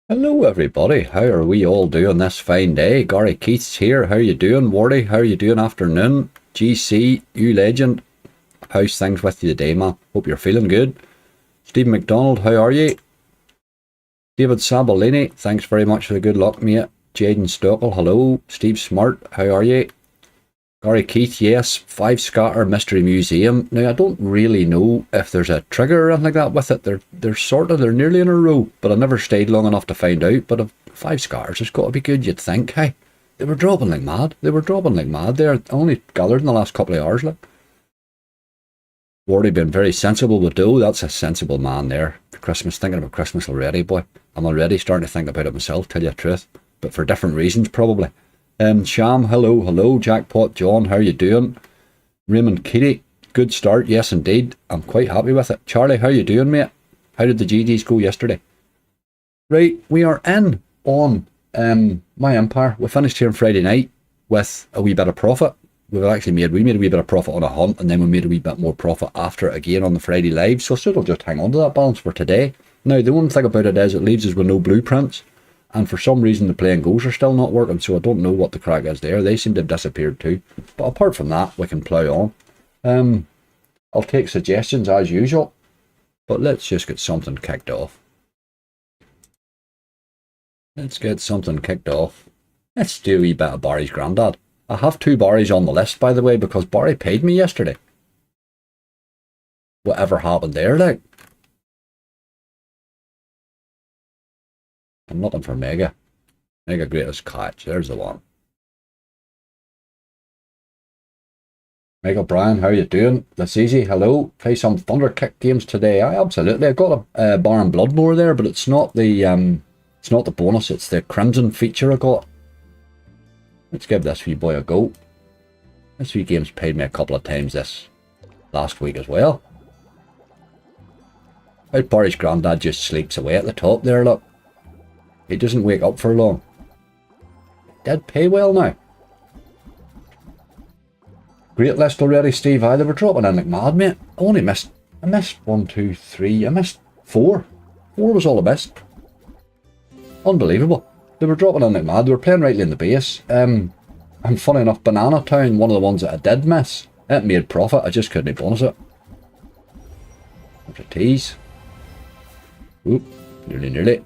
Hello everybody, how are we all doing this fine day? Gary Keith's here, how you doing? Wardy, how you doing afternoon? GC, you legend, how's things with you today, man? Hope you're feeling good. Stephen McDonald, how are you? David Sabolini, thanks very much for the good luck, mate. Jaden Stockel, hello. Steve Smart, how are you? Gary Keith, yes. 5 Scatter Mystery Museum. Now, I don't really know if there's a trigger or anything like that with it. They're nearly in a row, but I never stayed long enough to find out. But 5 Scatters has got to be good, you'd think. Hey, they were dropping like mad. They're only gathered in the last couple of hours, like. Wardy been very sensible with dough. That's a sensible man there. Christmas, thinking about Christmas already, boy. I'm already starting to think about it myself, tell you the truth. But for different reasons, probably. Sham, hello. Jackpot John, how you doing? Raymond Keely, good start, yes indeed. I'm quite happy with it. Charlie, how you doing, mate? How did the GDs go yesterday? Right, we are in on My Empire. We finished here on Friday night with a wee bit of profit. We made a wee bit of profit on a hunt, and then we made a wee bit more profit after it again on the Friday live. So we'll just hang on to that balance for today. Now, the one thing about it is it leaves us with no blueprints. And for some reason, the play and goes are still not working, so I don't know what the crack is there. They seem to have disappeared too. But apart from that, we can plough on. I'll take suggestions as usual, but let's just get something kicked off. Let's do a wee bit of Barry's Grandad. I have 2 Barrys on the list, by the way, because Barry paid me yesterday. Whatever happened there, like? I'm looking for Mega. Mega Greatest Catch. There's the one. Michael Bryan, how you doing? That's easy. Hello. Play some Thunder Kick games today. Absolutely. I got a Baron Bloodmore there, but it's not the bonus. It's the Crimson feature I got. Let's give this wee boy a go. This wee game's paid me a couple of times this last week as well. Out Barry's Grandad just sleeps away at the top there, look. He doesn't wake up for long. Did pay well now. Great list already, Steve. They were dropping in like mad, mate. I missed 1, 2, 3. I missed 4. 4 was all I missed. Unbelievable. They were dropping in like mad. They were playing rightly in the base. And funny enough, Banana Town, one of the ones that I did miss, it made profit. I just couldn't bonus it. There's a tease. Oop, nearly.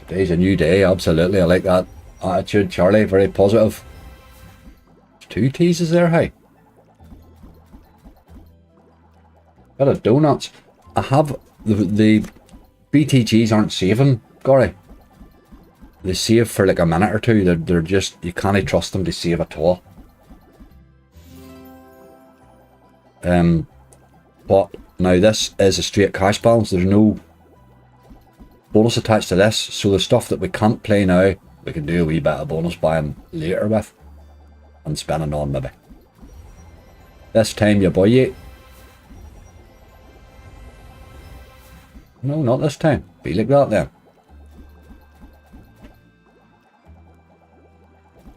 Today's a new day, absolutely. I like that attitude, Charlie. Very positive. There's 2 teases there, hey. Got a donuts. I have the BTGs aren't saving, Gary. They save for like a minute or two. They're just, you can't trust them to save at all. But now this is a straight cash balance. There's no bonus attached to this, so the stuff that we can't play now, we can do a wee bit of bonus buying later with and spending on maybe. This time you buy it. No, not this time. Be like that then.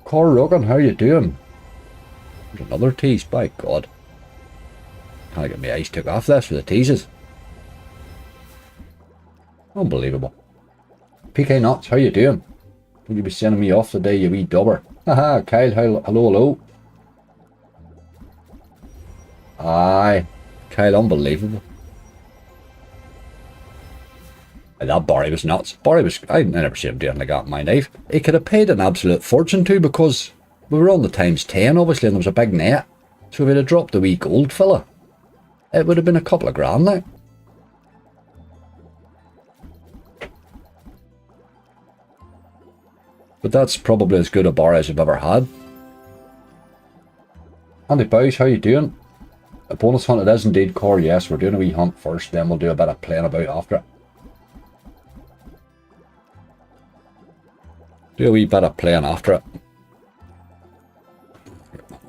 Cor Rogan, how you doing? There's another tease, by God. Can't get my eyes took off this for the teases. Unbelievable. PK Nuts, how you doing? Will you be sending me off today, you wee dubber? Haha, Kyle, hello. Aye, Kyle, unbelievable. That Barry was nuts. I never seen him doing like that in my life. He could have paid an absolute fortune too, because we were on the times 10 obviously, and there was a big net. So if he'd have dropped the wee gold fella, it would have been a couple of grand like. But that's probably as good a bar as I've ever had. Andy Boys, how you doing? A bonus hunt it is indeed, Core. Yes, we're doing a wee hunt first, then we'll do a bit of playing about after it. Do a wee bit of playing after it.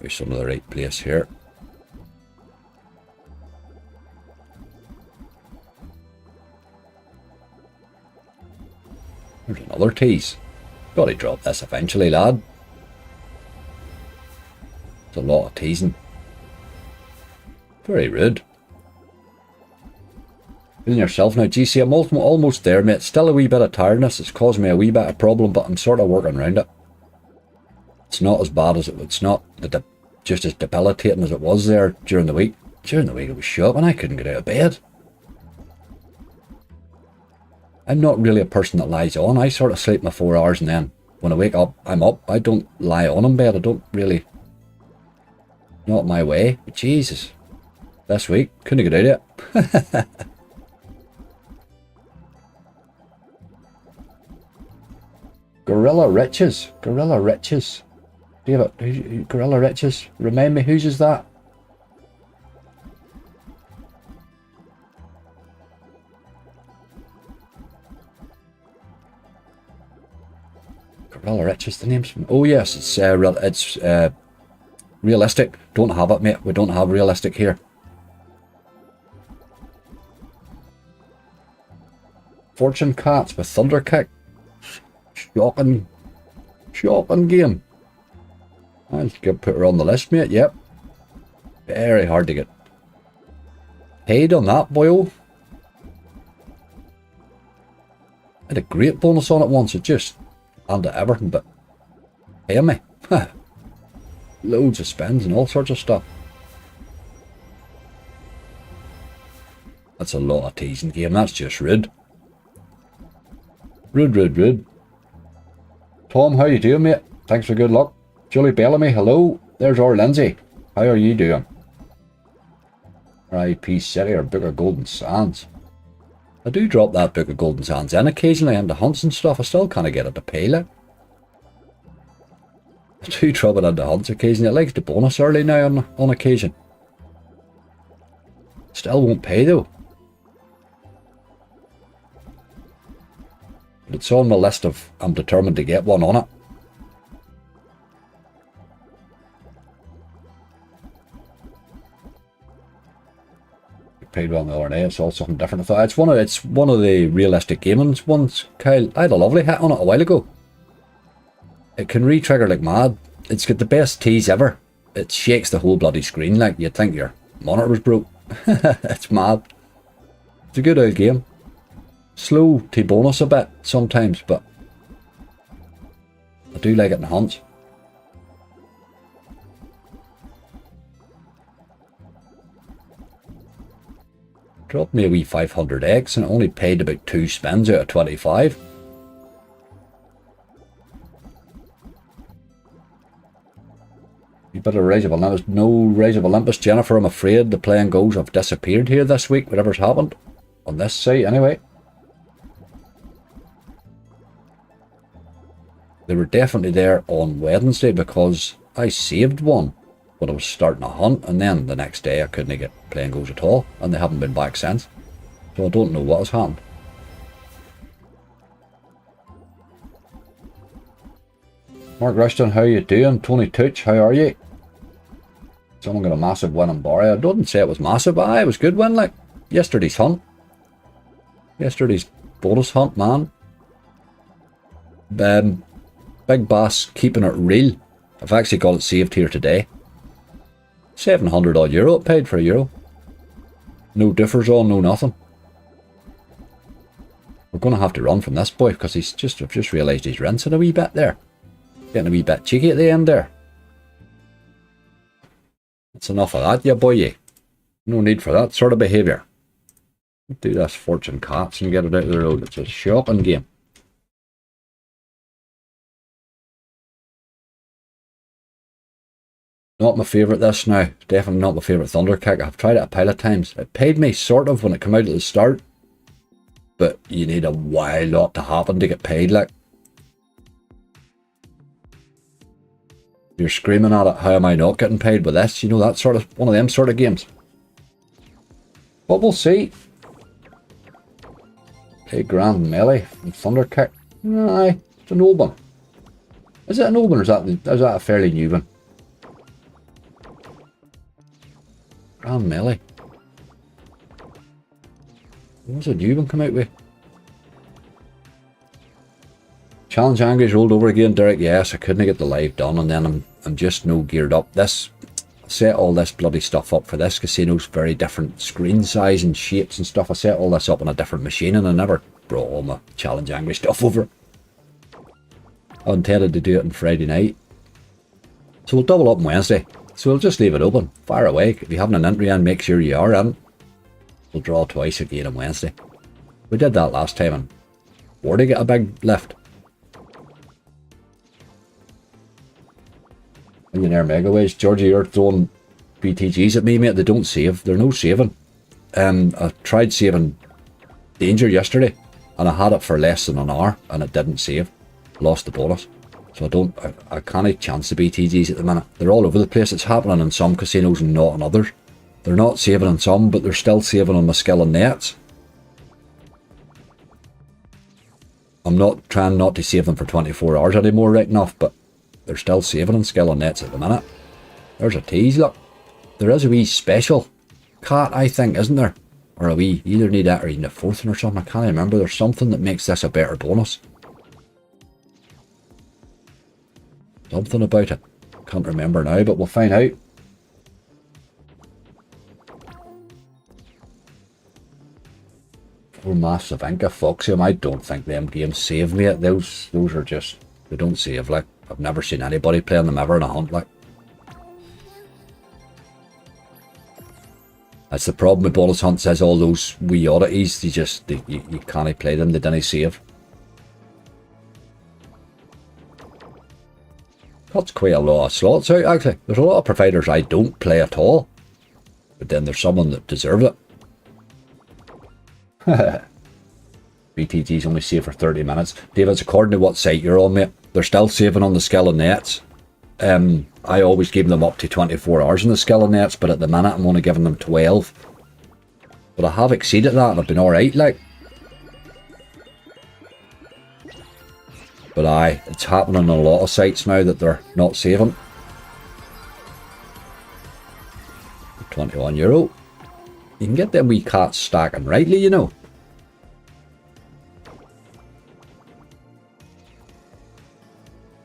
We're some of the right place here. There's another tease. Gotta drop this eventually, lad. It's a lot of teasing. Very rude. Feeling yourself now? GC, I'm almost there, mate. Still a wee bit of tiredness. It's caused me a wee bit of problem, but I'm sort of working around it. It's not as bad as it's not just as debilitating as it was there during the week. During the week it was shocking. I couldn't get out of bed. I'm not really a person that lies on. I sort of sleep my 4 hours and then when I wake up, I'm up. I don't lie on in bed. I don't really... Not my way. But Jesus. This week, couldn't get out of it. Gorilla Riches. Gorilla Riches. Do you have a... Gorilla Riches? Remind me, whose is that? Gorilla Riches, the name's... Oh yes, it's realistic. Don't have it, mate. We don't have realistic here. Fortune Cats with Thunder Kick. Shocking game. I'll put her on the list, mate. Yep. Very hard to get paid on that, boyo. I had a great bonus on it once. It just handed everything, but pay me. Loads of spends and all sorts of stuff. That's a lot of teasing game. That's just rude. Rude. Tom, how you doing, mate? Thanks for good luck. Julie Bellamy, hello. There's our Lindsay. How are you doing? R.I.P. City or Book of Golden Sands. I do drop that Book of Golden Sands in occasionally into hunts and stuff. I still can't get it to pay, like. I do drop it into hunts occasionally. It likes the bonus early now on occasion. Still won't pay though. But it's on my list of I'm determined to get one on it. Paid well the other day. It's all something different. I thought it's one of the realistic gaming ones, Kyle. I had a lovely hit on it a while ago. It can re-trigger like mad. It's got the best tease ever. It shakes the whole bloody screen like you'd think your monitor was broke. It's mad. It's a good old game. Slow to bonus a bit sometimes, but I do like it in hunts. Dropped me a wee 500x and it only paid about 2 spins out of 25. You better Rise of Olympus. No Rise of Olympus, Jennifer. I'm afraid the playing goals have disappeared here this week. Whatever's happened on this site, anyway. They were definitely there on Wednesday because I saved one when I was starting a hunt, and then the next day I couldn't get playing goals at all, and they haven't been back since. So I don't know what has happened. Mark Rushton, how you doing? Tony Tooch, how are you? Someone got a massive win in Barry. I didn't say it was massive, but it was a good win, like yesterday's hunt. Yesterday's bonus hunt, man. Big Bass keeping it real. I've actually got it saved here today. 700 odd euro it paid for a euro. No differs on, no nothing. We're going to have to run from this boy because I've just realised he's rinsing a wee bit there. Getting a wee bit cheeky at the end there. That's enough of that, yeah boy, yeah. No need for that sort of behaviour. Do this Fortune Cats and get it out of the road. It's a shocking game. Not my favourite this now. Definitely not my favourite Thunder Kick. I've tried it a pile of times. It paid me sort of when it came out at the start. But you need a wild lot to happen to get paid, like. You're screaming at it, how am I not getting paid with this? You know, that sort of, one of them sort of games. But we'll see. Okay, Grand Melee and Thunder Kick. Aye, it's an old one. Is it an old one or is that a fairly new one? Grand Melee. What's a new one come out with? Challenge Angry's rolled over again, Derek. Yes, I couldn't get the live done, and then I'm just no geared up. This set all this bloody stuff up for this casino's very different screen size and shapes and stuff. I set all this up on a different machine and I never brought all my Challenge Angry stuff over. I intended to do it on Friday night. So we'll double up on Wednesday. So we'll just leave it open. Fire away. If you haven't an entry in, make sure you are in. We'll draw twice again on Wednesday. We did that last time and where to get a big lift. Millionaire Megaways. Georgie, you're throwing BTGs at me, mate. They don't save. They're no saving. I tried saving Danger yesterday and I had it for less than an hour and it didn't save. Lost the bonus. So I can't chance the BTGs at the minute. They're all over the place. It's happening in some casinos and not in others. They're not saving on some, but they're still saving on my skill and nets. I'm not trying not to save them for 24 hours anymore right enough, but they're still saving on skill and nets at the minute. There's a tease, look. There is a wee special cat, I think, isn't there? Or a wee, you either need that or you need a fourth one or something. I can't remember. There's something that makes this a better bonus. Something about it. Can't remember now, but we'll find out. Four Masks of Inca, Foxium. I don't think them games save me. Those are just, they don't save. Like, I've never seen anybody playing them ever in a hunt. Like, that's the problem with bonus hunts. Is all those wee oddities. You can't play them. They didn't save. That's quite a lot of slots out, actually. There's a lot of providers I don't play at all. But then there's someone that deserves it. BTG's only save for 30 minutes. David's according to what site you're on, mate. They're still saving on the skill and nets. I always give them up to 24 hours in the skill and nets, but at the minute I'm only giving them 12. But I have exceeded that and I've been alright, like. But aye, it's happening on a lot of sites now that they're not saving. €21. You can get them wee cats stacking rightly, you know.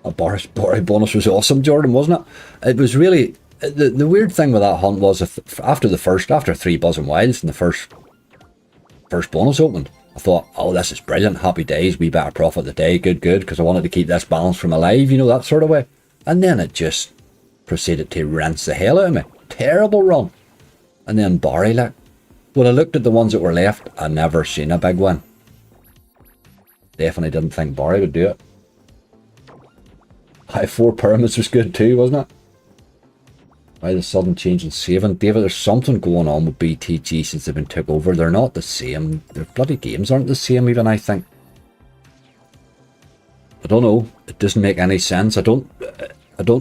A Boris bonus was awesome, Jordan, wasn't it? It was really... The weird thing with that hunt was after 3 buzzing wilds and the first bonus opened, I thought, oh, this is brilliant, happy days, we better profit the day, good, because I wanted to keep this balance from alive, you know, that sort of way. And then it just proceeded to rinse the hell out of me. Terrible run. And then Barry, like, when I looked at the ones that were left, I never seen a big one. Definitely didn't think Barry would do it. High 4 pyramids was good too, wasn't it? Why the sudden change in saving? David, there's something going on with BTG since they've been took over. They're not the same. Their bloody games aren't the same even, I think. I don't know. It doesn't make any sense. I don't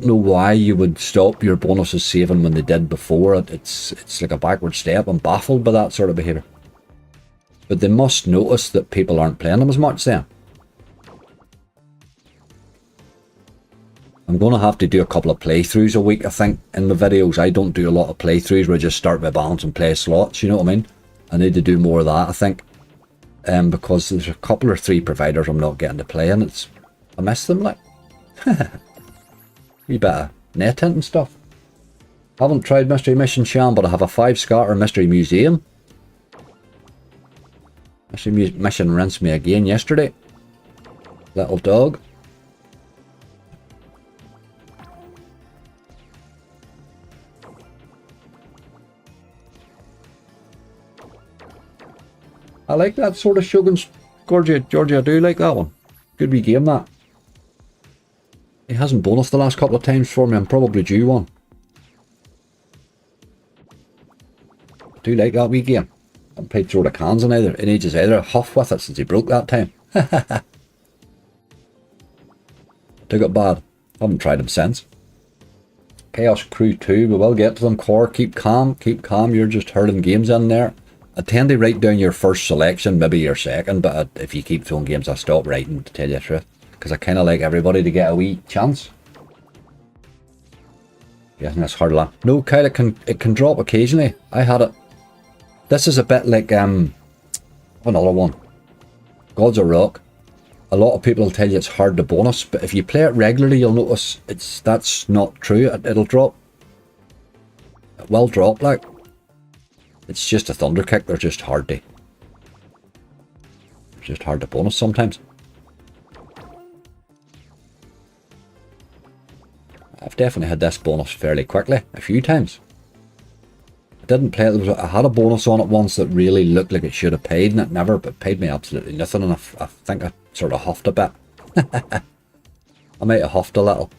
know why you would stop your bonuses saving when they did before. It's like a backward step. I'm baffled by that sort of behaviour. But they must notice that people aren't playing them as much then. I'm going to have to do a couple of playthroughs a week, I think, in the videos. I don't do a lot of playthroughs where I just start my balance and play slots, you know what I mean? I need to do more of that, I think. Because there's a couple or 3 providers I'm not getting to play, and I miss them, like. You better net hunt and stuff. Haven't tried Mystery Mission Sham, but I have a 5 scatter Mystery Museum. Mystery Mission rinsed me again yesterday. Little dog. I like that sort of Shogun's Georgia, I do like that one. Good wee game, that. He hasn't bonused the last couple of times for me. I'm probably due one. I do like that wee game. I haven't played Throw the Cans in ages either. Huff with it since he broke that time. Took it bad. Haven't tried him since. Chaos Crew 2, we will get to them. Core, keep calm. You're just hurling games in there. I tend to write down your first selection, maybe your second, but if you keep throwing games, I stop writing, to tell you the truth. Because I kind of like everybody to get a wee chance. Yeah, that's hard land. No, Kyle, it can drop occasionally. I had it. This is a bit like another one. Gods of Rock. A lot of people will tell you it's hard to bonus, but if you play it regularly, you'll notice that's not true. It'll drop. well dropped, like. It's just a thunder kick. They're just hard to. Just hard to bonus sometimes. I've definitely had this bonus fairly quickly, a few times. I didn't play it. I had a bonus on it once that really looked like it should have paid, and it never, but paid me absolutely nothing, and I think I sort of huffed a bit. I might have huffed a little.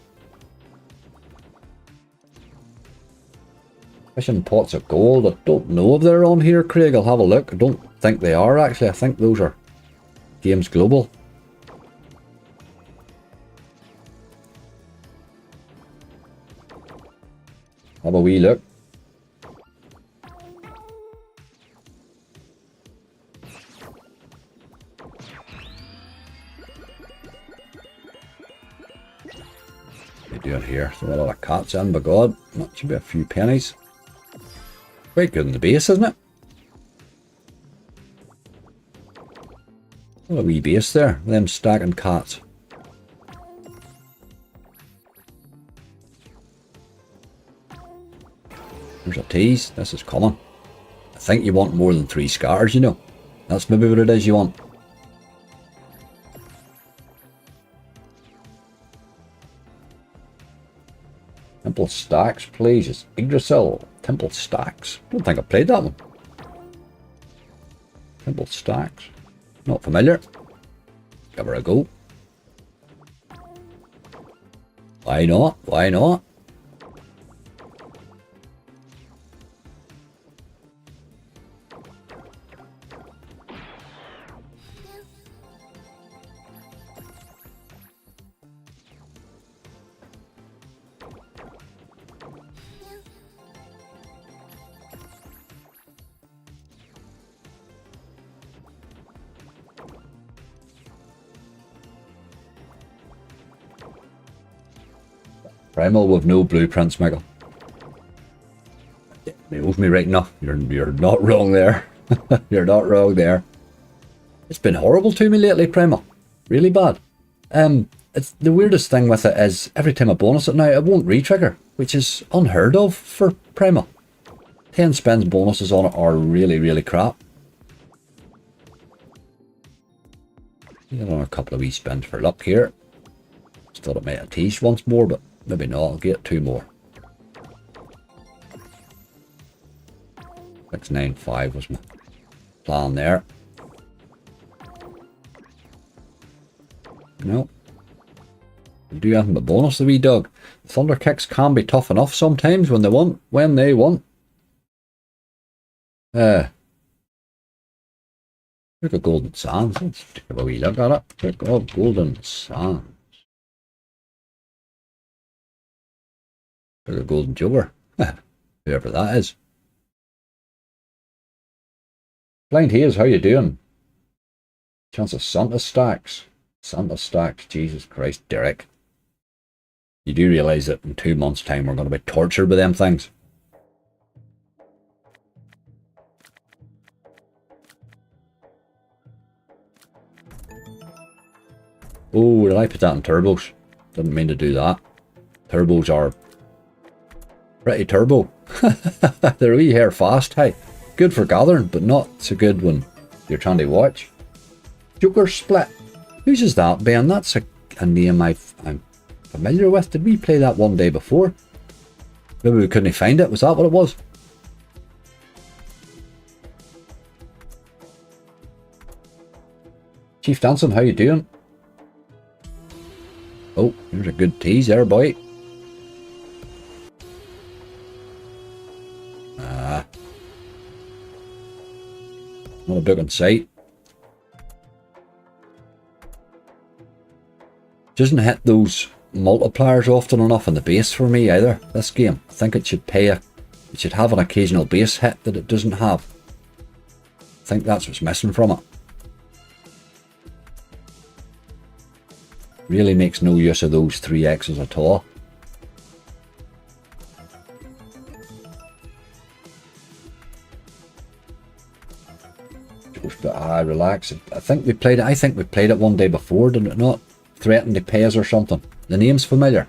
Fishing pots of gold. I don't know if they're on here, Craig. I'll have a look. I don't think they are, actually. I think those are Games Global. Have a wee look. What are you doing here? There's a lot of cats in, by God. That should be a few pennies. Quite good in the base, isn't it? What a wee base there. Them stacking cats. There's a tease. This is common. I think you want more than 3 scatters, you know. That's maybe what it is you want. Temple Stacks, please. It's Yggdrasil. Temple Stacks. Don't think I played that one. Temple Stacks. Not familiar. Give her a go. Why not? Why not? Primal with no blueprints, Michael. He owes me right enough. You're not wrong there. You're not wrong there. It's been horrible to me lately, Primal. Really bad. It's the weirdest thing with it is every time I bonus it now, it won't re-trigger, which is unheard of for Primal. 10 spins bonuses on it are really, really crap. Get on a couple of wee spins for luck here. Just thought it might have teased once more, but maybe not. I'll get 2 more. 695 was my plan there. No. Do nothing but bonus the wee dog. Thunder kicks can be tough enough sometimes when they want. Look at Golden Sands. Let's take a wee look at it. Look at Golden Sands. Look at Golden Joker. Whoever that is. Blind Haze, how you doing? Chance of Santa stacks. Santa stacks. Jesus Christ, Derek. You do realise that in 2 months' time we're going to be tortured with them things. Oh, did I put that in turbos? Didn't mean to do that. Turbos are pretty turbo. They're a wee hair fast, hey. Good for gathering, but not so good when you're trying to watch. Joker Split. Whose is that, Ben? That's a name I'm familiar with. Did we play that one day before? Maybe we couldn't find it. Was that what it was? Chief Danson, how you doing? Oh, here's a good tease there, boy. Not a book in sight. Doesn't hit those multipliers often enough in the base for me either, this game. I think it should it should have an occasional base hit that it doesn't have. I think that's what's missing from it. Really makes no use of those 3Xs at all. Relax. I think we played it one day before, did it not? Threaten to pay us or something. The name's familiar.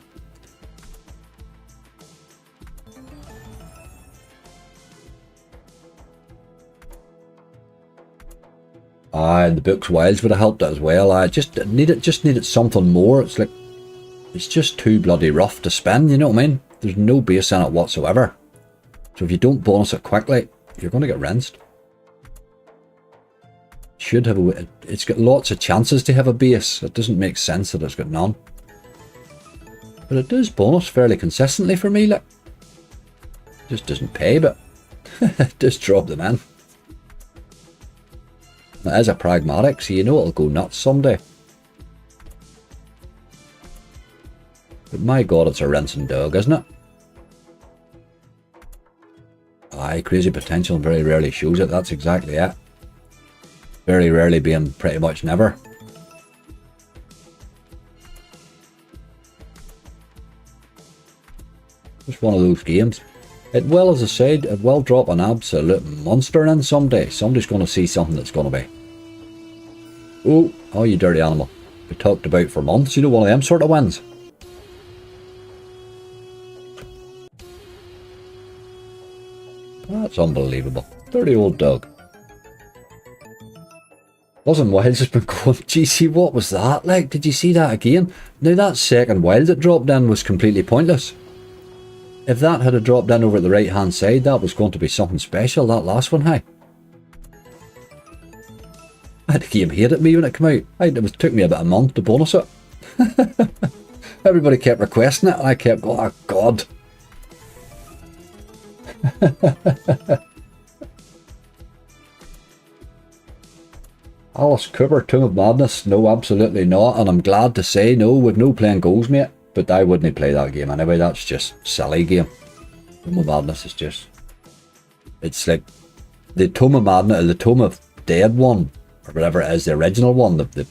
And the Books Wilds would have helped it as well. I just needed something more. It's like, it's just too bloody rough to spin, you know what I mean? There's no base in it whatsoever. So if you don't bonus it quickly, you're going to get rinsed. Should have a, it's got lots of chances to have a base. It doesn't make sense that it's got none. But it does bonus fairly consistently for me, like. Just doesn't pay, but it does drop them in. It is a pragmatic, so you know it'll go nuts someday. But my god, it's a rinsing dog, isn't it? Aye, crazy potential very rarely shows it, that's exactly it. Very rarely being pretty much never. Just one of those games. It will, as I said, it will drop an absolute monster in someday. Somebody's going to see something that's going to be. Oh, you dirty animal. We talked about for months, you know, one of them sort of wins. That's unbelievable. Dirty old dog. Wasn't Wilds has been going, GC, what was that like? Did you see that again? Now that second Wild that dropped in was completely pointless. If that had dropped in over at the right hand side, that was going to be something special, that last one, hey. The game hated me when it came out. It took me about a month to bonus it. Everybody kept requesting it and I kept going, oh god. Alice Cooper, Tomb of Madness, no, absolutely not, and I'm glad to say no, with no playing goals, mate, but I wouldn't play that game anyway. That's just silly game. Tomb of Madness is just, it's like the Tomb of Madness, or the Tomb of Dead one, or whatever it is, the original one, the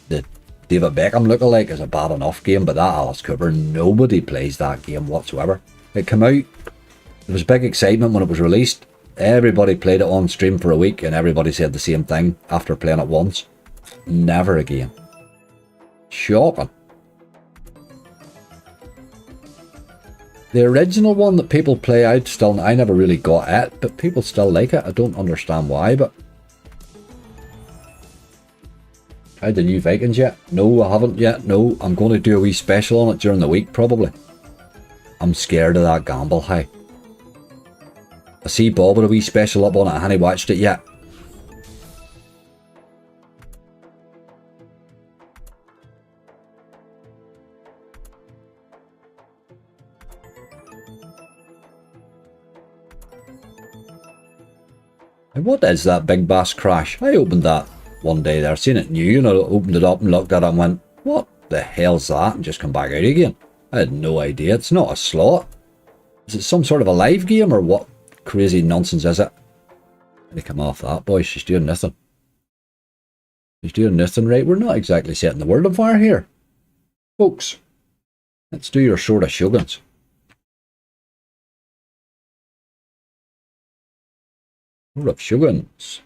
David Beckham lookalike is a bad enough game, but that Alice Cooper, nobody plays that game whatsoever. It came out, there was big excitement when it was released, everybody played it on stream for a week and everybody said the same thing after playing it once. Never again. Shocking. The original one that people play, I never really got it, but people still like it. I don't understand why, but... Tried the new Vikings yet? No, I haven't yet. No, I'm going to do a wee special on it during the week, probably. I'm scared of that gamble, hey. I see Bob with a wee special up on it, I haven't watched it yet. And what is that big bass crash? I opened that one day there, seen it new, and I opened it up and looked at it and went, what the hell's that? And just come back out again. I had no idea. It's not a slot. Is it some sort of a live game or what crazy nonsense is it? Let me come off that, boy. She's doing nothing. She's doing nothing right. We're not exactly setting the world on fire here. Folks, let's do your sort of shuggins. Sort of shuggins.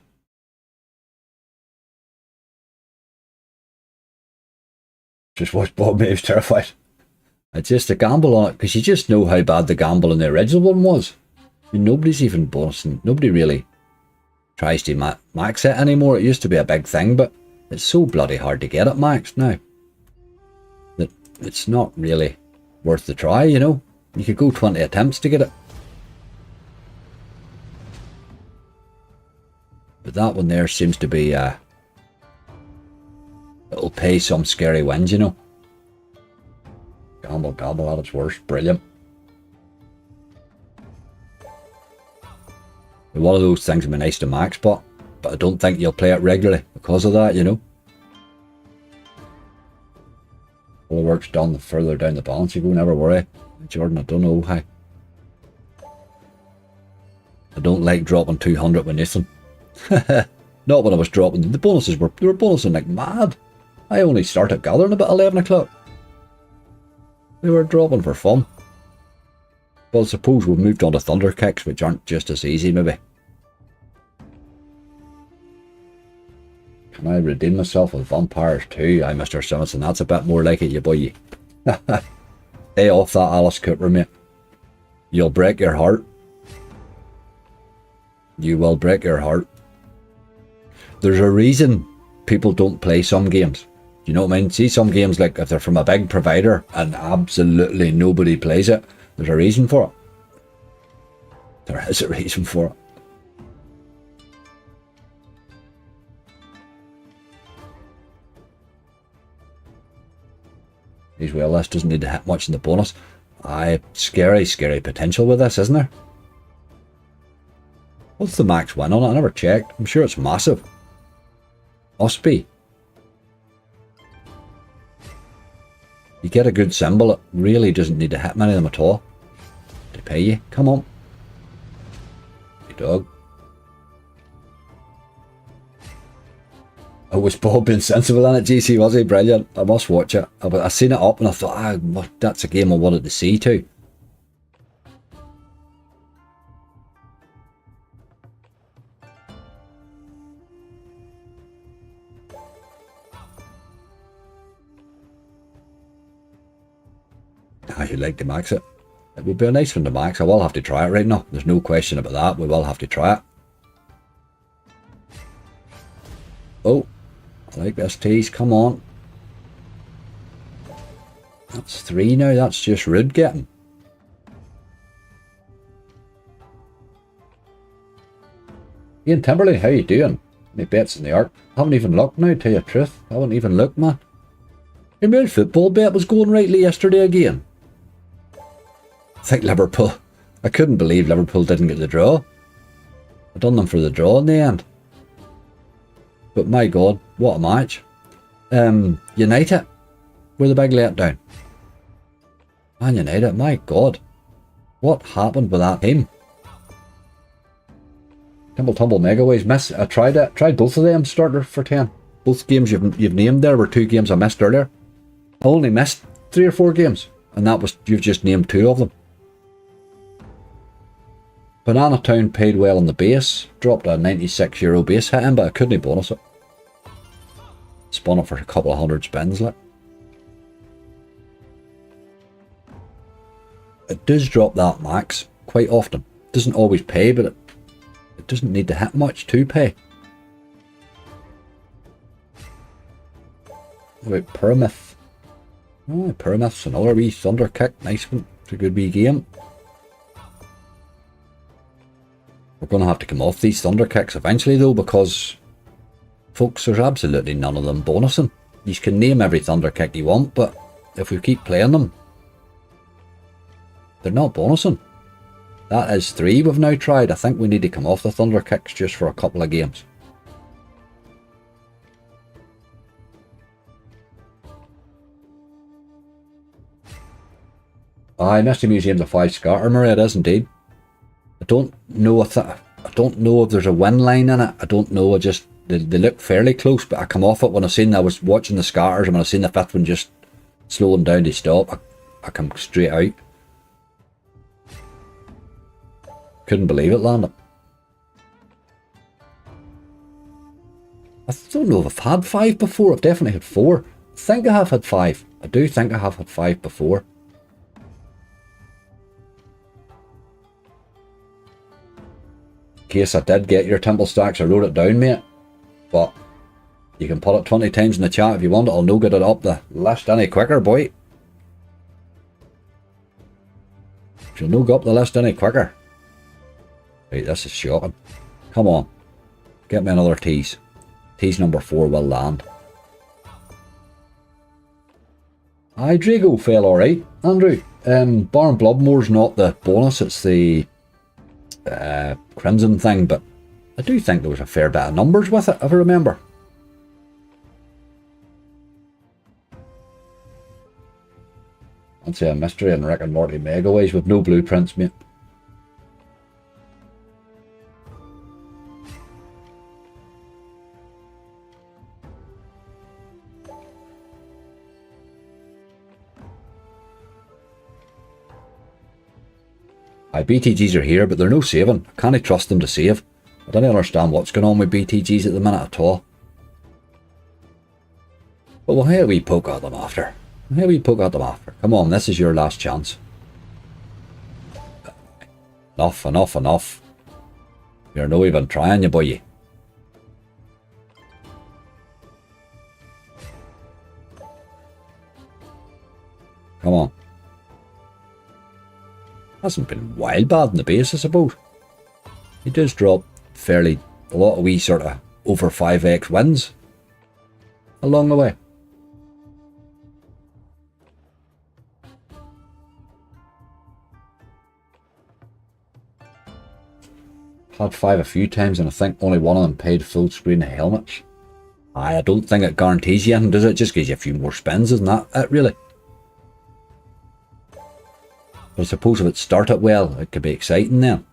Just watch Bob Maeve's terrified. It's just a gamble on it, because you just know how bad the gamble in the original one was. I mean, nobody's even bonusing. Nobody really tries to max it anymore. It used to be a big thing, but it's so bloody hard to get it maxed now that it's not really worth the try, you know. You could go 20 attempts to get it. But that one there seems to be, it'll pay some scary wins, you know. Gamble, gamble at its worst. Brilliant. One of those things would be nice to max, but I don't think you'll play it regularly because of that, you know. All the work's done, the further down the balance you go, never worry. Jordan, I don't know, hey. I don't like dropping 200 with Nathan. Not when I was dropping them. The bonuses were bonusing like mad. I only started gathering about 11 o'clock. They were dropping for fun. Well, I suppose we've moved on to Thunder Kicks, which aren't just as easy, maybe. Can I redeem myself with Vampires too? Aye, Mr. Simonson, that's a bit more like it, you boy. Stay off that Alice Cooper, mate. You'll break your heart. You will break your heart. There's a reason people don't play some games. You know what I mean? See, some games, like if they're from a big provider and absolutely nobody plays it, there's a reason for it. There is a reason for it. As well, this doesn't need to hit much in the bonus. Scary potential with this, isn't there? What's the max win on it? I never checked. I'm sure it's massive. Must be. You get a good symbol, it really doesn't need to hit many of them at all. To pay you. Come on. Good dog. Oh, was Bob being sensible in it, GC, was he? Brilliant. I must watch it. I seen it up and I thought, that's a game I wanted to see too. You'd like to max it. It would be a nice one to max. I will have to try it right now. There's no question about that. We will have to try it. Oh, I like this tease. Come on. That's 3 now. That's just rude getting. Ian Timberley, how you doing? Any bets in the arc? Haven't even looked now, tell you the truth. I haven't even looked, man. Your main football bet was going rightly yesterday again. I think Liverpool. I couldn't believe Liverpool didn't get the draw. I done them for the draw in the end. But my God, what a match. United were the big letdown. Man United, my God. What happened with that team? Timble Tumble Megaways miss. I tried it. Tried both of them starter for 10. Both games you've named there were 2 games I missed earlier. I only missed 3 or 4 games. And that was, you've just named 2 of them. Banana Town paid well on the base. Dropped a €96 base hit in, but I couldn't bonus it. Spun it for a couple of 100 spins, like. It does drop that max quite often. Doesn't always pay, but it doesn't need to hit much to pay. What about Pyramith? Oh, Pyramith's another wee thunder kick. Nice one. It's a good wee game. We're going to have to come off these thunder kicks eventually though, because folks, there's absolutely none of them bonusing. You can name every thunder kick you want, but if we keep playing them, they're not bonusing. That is 3 we've now tried. I think we need to come off the thunder kicks just for a couple of games. Aye, Mystery Museum's a 5 scatter, Maria, it is indeed. I don't know if there's a win line in it. I don't know. They look fairly close, but I come off it when I was watching the scatters, and when I seen the 5th one just slowing down to stop, I come straight out. Couldn't believe it landed. I don't know if I've had 5 before. I've definitely had 4. I think I have had 5. I do think I have had 5 before. In case I did get your temple stacks, I wrote it down, mate. But you can put it 20 times in the chat if you want it. I'll no get it up the list any quicker, boy. You'll no go up the list any quicker. Right, this is shocking. Come on. Get me another tease. Tease number 4 will land. Aye, Drago fell alright, Andrew. Barn Bloodmore's not the bonus, it's the Crimson thing, but I do think there was a fair bit of numbers with it, if I remember. I'd say a mystery and Rick and Morty Megaways with no blueprints, mate. BTGs are here, but they're no saving. I can't trust them to save. I don't understand what's going on with BTGs at the minute at all. But we'll have a wee poke at them after. We'll have a wee poke at them after. Come on, this is your last chance. Enough, enough, enough. You're no even trying, you boy. Come on. Hasn't been wild bad in the base, I suppose. He does drop fairly a lot of wee sort of over 5x wins along the way. Had 5 a few times, and I think only one of them paid full screen helmets. I don't think it guarantees you anything, does it? Just gives you a few more spins, isn't that it, really? But I suppose if it started well, it could be exciting then.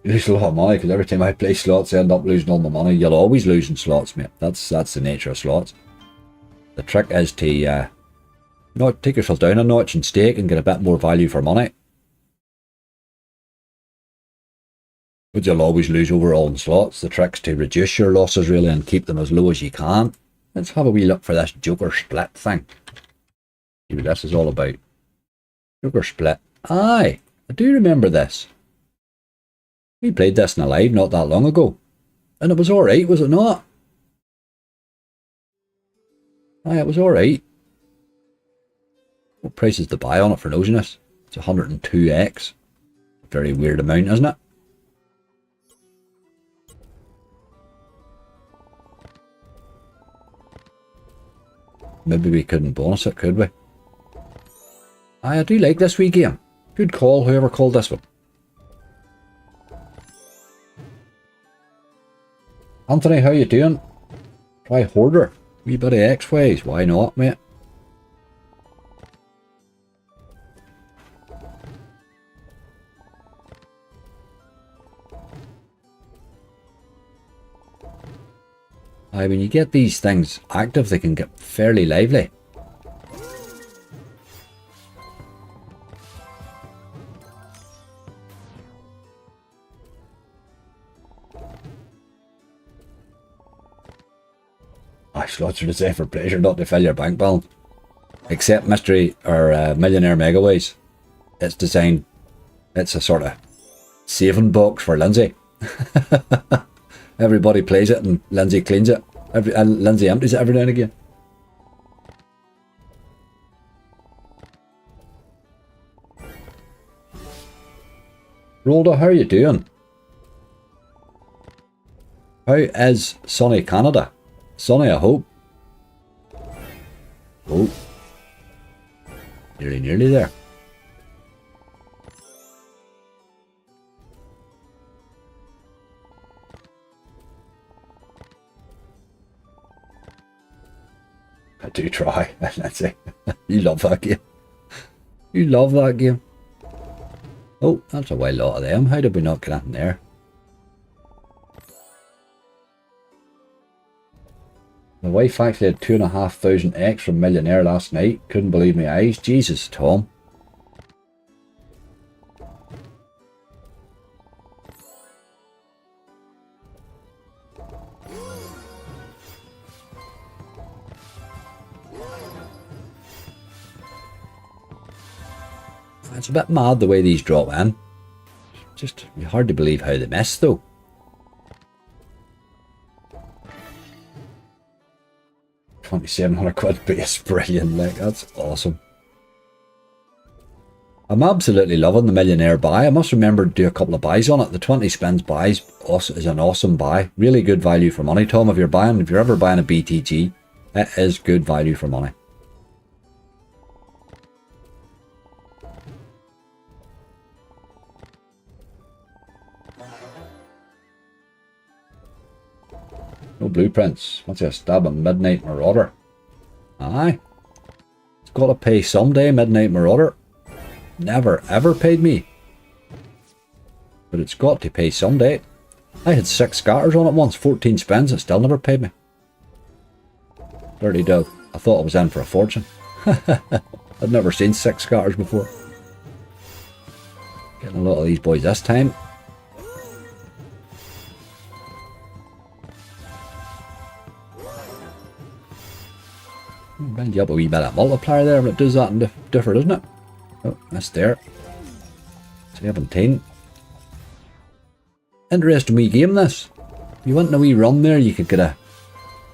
Lose a lot of money, because every time I play slots I end up losing all my money. You'll always lose in slots, mate. That's the nature of slots. The trick is to not take yourself down a notch and stake and get a bit more value for money. But you'll always lose overall in slots. The trick's to reduce your losses really and keep them as low as you can. Let's have a wee look for this Joker split thing. See what this is all about. Joker split. Aye, I do remember this. We played this in a live not that long ago. And it was alright, was it not? Aye, it was alright. What price is the buy on it for nosiness? It's 102x. Very weird amount, isn't it? Maybe we couldn't bonus it, could we? Aye, I do like this wee game. Good call, whoever called this one. Anthony, how you doing? Try Hoarder. Wee bit of X-Ways. Why not, mate? Aye, when you get these things active, they can get fairly lively. Slots are designed for pleasure, not to fill your bank balance. Except mystery or millionaire megaways. It's designed, it's a sort of saving box for Lindsay. Everybody plays it and Lindsay cleans it. And Lindsay empties it every now and again. Rolda, how are you doing? How is sunny Canada? Sunny, I hope. Oh. Nearly there. I do try, that's it. You love that game. You love that game. Oh, that's a wild lot of them. How did we not get in there? My wife actually had 2,500x from Millionaire last night. Couldn't believe my eyes. Jesus, Tom. It's a bit mad the way these drop in. Just hard to believe how they miss though. 2,700 quid base, brilliant, like that's awesome. I'm absolutely loving the Millionaire buy. I must remember to do a couple of buys on it. The 20 spins buys is an awesome buy. Really good value for money, Tom. If you're ever buying a BTG, it is good value for money. No blueprints. What's a stab at Midnight Marauder? Aye. It's got to pay someday, Midnight Marauder. Never ever paid me. But it's got to pay someday. I had 6 scatters on it once, 14 spins, it still never paid me. Dirty dog. I thought I was in for a fortune. I'd never seen 6 scatters before. Getting a lot of these boys this time. Build you up a wee bit of multiplier there, but it does that and differ, doesn't it? Oh, that's there. 17. Interesting wee game this. If you went in a wee run there, you could get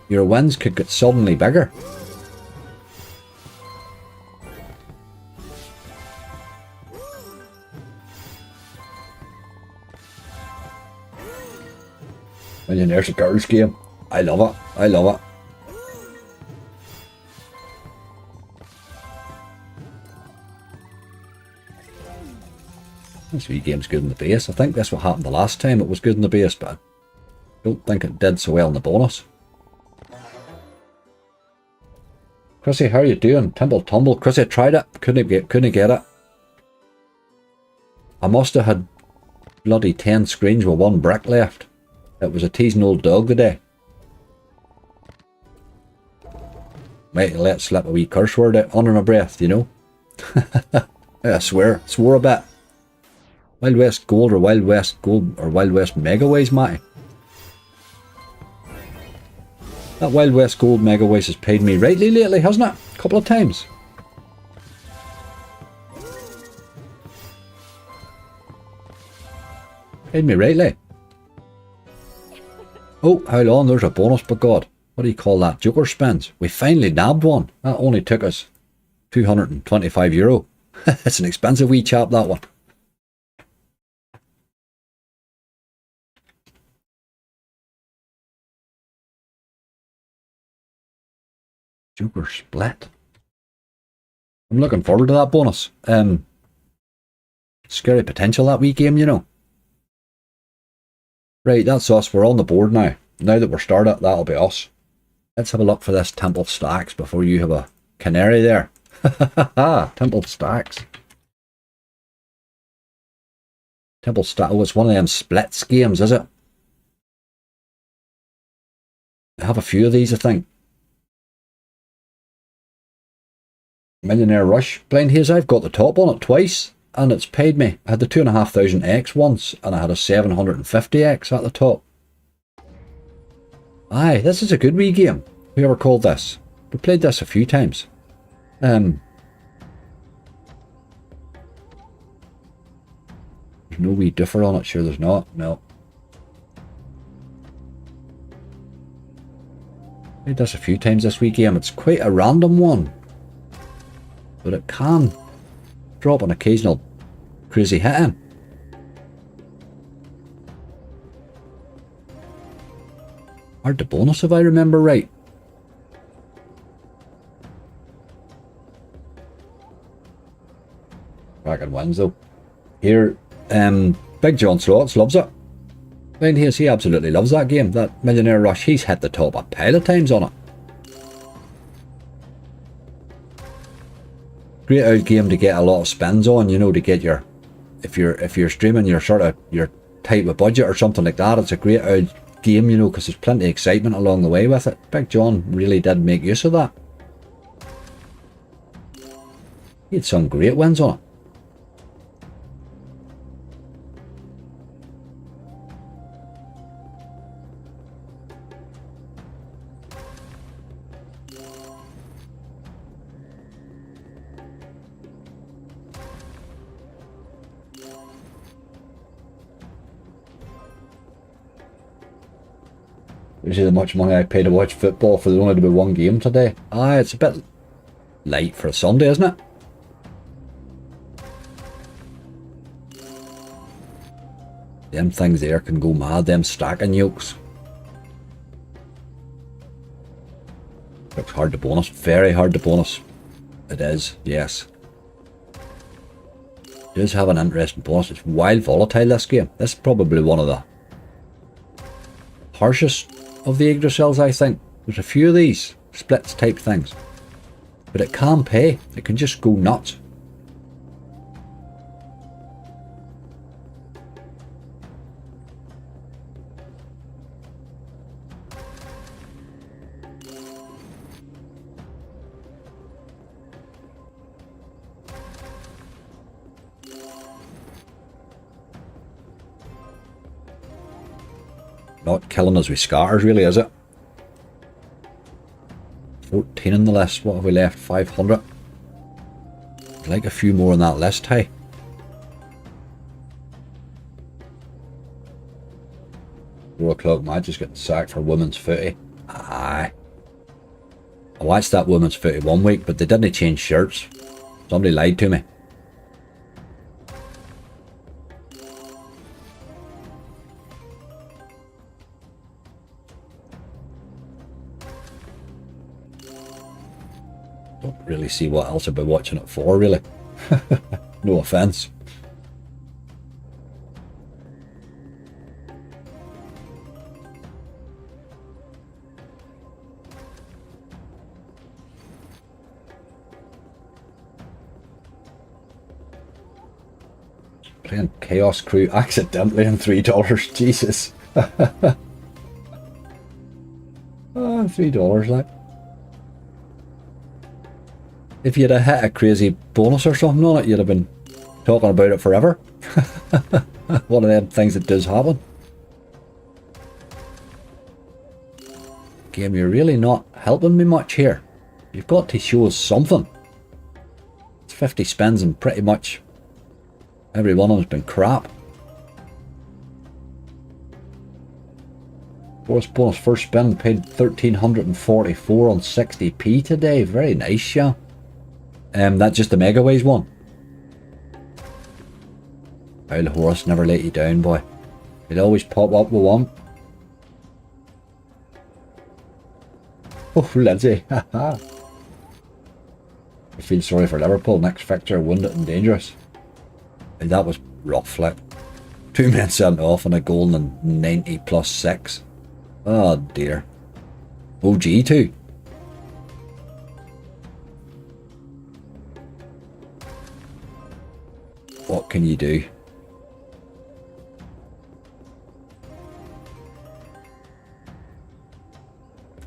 your wins could get suddenly bigger. And then there's a girls' game. I love it. I love it. This wee game's good in the base. I think that's what happened the last time. It was good in the base, but I don't think it did so well in the bonus. Chrissy, how are you doing? Timble Tumble. Chrissy tried it. Couldn't get it. I must have had bloody 10 screens with one brick left. It was a teasing old dog today. Might let slip a wee curse word out under my breath, you know. I swore a bit. Wild West Gold or Wild West Gold or Wild West Megaways, Matty. That Wild West Gold Megaways has paid me rightly lately, hasn't it? A couple of times. Paid me rightly. Oh, how long? There's a bonus, but God. What do you call that? Joker spins. We finally nabbed one. That only took us €225. It's an expensive wee chap, that one. Joker split. I'm looking forward to that bonus. Scary potential, that wee game, you know. Right, that's us. We're on the board now. Now that we're started, that'll be us. Let's have a look for this Temple Stacks before you have a canary there. Temple Stacks. Temple Stack. Oh, it's one of them splits games, is it? I have a few of these, I think. Millionaire Rush. Blind Haze, I've got the top on it twice, and it's paid me. I had the 2,500X once, and I had a 750X at the top. Aye, this is a good wee game. Whoever called this. We played this a few times. There's no wee differ on it, sure there's not. No. Played this a few times this wee game. It's quite a random one, but it can drop an occasional crazy hit in. Hard to bonus if I remember right. Cracking wins though. Here, Big John Slots loves it. Blind Haze, he absolutely loves that game. That Millionaire Rush, he's hit the top a pile of times on it. Great old game to get a lot of spins on, you know, to get your, if you're streaming your your type of budget or something like that, it's a great old game, you know, because there's plenty of excitement along the way with it. Big John really did make use of that. He had some great wins on it. You see how much money I pay to watch football for there only to be one game today? Aye, it's a bit late for a Sunday, isn't it? Them things there can go mad, them stacking yokes. Looks hard to bonus, very hard to bonus. It is, yes. It does have an interesting bonus. It's wild volatile, this game. This is probably one of the harshest of the Yggdrasils, I think. There's a few of these splits type things, but it can pay. It can just go nuts. Not killing us with scatters, really, is it? 14 in the list. What have we left? 500. I'd like a few more on that list, hey? 4 o'clock match is getting sacked for women's footy. Aye. I watched that women's footy one week, but they didn't change shirts. Somebody lied to me. Don't really see what else I'd be watching it for, really. No offence. Playing Chaos Crew accidentally in $3. Jesus. Oh, $3 like. If you'd have hit a crazy bonus or something on it, you'd have been talking about it forever. One of them things that does happen. Game, you're really not helping me much here. You've got to show us something. It's 50 spins and pretty much every one of them's been crap. Bonus first spin paid 1,344 on 60p today. Very nice, yeah. That's just the Megaways one. Owl Horse never let you down, boy. He'll always pop up with one. Oh, Lindsay. I feel sorry for Liverpool. Next fixture, wounded and dangerous. And that was rough, like. 2 men sent off and a goal in 90 plus 6. Oh dear. OG too. What can you do?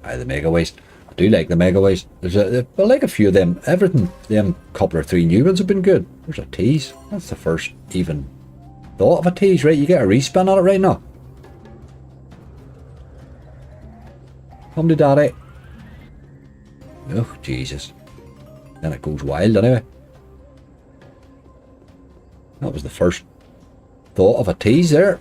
Aye, the Megaways. I do like the Megaways. I like a few of them. Everything, them couple or 3 new ones have been good. There's a tease. That's the first even thought of a tease, right? You get a respin on it right now. Come to daddy. Oh, Jesus. Then it goes wild anyway. That was the first thought of a tease there.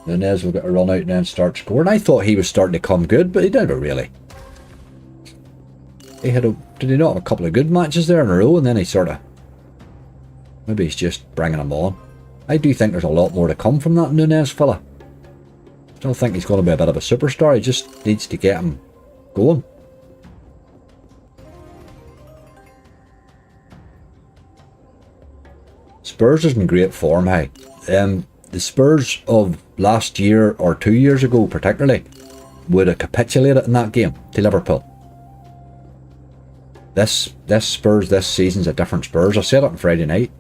Nunez will get a run out and then start scoring. I thought he was starting to come good, but he never really. He had did he not have a couple of good matches there in a row, and then he sort of, maybe he's just bringing them on. I do think there's a lot more to come from that Nunez fella. Still think he's going to be a bit of a superstar. He just needs to get him going. Spurs is in great form, hey. The Spurs of last year or 2 years ago particularly would have capitulated in that game to Liverpool. This Spurs this season's a different Spurs. I said it on Friday night.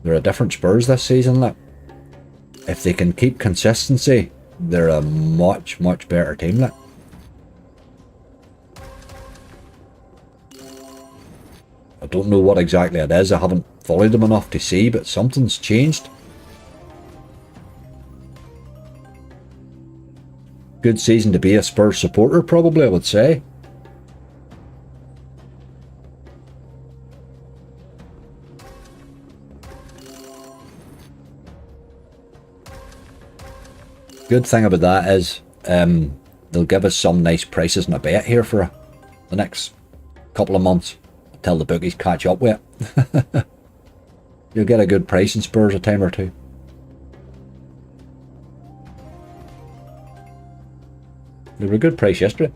They're a different Spurs this season. Look. If they can keep consistency, they're a much, much better team. Look. I don't know what exactly it is. I haven't followed them enough to see, but something's changed. Good season to be a Spurs supporter, probably, I would say. Good thing about that is they'll give us some nice prices and a bet here for the next couple of months until the bookies catch up with it. You'll get a good price in Spurs a time or two. They were a good price yesterday.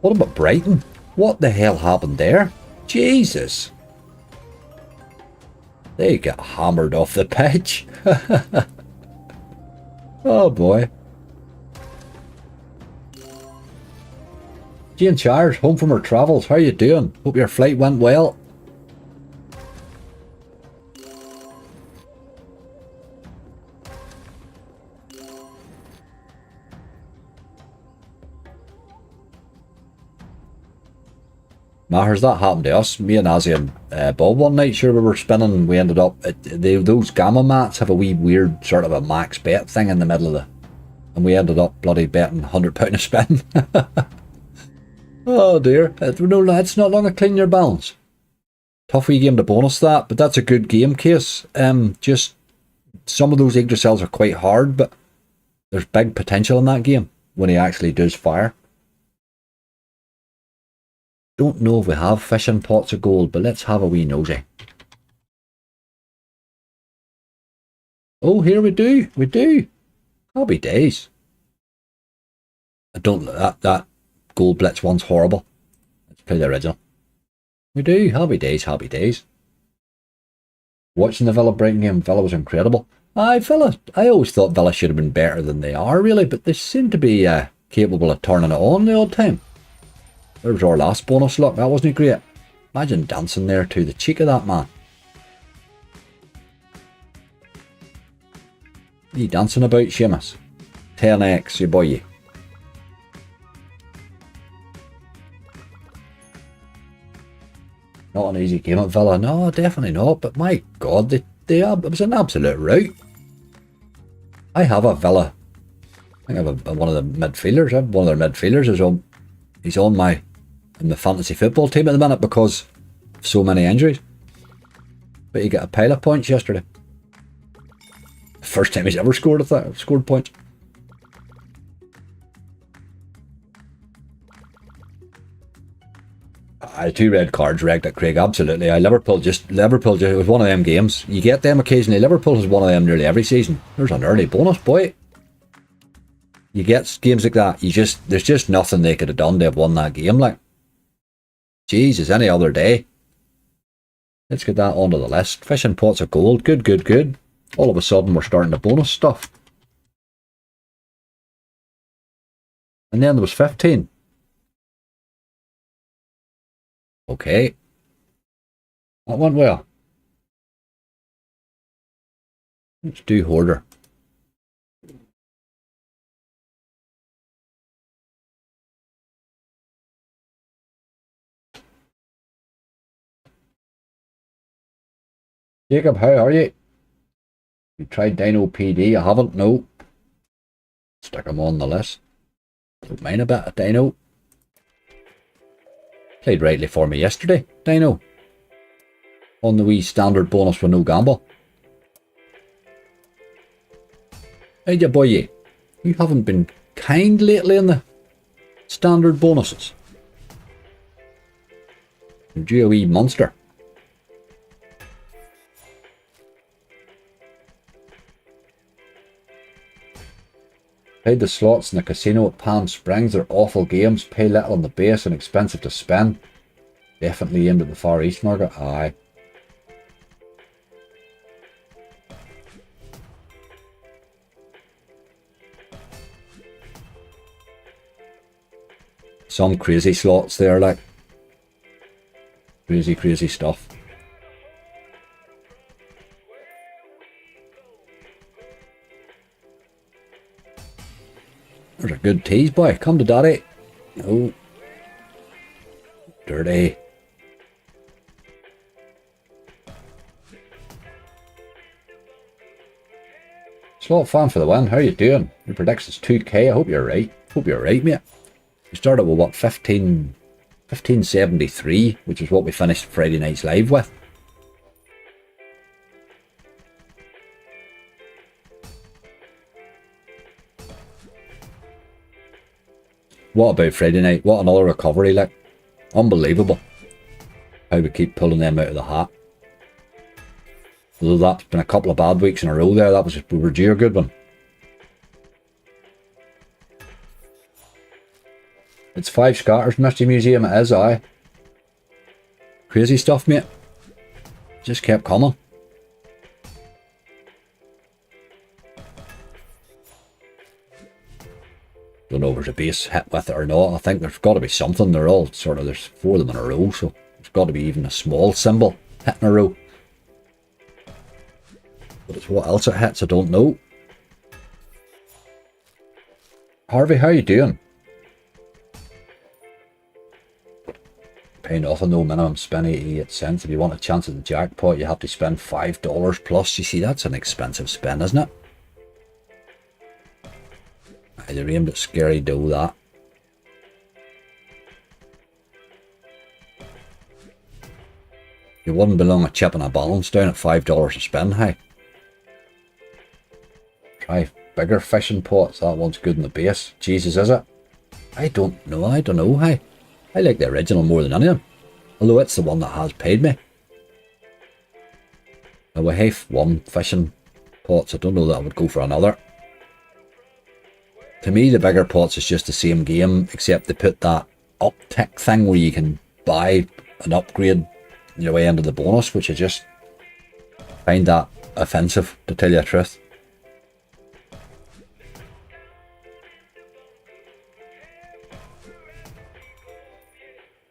What about Brighton? What the hell happened there? Jesus. They got hammered off the pitch. Oh boy. Jane Shires, home from her travels. How you doing? Hope your flight went well. Mahers, that happened to us. Me and Azzy and Bob one night, sure, we were spinning. We ended up, those gamma mats have a wee weird sort of a max bet thing in the middle of the, and we ended up bloody betting £100 a spin. Oh dear, no, it's not long to clean your balance. Tough wee game to bonus that, but that's a good game case. Just some of those Yggdrasils are quite hard, but there's big potential in that game when he actually does fire. Don't know if we have fishing pots of gold, but let's have a wee nosy. Oh, here we do. We do. Happy days. I don't, that gold blitz one's horrible. Let's play the original. We do. Happy days, happy days. Watching the Villa Brighton game, Villa was incredible. Villa, I always thought Villa should have been better than they are, really, but they seem to be capable of turning it on the odd time. There was our last bonus luck, that wasn't great. Imagine dancing there too, the cheek of that man. What are you dancing about, Seamus? 10x, you boy you. Not an easy game at Villa, no, definitely not, but my god, it was an absolute rout. I have a Villa, I think I have one of the midfielders, I have one of their midfielders, he's on in the fantasy football team at the minute because of so many injuries. But he got a pile of points yesterday. First time he's ever scored points. Two red cards wrecked at Craig, absolutely. Liverpool just, it was one of them games. You get them occasionally. Liverpool is one of them nearly every season. There's an early bonus, boy. You get games like that, there's just nothing they could have done to have won that game, like. Jesus, any other day. Let's get that onto the list. Fishing pots of gold. Good, good, good. All of a sudden, we're starting to bonus stuff. And then there was 15. Okay. That went well. Let's do Hoarder. Jacob, how are you? You tried Dino PD? I haven't, no. Stick him on the list. Don't mind a bit of Dino. Played rightly for me yesterday, Dino. On the wee standard bonus with no gamble. Hey, ya boy, you haven't been kind lately in the standard bonuses. You're due a wee monster. Played the slots in the casino at Palm Springs. They're awful games. Pay little on the base and expensive to spend. Definitely aimed at the Far East market. Aye. Some crazy slots there, like. Crazy, crazy stuff. There's a good tease, boy. Come to daddy. Oh. Dirty. Slot fan for the win. How you doing? Your prediction's 2k. I hope you're right. Hope you're right, mate. We started with what, 1573, which is what we finished Friday night's live with. What about Friday night? What another recovery, like. Unbelievable. How we keep pulling them out of the hat. Although that's been a couple of bad weeks in a row there, we were due a good one. It's 5 scatters, Mystery Museum, it is, aye. Crazy stuff, mate. Just kept coming. Don't know if there's a base hit with it or not. I think there's got to be something. They're all sort of, there's 4 of them in a row, so there's got to be even a small symbol hit in a row. But it's what else it hits, I don't know. Harvey, how you doing? Pay nothing, no minimum spend 88 cents. If you want a chance at the jackpot, you have to spend $5 plus. You see, that's an expensive spend, isn't it? They're aimed at scary dough, that. You wouldn't belong a chip and a balance down at $5 a spin, hey? Try bigger fishing pots. That one's good in the base. Jesus, is it? I don't know, hey? I like the original more than any of them. Although it's the one that has paid me. Now we have one fishing pots. I don't know that I would go for another. To me, the bigger pots is just the same game, except they put that uptick thing where you can buy an upgrade your way into the bonus, which I just find that offensive, to tell you the truth.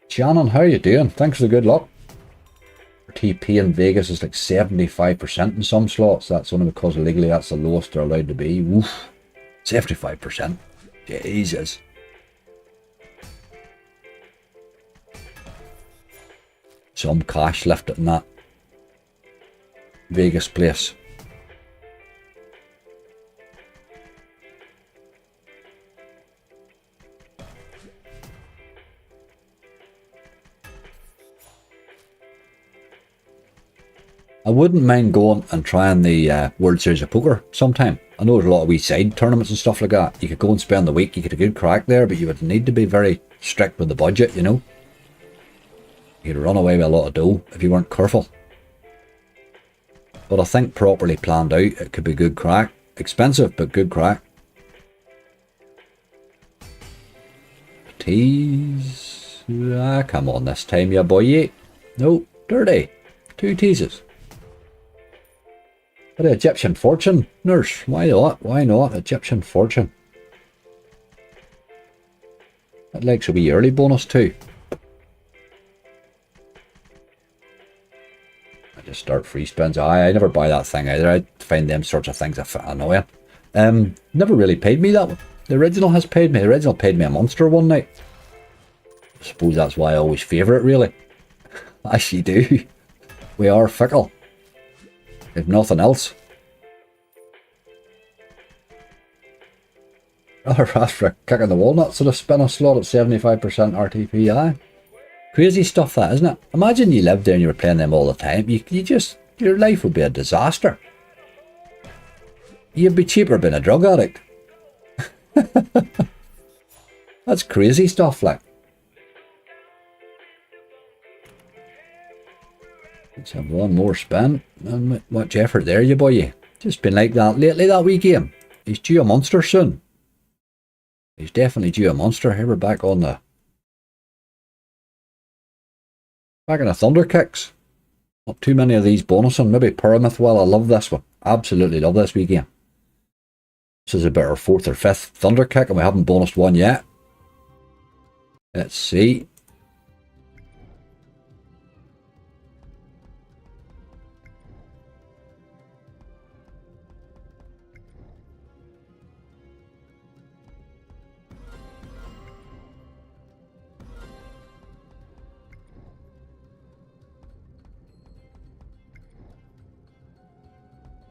Shannon, how are you doing? Thanks for the good luck. TP in Vegas is like 75% in some slots. That's only because legally that's the lowest they're allowed to be. Oof. 75%. Jesus. Some cash left in that Vegas place. I wouldn't mind going and trying the World Series of Poker sometime. I know there's a lot of wee side tournaments and stuff like that. You could go and spend the week, you get a good crack there, but you would need to be very strict with the budget, you know. You'd run away with a lot of dough if you weren't careful. But I think properly planned out, it could be good crack. Expensive, but good crack. Tease. Ah, come on this time, ya boy. No, dirty. 2 teases. But Egyptian fortune, nurse. Why not? Why not? Egyptian fortune. That likes a wee early bonus too. I just start free spins. I never buy that thing either. I find them sorts of things annoying. Never really paid me that one. The original has paid me. The original paid me a monster one night. I suppose that's why I always favour it, really. I actually do. We are fickle. If nothing else. Rather ask for a kick in the walnuts to the spin a slot at 75% RTP, aye. Crazy stuff that, isn't it? Imagine you lived there and you were playing them all the time. Your life would be a disaster. You'd be cheaper being a drug addict. That's crazy stuff, like. Let's have one more spin. And much effort there, you boy. Just been like that lately, that wee game. He's due a monster soon. He's definitely due a monster. Here we're back on the... Back in the Thunder Kicks. Not too many of these bonusing. Maybe Pyramid. Well, I love this one. Absolutely love this wee game. This is about our 4th or 5th Thunder Kick and we haven't bonused one yet. Let's see.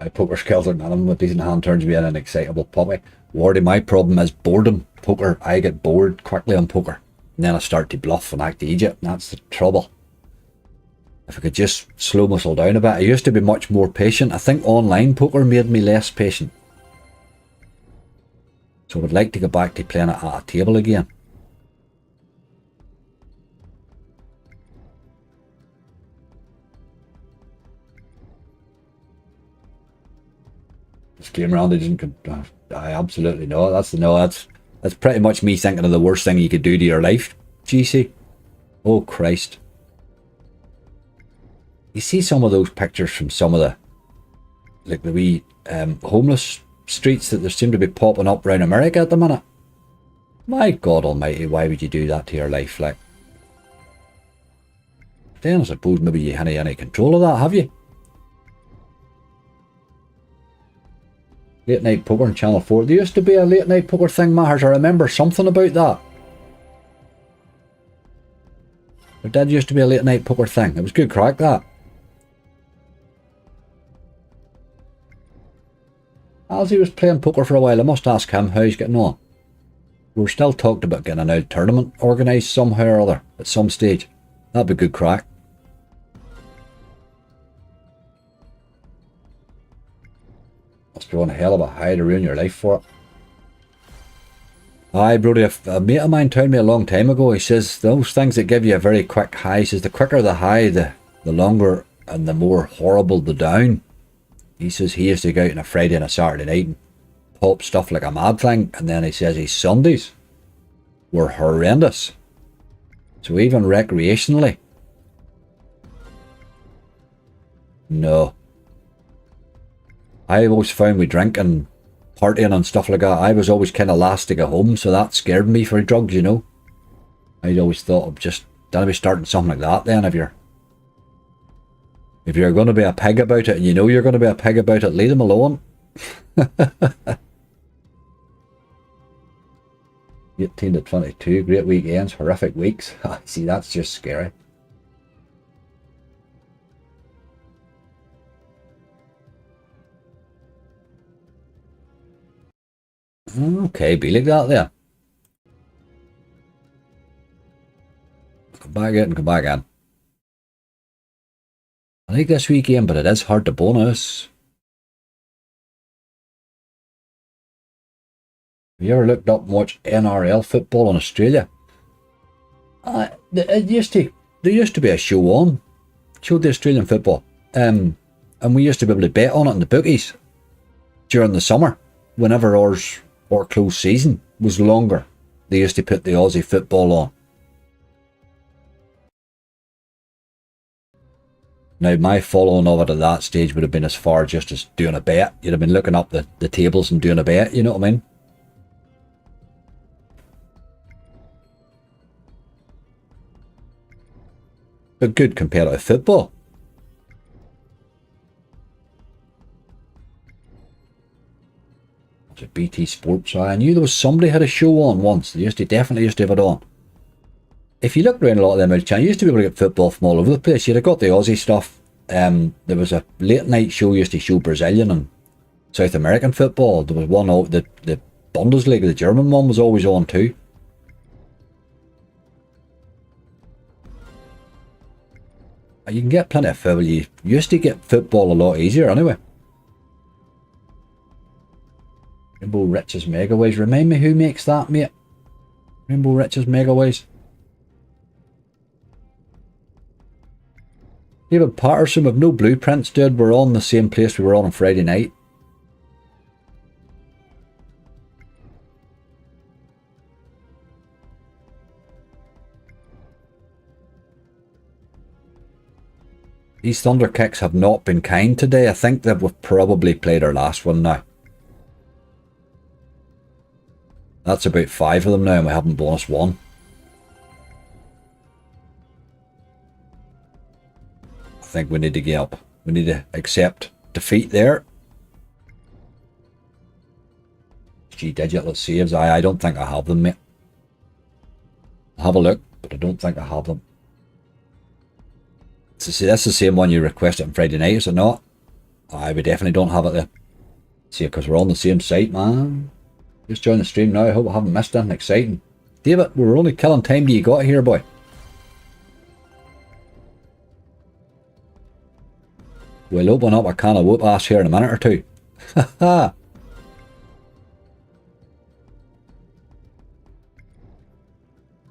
My poker skills are none of them. With decent hand turns me in an excitable puppy. Wardy, my problem is boredom. Poker, I get bored quickly on poker. And then I start to bluff and act Egypt. That's the trouble. If I could just slow myself down a bit. I used to be much more patient. I think online poker made me less patient. So I would like to go back to playing it at a table again. This game round, I absolutely know. That's pretty much me thinking of the worst thing you could do to your life, GC. Oh Christ. You see some of those pictures from some of the, like the wee homeless streets that there seem to be popping up around America at the minute. My God almighty, why would you do that to your life, like? Then I suppose maybe you haven't any control of that, have you? Late night poker on Channel 4. There used to be a late night poker thing, Matters. I remember something about that. There did used to be a late night poker thing. It was good crack, that. As he was playing poker for a while, I must ask him how he's getting on. We were still talking about getting an old tournament organised somehow or other at some stage. That'd be good crack. Must be one hell of a high to ruin your life for it. Aye, Brody, a mate of mine told me a long time ago, he says those things that give you a very quick high, he says the quicker the high, the longer and the more horrible the down. He says he used to go out on a Friday and a Saturday night and pop stuff like a mad thing, and then he says his Sundays were horrendous. So even recreationally, no. I always found with drinking, partying and stuff like that, I was always kind of last to get home, so that scared me for drugs, you know. I'd always thought of just, don't be starting something like that then if you're going to be a pig about it and you know you're going to be a pig about it, leave them alone. 18 to 22, great weekends, horrific weeks. See, that's just scary. Okay, be like that there. Come back out and come back in. I like this weekend, but it is hard to bonus. Have you ever looked up and watched NRL football in Australia? There used to be a show on. Showed the Australian football. And we used to be able to bet on it in the bookies during the summer. Whenever our close season was longer, they used to put the Aussie football on. Now, my following of it at that stage would have been as far just as doing a bet. You'd have been looking up the tables and doing a bet, you know what I mean? But good competitive football. It's a BT Sports. I knew there was somebody had a show on once. They definitely used to have it on. If you look around a lot of them out of China, you used to be able to get football from all over the place. You'd have got the Aussie stuff. There was a late night show used to show Brazilian and South American football. There was one, the Bundesliga, the German one was always on too. You can get plenty of football. You used to get football a lot easier anyway. Rainbow Riches Megaways. Remind me who makes that, mate? Rainbow Riches Megaways. David Patterson with no blueprints, dude. We're on the same place we were on Friday night. These Thunder Kicks have not been kind today. I think that we've probably played our last one now. That's about 5 of them now and we haven't bonus 1. I think we need to get up. We need to accept defeat there. G digital saves. I don't think I have them, mate. I'll have a look, but I don't think I have them. So see, that's the same one you requested on Friday night, is it not? We definitely don't have it there. See, because we're on the same site, man. Just join the stream now. I hope I haven't missed anything exciting. David, we're only killing time till you got here, boy. We'll open up a can of whoop ass here in a minute or two. Haha.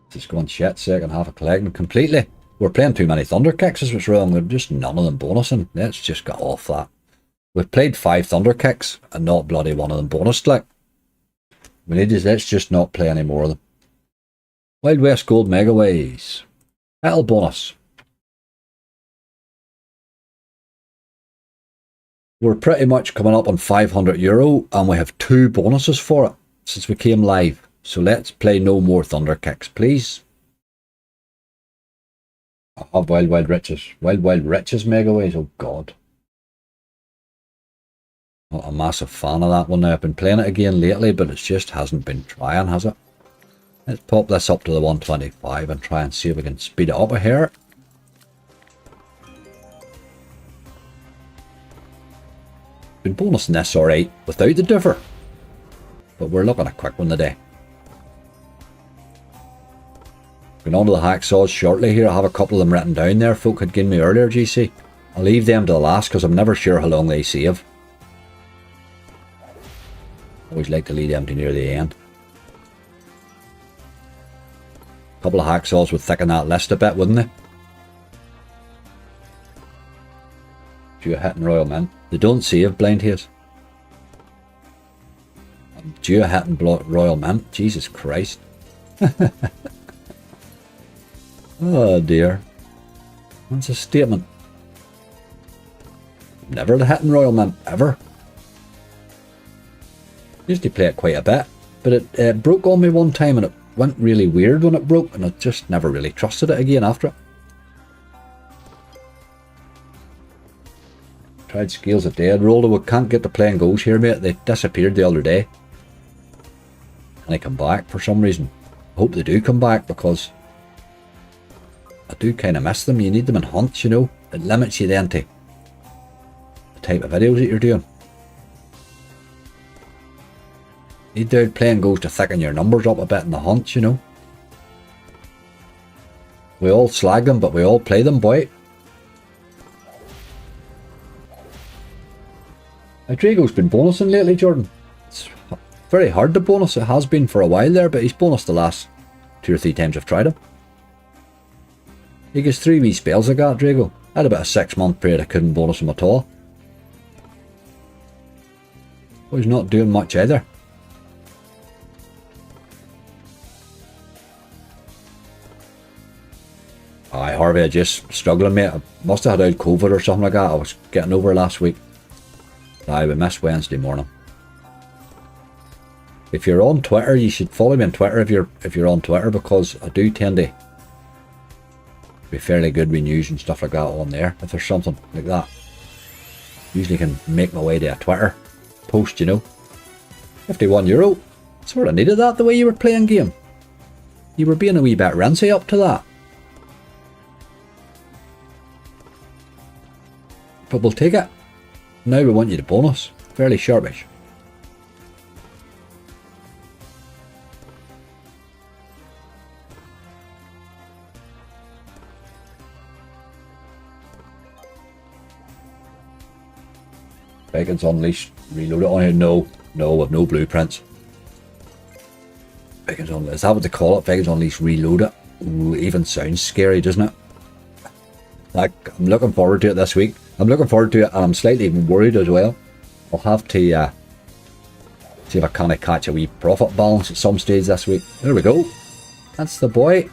Just going shit, second half of collecting completely. We're playing too many Thunder Kicks is what's wrong. There's just none of them bonusing. Let's just get off that. We've played 5 Thunder Kicks and not bloody one of them bonused, like. We need to, let's just not play any more of them. Wild West Gold Megaways. Metal bonus. We're pretty much coming up on €500 and we have 2 bonuses for it since we came live. So let's play no more Thunder Kicks, please. I have Wild Riches. Wild Riches Megaways, oh god. Not a massive fan of that one now. I've been playing it again lately, but it just hasn't been trying, has it? Let's pop this up to the 125 and try and see if we can speed it up a hair. Been bonusing this alright without the differ, but we're looking at a quick one today. Going on to the hacksaws shortly here. I have a couple of them written down there folk had given me earlier, GC. I'll leave them to the last because I'm never sure how long they save. Always like to leave them to near the end. A couple of hacksaws would thicken that list a bit, wouldn't they? Due a hitting Royal Mint. They don't save blind haze. I'm due a hitting Royal Mint. Jesus Christ. Oh dear. That's a statement. Never the hitting Royal Mint, ever. Used to play it quite a bit, but it broke on me one time and it went really weird when it broke, and I just never really trusted it again after it. Tried scales of dead rolled. We can't get the playing goals here, mate. They disappeared the other day. And they come back for some reason. I hope they do come back because I do kind of miss them. You need them in hunts, you know. It limits you then to the type of videos that you're doing. Need the playing goals to thicken your numbers up a bit in the hunts, you know. We all slag them, but we all play them, boy. Drago's been bonusing lately, Jordan. It's very hard to bonus. It has been for a while there, but he's bonused the last 2 or 3 times I've tried him. He gets 3 wee spells I got, Drago. I had about a 6-month period I couldn't bonus him at all. Well, he's not doing much either. Aye, Harvey, I just struggling, mate. I must have had out COVID or something like that. I was getting over last week. Aye, we missed Wednesday morning. If you're on Twitter, you should follow me on Twitter if you're on Twitter, because I do tend to be fairly good with news and stuff like that on there. If there's something like that, usually can make my way to a Twitter post, you know. €51. Sort of needed that the way you were playing game. You were being a wee bit rincy up to that. But we'll take it. Now we want you to bonus. Fairly sharpish. Beacons Unleashed. Reload it on here. No, with no blueprints. Beacons Unleashed. Is that what they call it? Beacons Unleashed. Reload it. Ooh, even sounds scary, doesn't it? Like, I'm looking forward to it this week. I'm looking forward to it, and I'm slightly worried as well. I'll have to see if I can catch a wee profit balance at some stage this week. There we go. That's the boy.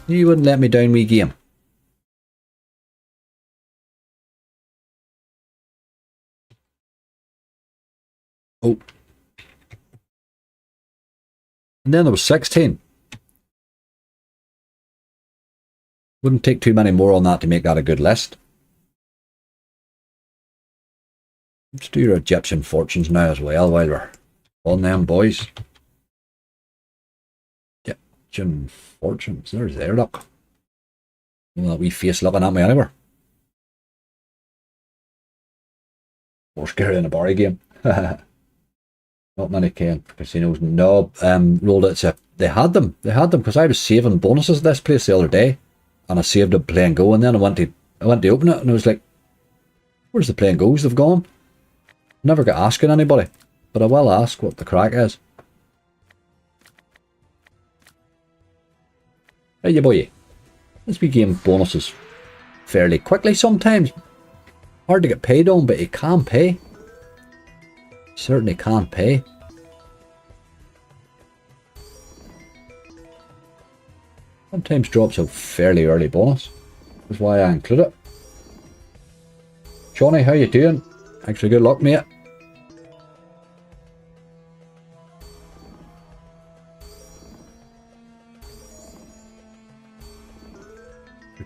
You wouldn't let me down, wee game. Oh. And then there was 16. Wouldn't take too many more on that to make that a good list. Let's do your Egyptian fortunes now as well while we're on them, boys. Egyptian fortunes. There's there, look. Well, that wee face looking at me anywhere. More scary than a Barry game. Not many casinos. No, rolled it. So they had them because I was saving bonuses this place the other day, and I saved a play and go, and then I went to open it, and I was like, "Where's the play and goes? They've gone." Never got asking anybody, but I will ask what the crack is. Hey, you boy, this wee game bonuses fairly quickly sometimes. Hard to get paid on, but you can pay. Certainly can pay. Sometimes drops a fairly early bonus. That's why I include it. Johnny, how you doing? Thanks for good luck, mate.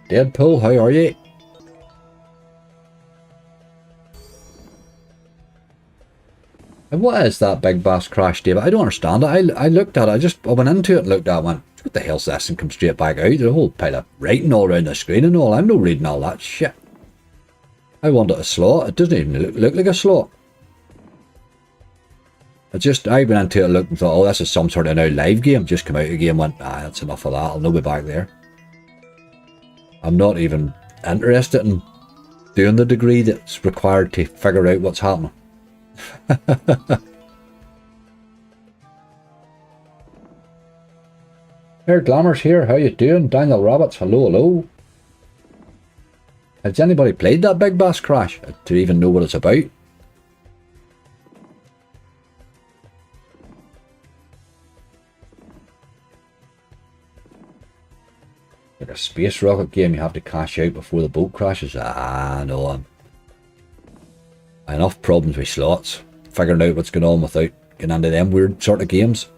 Deadpool, how are you? And what is that big bass crash, David? I don't understand it. I looked at it. I went into it and looked at it and went, what the hell's this? And come straight back out. There's a whole pile of writing all around the screen and all. I'm not reading all that shit. I wanted a slot. It doesn't even look like a slot. I went into it and looked and thought, oh, this is some sort of now live game. Just come out of the game and went, that's enough of that. I'll not be back there. I'm not even interested in doing the degree that's required to figure out what's happening. Here, Glamour's here. How you doing? Daniel Roberts. Hello, hello. Has anybody played that Big Bass Crash to even know what it's about? Like a space rocket game, you have to cash out before the boat crashes. No. Enough problems with slots. Figuring out what's going on without getting into them weird sort of games.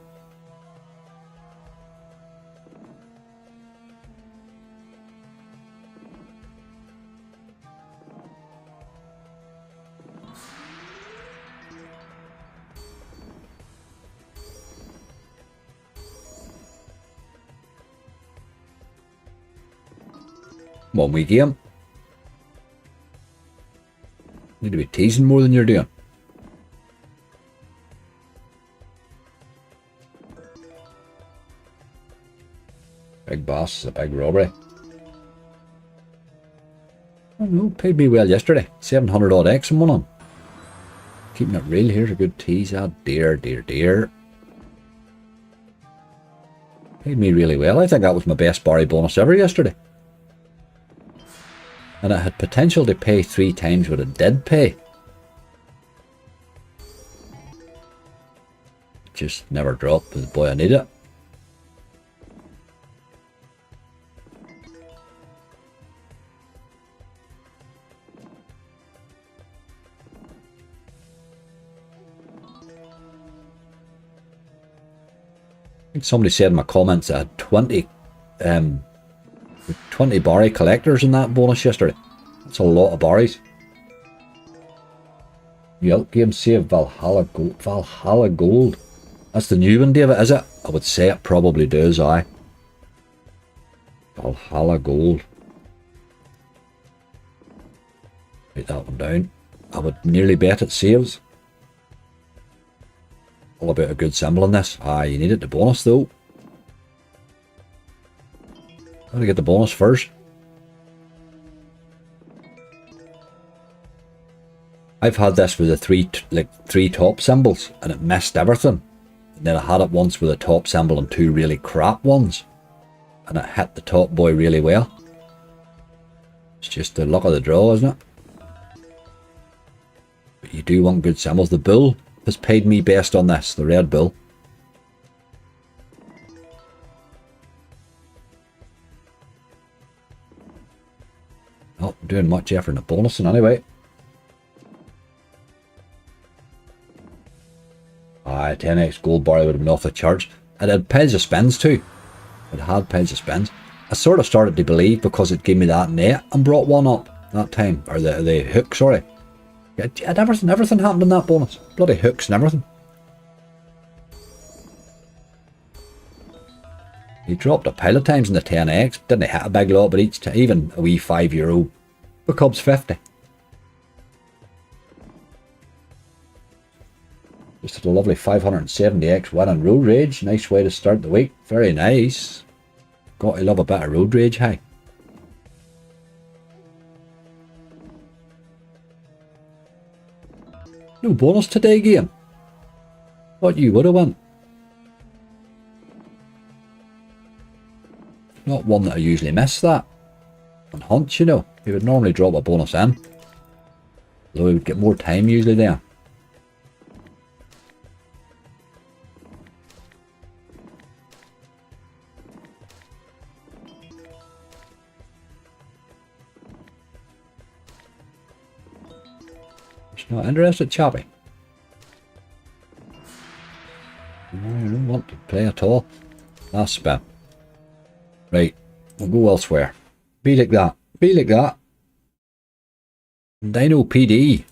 Come on, wee game. Need to be teasing more than you're doing. Big Boss is a big robbery. I don't know, paid me well yesterday. 700 odd X in one on. Keeping it real, here's a good tease. Dear. Paid me really well. I think that was my best Barry bonus ever yesterday. And it had potential to pay 3 times what it did pay. Just never dropped, but boy, I need it. I think somebody said in my comments I had 20 Barry collectors in that bonus yesterday. That's a lot of Barrys. New game save Valhalla Gold. That's the new one, David, is it? I would say it probably does, aye. Valhalla Gold. Write that one down. I would nearly bet it saves. All about a good symbol in this. You needed the bonus though. Gotta get the bonus first. I've had this with the three top symbols and it missed everything. And then I had it once with a top symbol and 2 really crap ones. And it hit the top boy really well. It's just the luck of the draw, isn't it? But you do want good symbols. The bull has paid me best on this, the red bull. Not doing much effort in the bonusing anyway. 10x gold bar would have been off the charts. It had piles of spins too. It had piles of spins. I sort of started to believe because it gave me that net and brought one up that time. Or the hook, sorry. Everything happened in that bonus. Bloody hooks and everything. He dropped a pile of times in the 10x. Didn't hit a big lot, but each time, even a wee €5 becomes 50. Just had a lovely 570x win on Road Rage. Nice way to start the week. Very nice. Got to love a bit of Road Rage, hey. No bonus today, game. What you would have won. Not one that I usually miss, that. On Hunt, you know. He would normally drop a bonus in. Although he would get more time usually there. Just not interested, Choppy. I don't want to play at all. Last spin. Right, we'll go elsewhere. Be like that. Be like that. Dino PD.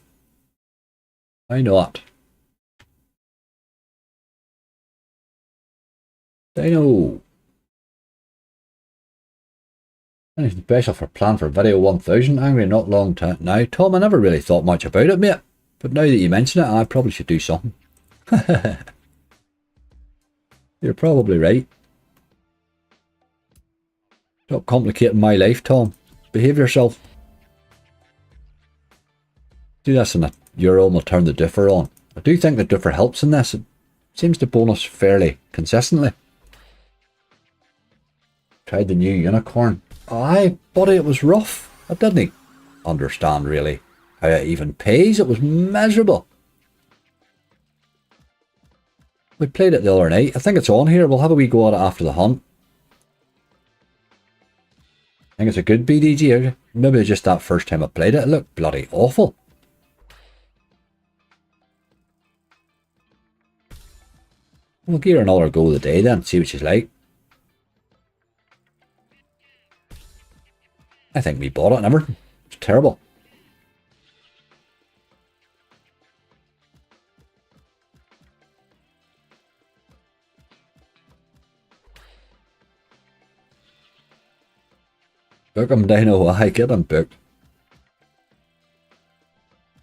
Why not? Dino. Anything special for plan for video 1000? Angry not long time now. Tom, I never really thought much about it, mate. But now that you mention it, I probably should do something. You're probably right. Stop complicating my life, Tom. Behave yourself. Do this and your own will turn the differ on. I do think the differ helps in this. It seems to bonus fairly consistently. Tried the new unicorn. Aye, buddy, it was rough. I didn't understand really how it even pays. It was miserable. We played it the other night. I think it's on here. We'll have a wee go at it after the hunt. I think it's a good BDG. Maybe just that first time I played it. It looked bloody awful. We'll give her another go of the day then. See what she's like. I think we bought it and everything. It's terrible. Book him down a while, get him booked.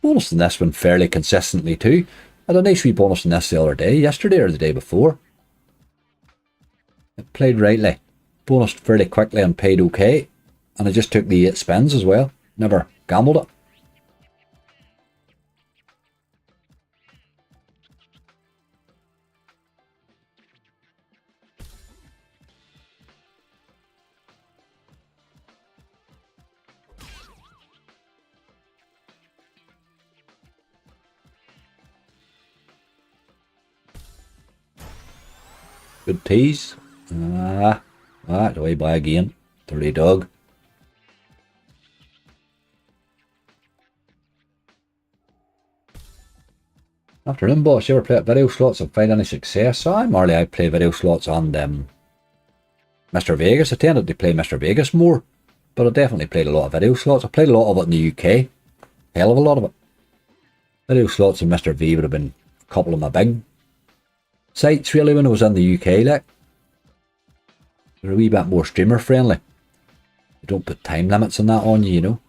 Bonus in this one fairly consistently too. I had a nice wee bonus in this the other day, yesterday or the day before. It played rightly. Bonused fairly quickly and paid okay. And I just took the 8 spins as well. Never gambled it. Good tease. Away by again. Dirty dog. Afternoon, boss. You ever play at video slots and find any success? Marley, I play video slots on Mr. Vegas. I tended to play Mr. Vegas more, but I definitely played a lot of video slots. I played a lot of it in the UK. Hell of a lot of it. Video slots and Mr. V would have been a couple of my big sites really when I was in the UK. Like, they're a wee bit more streamer friendly. They don't put time limits on that on you, you know.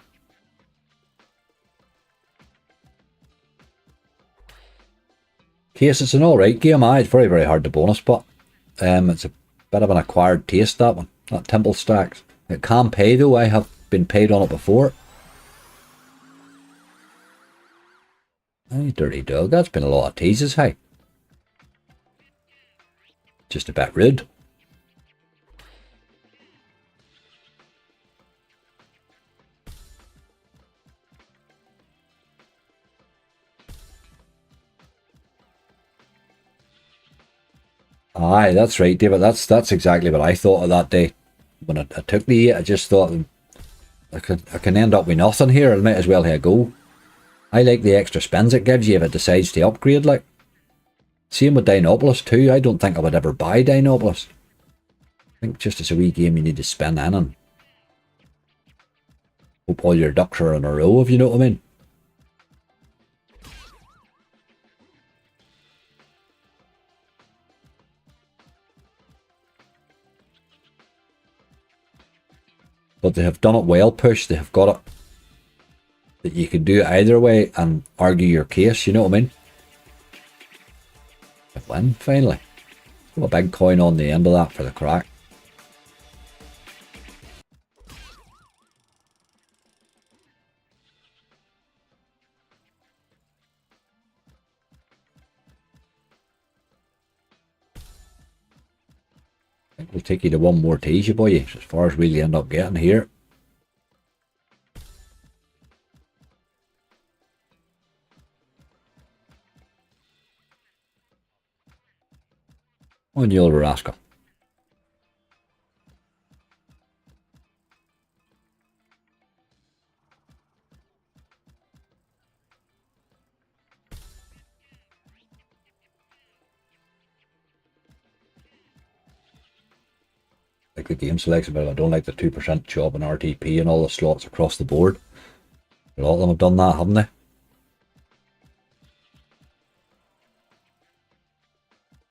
Case, it's an alright game. It's very, very hard to bonus, but it's a bit of an acquired taste, that one. That Temple Stacks. It can pay though. I have been paid on it before. Hey, dirty dog. That's been a lot of teases, hey. Just a bit rude. Aye, that's right, David. That's exactly what I thought of that day. When I took the 8, I just thought I can end up with nothing here. I might as well have a go. I like the extra spins it gives you if it decides to upgrade, like. Same with Dinopolis too. I don't think I would ever buy Dinopolis. I think just as a wee game you need to spin in and hope all your ducks are in a row, if you know what I mean. But they have done it well pushed. They have got it that you can do it either way and argue your case, you know what I mean? I win, finally. Got a big coin on the end of that for the crack. I think we'll take you to one more tease, you boy, as far as we'll end up getting here. On your rascal. Like the game selection, but I don't like the 2% chop and RTP and all the slots across the board. A lot of them have done that, haven't they?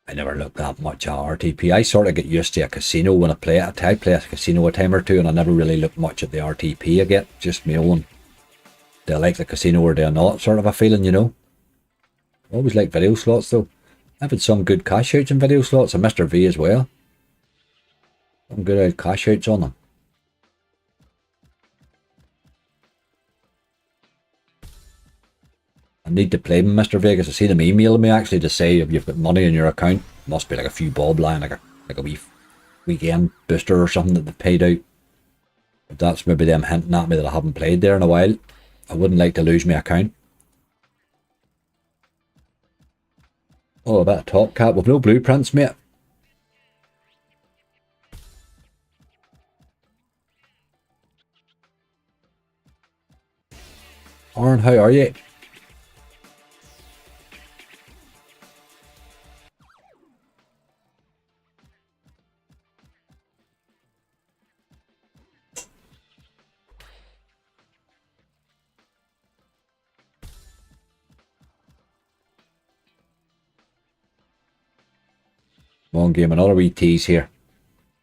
I never look that much at RTP. I sort of get used to a casino when I play it. I play a casino a time or two, and I never really look much at the RTP I get. Just my own. Do I like the casino or do I not? Sort of a feeling, you know. Always like video slots though. I've had some good cash outs in video slots, and Mr. V as well. Some good old cash outs on them. I need to play with Mr. Vegas. I see them emailing me actually to say if you've got money in your account. Must be like a few bob lying, like a wee weekend booster or something that they've paid out. But that's maybe them hinting at me that I haven't played there in a while. I wouldn't like to lose my account. Oh, a bit of top cap with no blueprints, mate. Aaron, how are you? Come on, game, another wee tease here.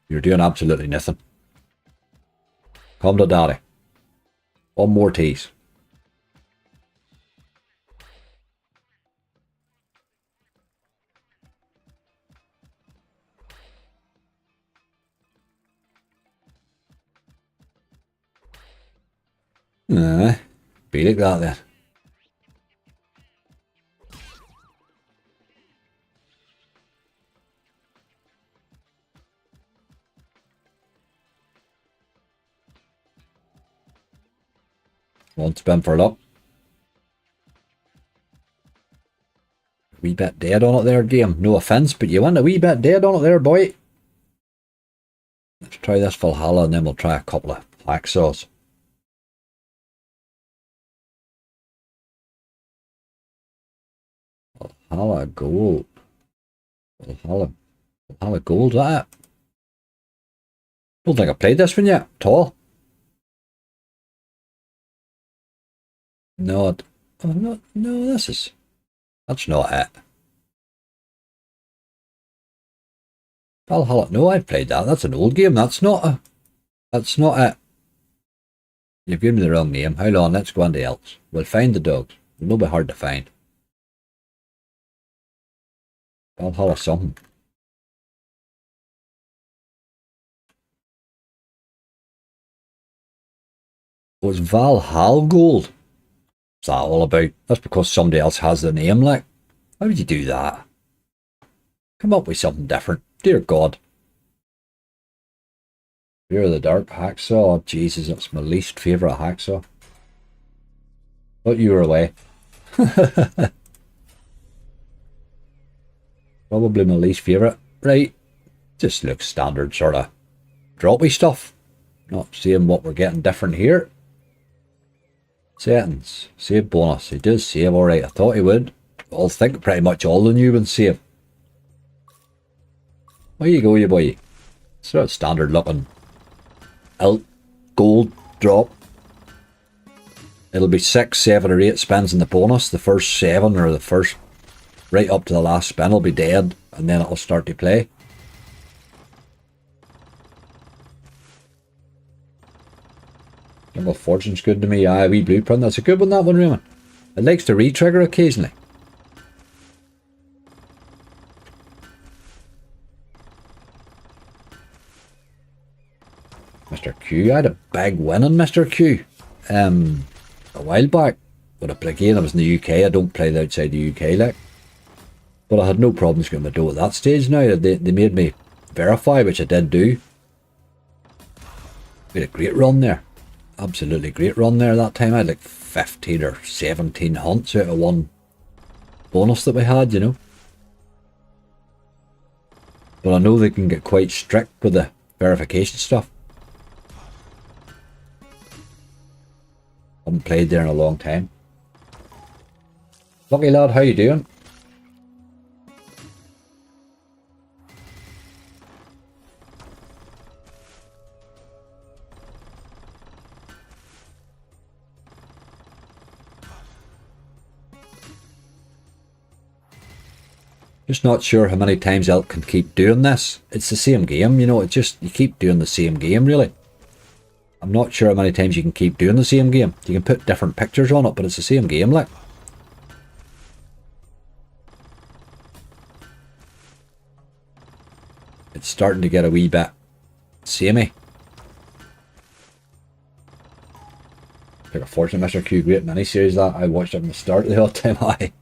You're doing absolutely nothing. Come to daddy. One more tease. Be like that then. One spin for luck. Wee bit dead on it there, game. No offence, but you went a wee bit dead on it there, boy. Let's try this Valhalla and then we'll try a couple of hacksaws. Valhalla gold. Valhalla gold, is that it? Don't think I played this one yet at all. No, no, that's not it. Valhalla, no, I've played that. That's an old game. That's not it. You've given me the wrong name. How long? Let's go on to else. We'll find the dogs. It'll be hard to find. Valhalla something. Oh, it's Valhalla Gold. What's that all about? That's because somebody else has the name, like. Why would you do that? Come up with something different. Dear God. Fear of the Dark hacksaw. Oh, Jesus, that's my least favourite hacksaw. Thought you were away. Probably my least favourite. Right. Just looks standard sort of droppy stuff. Not seeing what we're getting different here. Settings. Save bonus. He does save alright. I thought he would. I think pretty much all the new ones save. There you go, you boy. Sort of standard looking gold drop. It'll be 6, 7 or 8 spins in the bonus. The first 7 or the first right up to the last spin will be dead and then it'll start to play. Well, Fortune's good to me. Aye, wee blueprint. That's a good one, that one, Raymond. It likes to re-trigger occasionally. Mr. Q. I had a big win on Mr. Q. A while back. But again, I was in the UK. I don't play outside the UK, like. But I had no problems getting my dough at that stage now. They made me verify, which I did do. We had a great run there. Absolutely great run there that time. I had like 15 or 17 hunts out of one bonus that we had, you know. But I know they can get quite strict with the verification stuff. Haven't played there in a long time. Lucky lad, how you doing? Just not sure how many times Elk can keep doing this. It's the same game, you know, it just, you keep doing the same game, really. I'm not sure how many times you can keep doing the same game. You can put different pictures on it, but it's the same game, like. It's starting to get a wee bit samey. Like a Fortune Mr. Q, great miniseries that. I watched it from the start the whole time.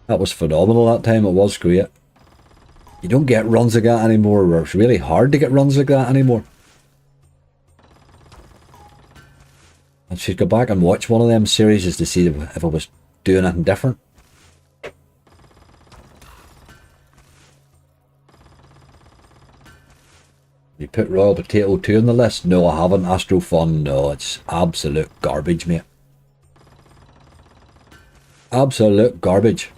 That was phenomenal that time, it was great. You don't get runs like that anymore, or it's really hard to get runs like that anymore. I should go back and watch one of them series just to see if I was doing anything different. You put Royal Potato 2 on the list? No, I haven't. Astro Fun? No, it's absolute garbage, mate. Absolute garbage.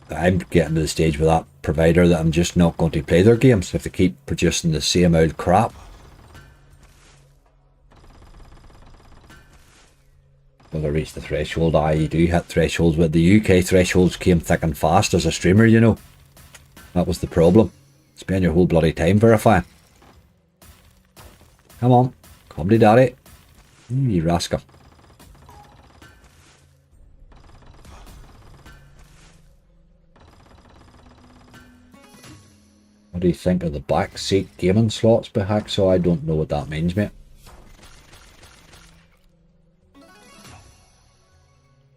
I'm getting to the stage with that provider that I'm just not going to play their games if they keep producing the same old crap. Will I reach the threshold? Aye, you do hit thresholds, but the UK thresholds came thick and fast as a streamer, you know. That was the problem. Spend your whole bloody time verifying. Come on. Come to daddy. You rascal. What do you think of the backseat gaming slots by Hacksaw? I don't know what that means, mate.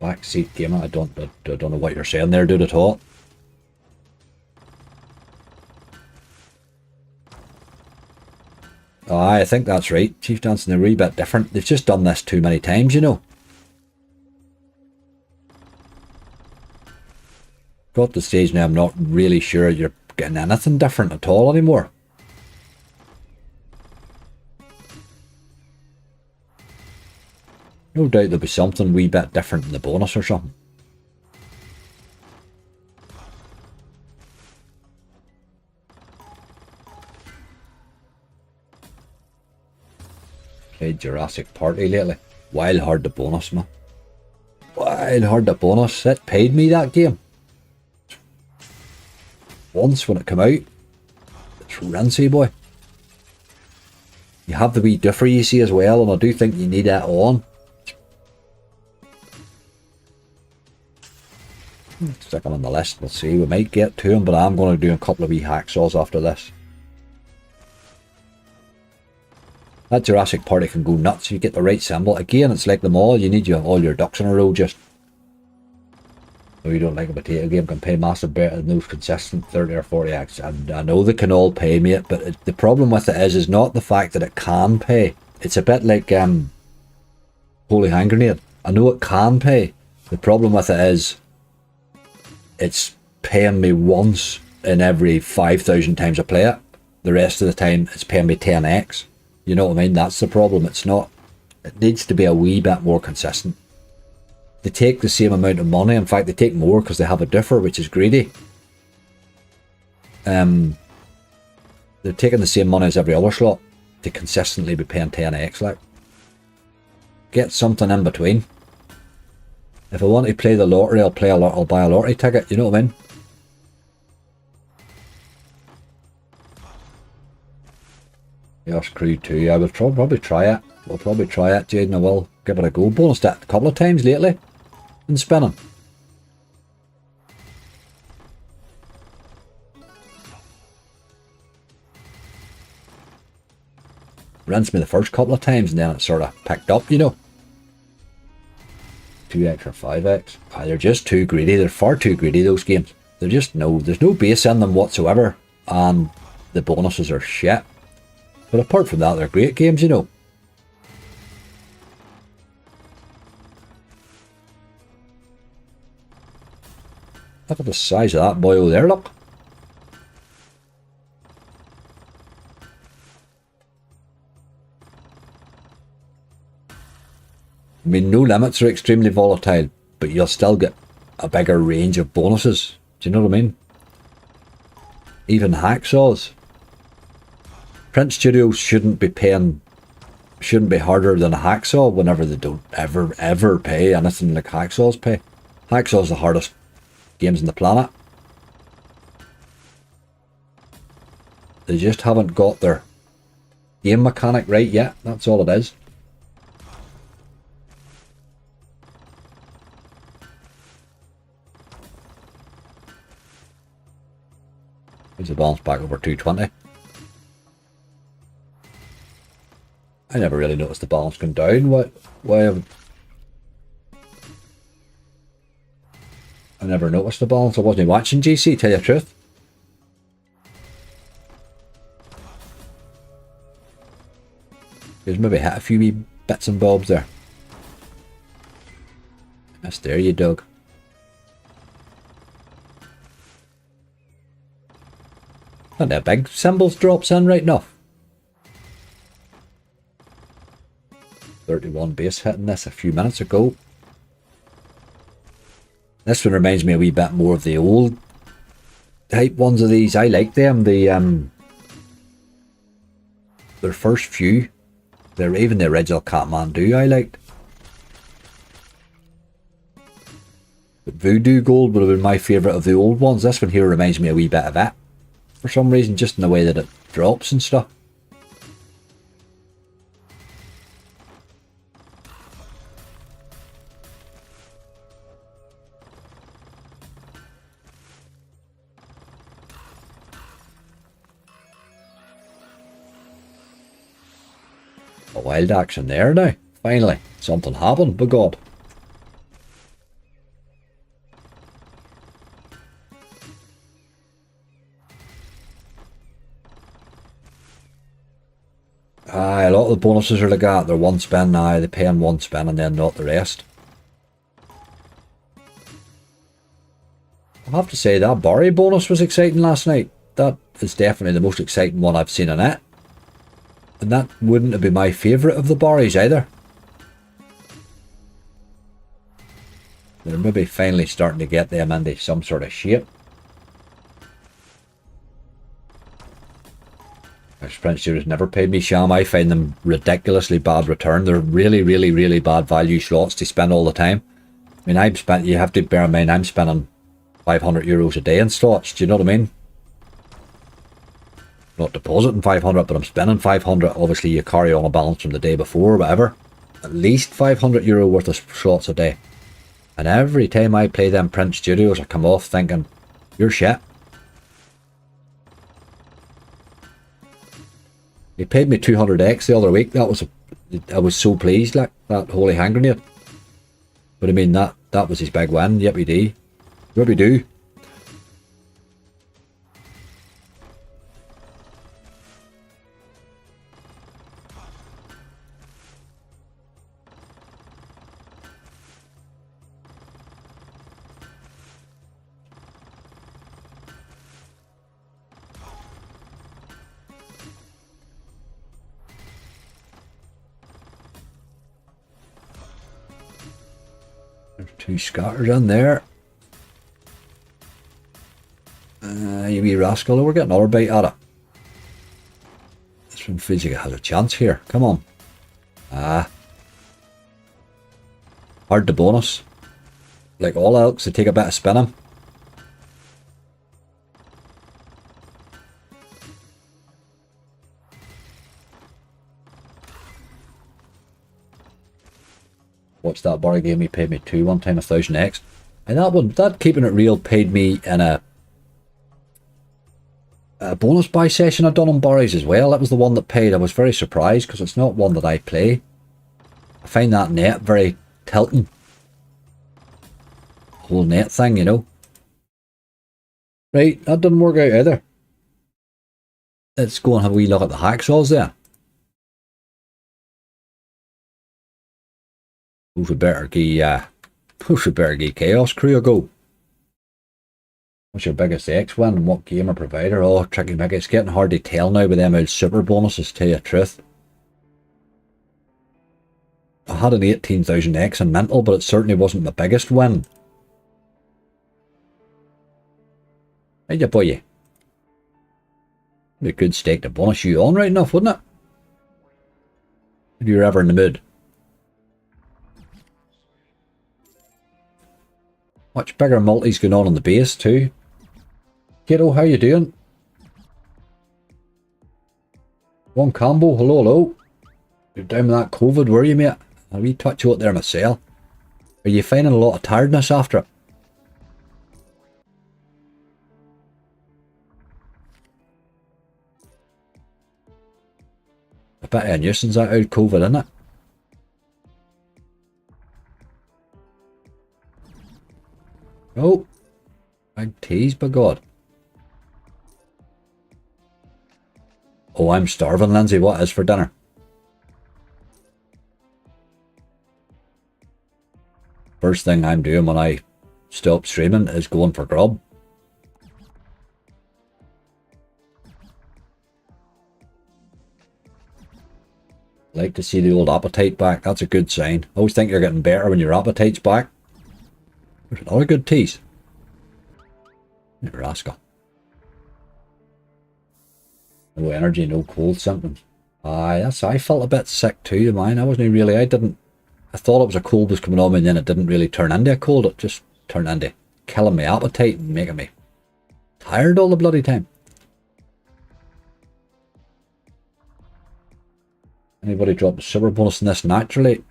Backseat gaming, I don't know what you're saying there, dude, at all. Oh, I think that's right. Chief Dancing a wee bit different. They've just done this too many times, you know. Got to the stage now I'm not really sure you're getting anything different at all anymore. No doubt there'll be something wee bit different in the bonus or something. Played Jurassic Party lately. Wild hard the bonus, man. Wild hard the bonus. It paid me that game. Once when it came out. It's rinsy, boy. You have the wee differ you see as well, and I do think you need that on. Stick him on the list, we'll see. We might get to him, but I'm going to do a couple of wee hacksaws after this. That Jurassic Party can go nuts if you get the right symbol. Again, it's like them all. You need all your ducks in a row just. So you don't like a potato game, can pay massive better than those consistent 30 or 40x. And I know they can all pay, mate, but the problem with it is not the fact that it can pay. It's a bit like Holy Hand Grenade. I know it can pay. The problem with it is it's paying me once in every 5,000 times I play it. The rest of the time it's paying me 10x. You know what I mean? That's the problem. It's not. It needs to be a wee bit more consistent. They take the same amount of money. In fact, they take more because they have a differ, which is greedy. They're taking the same money as every other slot to consistently be paying 10x. Like, get something in between. If I want to play the lottery, I'll buy a lottery ticket. You know what I mean? Chaos Crew 2, I will probably try it. We'll probably try it, Jaden. I will give it a go. Bonus that a couple of times lately. And spinning. Rinsed me the first couple of times and then it sort of picked up, you know. 2x or 5x. They're just too greedy. They're far too greedy, those games. They're just there's no base in them whatsoever. And the bonuses are shit. But apart from that, they're great games, you know. Look at the size of that boy over there, look. I mean, no limits are extremely volatile, but you'll still get a bigger range of bonuses. Do you know what I mean? Even hacksaws. Print Studios shouldn't be harder than a hacksaw whenever they don't ever pay anything like hacksaws pay. Hacksaw's the hardest games on the planet. They just haven't got their game mechanic right yet. That's all it is. Here's the balance back over 220. I never really noticed the balance going down. Why I never noticed the balance. I wasn't watching GC, tell you the truth. There's maybe hit a few wee bits and bobs there. Yes, there you dog. And the big symbols drops in right enough. 31 base hitting this a few minutes ago. This one reminds me a wee bit more of the old type ones of these. I like them. Their first few. They're even the original Kathmandu I liked. But Voodoo Gold would have been my favourite of the old ones. This one here reminds me a wee bit of it. For some reason, just in the way that it drops and stuff. A wild action there now. Finally, something happened, by God. Aye, a lot of the bonuses are like that. They're one spin now, they pay in one spin and then not the rest. I have to say that Barry bonus was exciting last night. That is definitely the most exciting one I've seen in it. And that wouldn't have been my favourite of the Barries either. They're maybe finally starting to get them into some sort of shape. Prince Judas never paid me sham. I find them ridiculously bad return. They're really, really, really bad value slots to spend all the time. I mean, you have to bear in mind, I'm spending €500 a day in slots. Do you know what I mean? Not depositing 500, but I'm spending 500. Obviously, you carry on a balance from the day before or whatever. At least €500 worth of slots a day. And every time I play them Prince Studios, I come off thinking, you're shit. He paid me 200x the other week. I was so pleased, like that holy hand grenade. But I mean, that was his big win. Yippee-dee. Yippee-doo. There's two scatters in there. You wee rascal, we're getting another bite at it. This one feels like it has a chance here. Come on. Ah. Hard to bonus. Like all elks, they take a bit of spinning. Watch that bar game he paid me 2 one time, 1000x. And that keeping it real paid me in a bonus buy session I'd done on Barry's as well. That was the one that paid. I was very surprised because it's not one that I play. I find that net very tilting. Whole net thing, you know. Right, that didn't work out either. Let's go and have a wee look at the hacksaws there. Who should better give Chaos Crew a go? What's your biggest X win and what game or provider? Oh, tricky Mickey. It's getting hard to tell now with them old super bonuses, tell you the truth. I had an 18,000X in mental, but it certainly wasn't my biggest win. Hey, ya boy. Be a good stake to bonus you on right enough, wouldn't it? If you're ever in the mood. Much bigger multis going on the base too. Kiddo, how you doing? One combo, hello, hello. You're down with that COVID, were you, mate? A wee touch out there myself. Are you finding a lot of tiredness after it? A bit of a nuisance that out COVID, isn't it? Oh, big tease, by God. Oh, I'm starving, Lindsay. What is for dinner? First thing I'm doing when I stop streaming is going for grub. Like to see the old appetite back. That's a good sign. I always think you're getting better when your appetite's back. There's another good tease. You rascal. No energy, no cold symptoms. I felt a bit sick too, mine. I thought it was a cold was coming on me, and then it didn't really turn into a cold. It just turned into killing my appetite and making me tired all the bloody time. Anybody drop a super bonus in this naturally?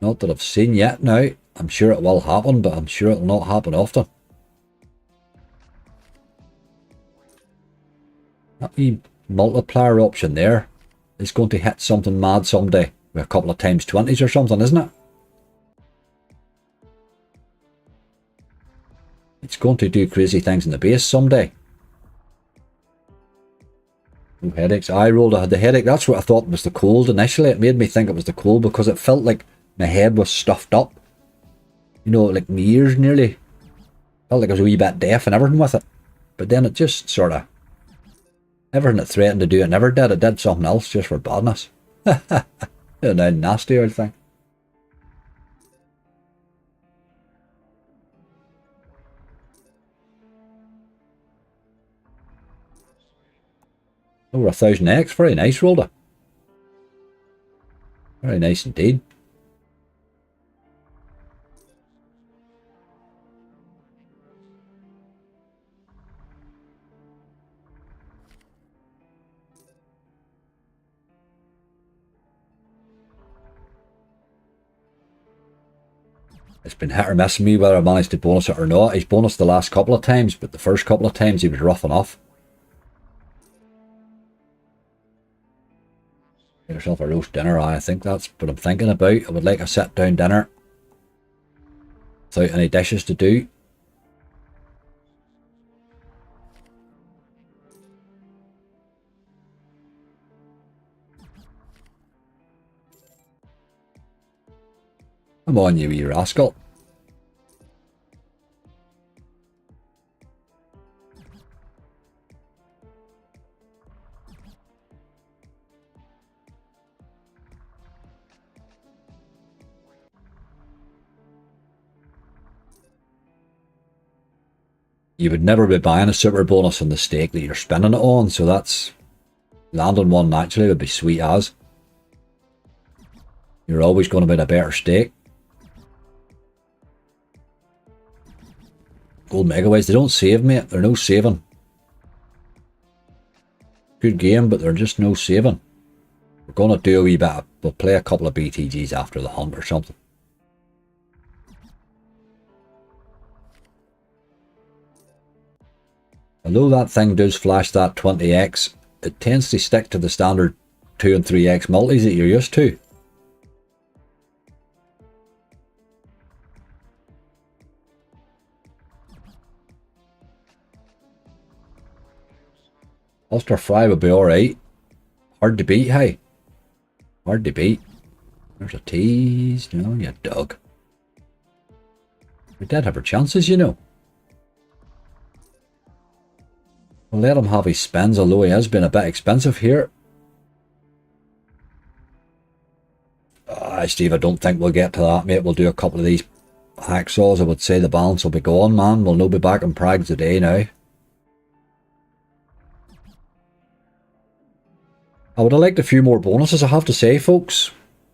Not that I've seen yet now. I'm sure it will happen, but I'm sure it will not happen often. That wee multiplier option there is going to hit something mad someday with a couple of times 20s or something, isn't it? It's going to do crazy things in the base someday. No headaches. I had the headache. That's what I thought was the cold initially. It made me think it was the cold because it felt like my head was stuffed up. You know, like my ears nearly. Felt like I was a wee bit deaf and everything with it. But then it just sort of... Everything it threatened to do, it never did. It did something else just for badness. A nasty old thing. Over 1000x. Very nice, Rolda. Very nice indeed. It's been hit or miss with me whether I managed to bonus it or not. He's bonused the last couple of times, but the first couple of times he was rough enough. Get yourself a roast dinner. I think that's what I'm thinking about. I would like a sit-down dinner without any dishes to do. Come on, you wee rascal. You would never be buying a super bonus on the stake that you're spending it on, so that's... Landing one naturally would be sweet as. You're always going to be a better stake. Gold megaways, they don't save, mate. They're no saving. Good game, but they're just no saving. We're going to do a wee bit. We'll play a couple of BTGs after the hunt or something. Although that thing does flash that 20x, it tends to stick to the standard 2 and 3x multis that you're used to. Ulster Fry would be alright. Hard to beat, hey. Hard to beat. There's a tease. No, you dog. We did have our chances, you know. We'll let him have his spins, although he has been a bit expensive here. Steve, I don't think we'll get to that, mate. We'll do a couple of these hacksaws. I would say the balance will be gone, man. We'll no be back in Prague today now. I would have liked a few more bonuses, I have to say, folks.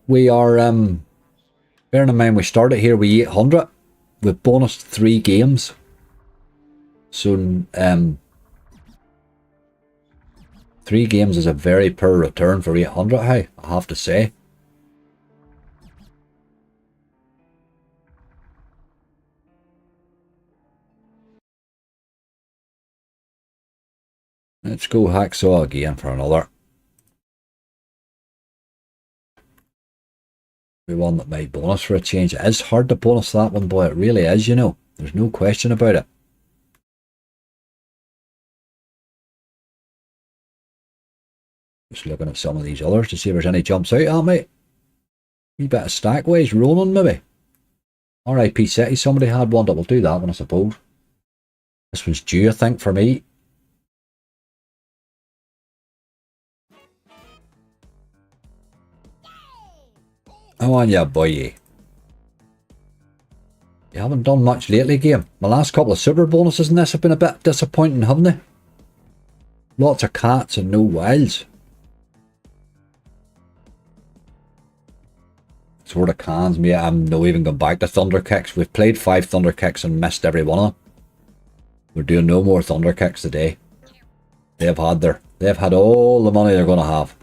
We are, bearing in mind we started here with 800. we've bonused 3 games. So 3 games is a very poor return for 800, hey, I have to say. Let's go Hacksaw again for another. We won that might bonus for a change. It is hard to bonus that one, boy. It really is, you know. There's no question about it. Just looking at some of these others to see if there's any jumps out at me. Wee bit of stackways rolling maybe. R.I.P. City, somebody had one that will do that one, I suppose. This one's due, I think, for me. Come on, ya boy. You haven't done much lately, game. My last couple of super bonuses in this have been a bit disappointing, haven't they? Lots of cats and no wilds. Sort of cans me. I'm not even going back to Thunder Kicks. We've played 5 Thunder Kicks and missed every one of them. We're doing no more Thunder Kicks today. They've had all the money they're going to have.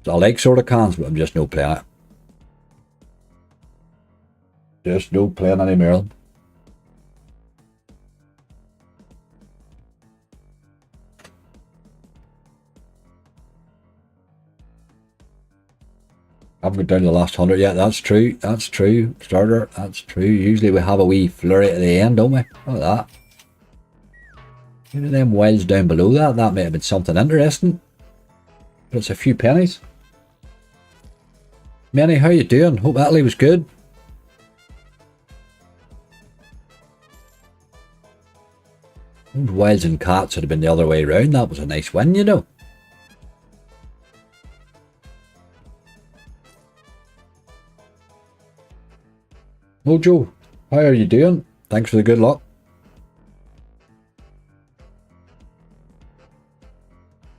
So I like sort of cans, but I'm just no playing it. Just no playing any more of them. I haven't got down to the last 100 yet. That's true. That's true. Starter. That's true. Usually we have a wee flurry at the end, don't we? Look at that. Maybe them wells down below that. That might have been something interesting. But it's a few pennies. Manny, how you doing? Hope Italy was good. Old Wilds and Cats would have been the other way around. That was a nice win, you know. Mojo, how are you doing? Thanks for the good luck.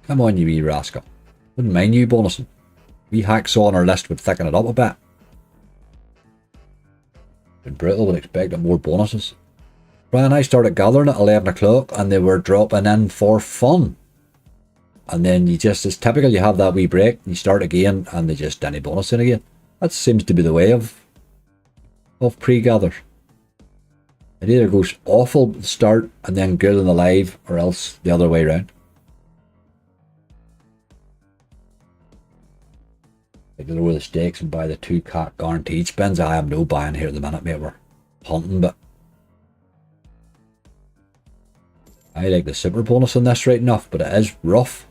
Come on, you wee rascal. Wouldn't mind you bonusing. Wee Hacksaw on our list would thicken it up a bit. Been brutal, would expect more bonuses. Brian, I started gathering at 11 o'clock and they were dropping in for fun. And then you just, it's typical, you have that wee break, you start again and they just any bonus in again. That seems to be the way of pre-gathers. It either goes awful at the start and then good in the live, or else the other way around. Like lower the stakes and buy the 2 cat guaranteed spins. I have no buying here at the minute, mate. We're hunting, but I like the super bonus on this right enough, but it is rough.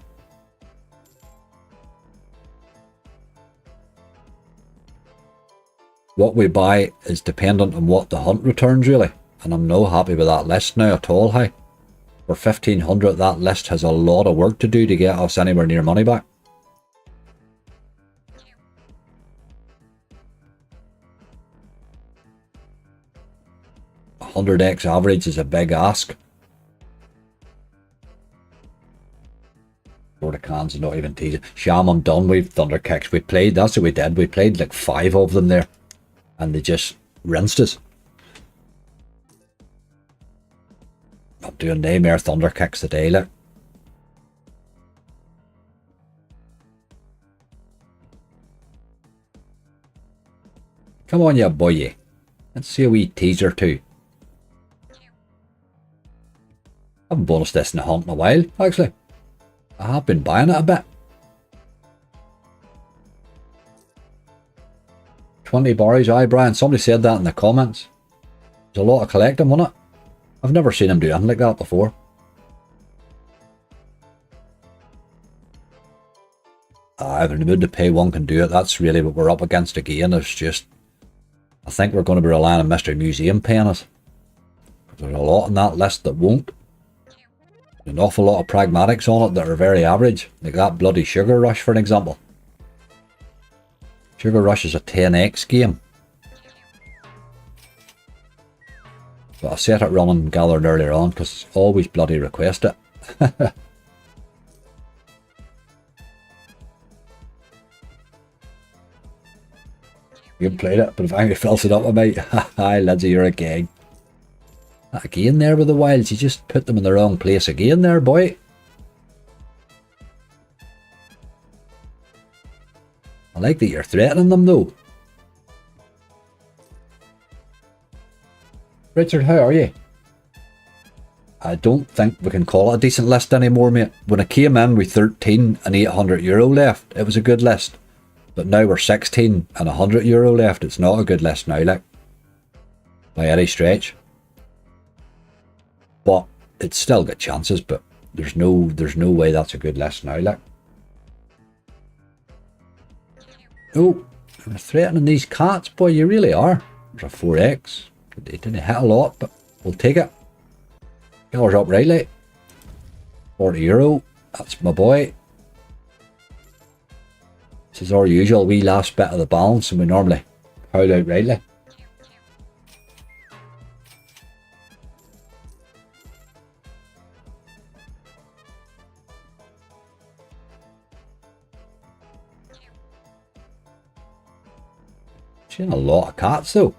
What we buy is dependent on what the hunt returns, really, and I'm no happy with that list now at all. Hey, for 1500, that list has a lot of work to do to get us anywhere near money back. A 100x average is a big ask. Sort of cans and not even teasing. Sham, I'm done with Thunder Kicks. We played, that's what we did. We played like 5 of them there. And they just rinsed us. I'm doing no more Thunder Kicks today, look. Come on, you boy. Let's see a wee teaser too. I haven't bonused this in the hunt in a while, actually. I have been buying it a bit. 20 barries, aye Brian, somebody said that in the comments. There's a lot of collecting, wasn't it? I've never seen him do anything like that before. If in the mood to pay, one can do it. That's really what we're up against again. It's just, I think we're going to be relying on Mr. Museum paying us. There's a lot on that list that won't. There's an awful lot of pragmatics on it that are very average. Like that bloody Sugar Rush, for an example. Sugar Rush is a 10x game. But I set it running gathered earlier on because it's always bloody request it. You haven't played it, but if Angry fills it up, I might. Hi, Lindsay, you're a gang. Again there with the wilds, you just put them in the wrong place again there, boy. I like that you're threatening them though. Richard, how are you? I don't think we can call it a decent list anymore, mate. When I came in with 13 and €800 left, it was a good list. But now we're 16 and €100 left. It's not a good list now, like. By any stretch. But it's still got chances, but there's no way that's a good list now, like. Oh, you're threatening these cats, boy, you really are. There's a 4x. They didn't hit a lot, but we'll take it. Colours up rightly. €40. That's my boy. This is our usual wee last bit of the balance, and we normally pile out rightly. Seen a lot of cats though.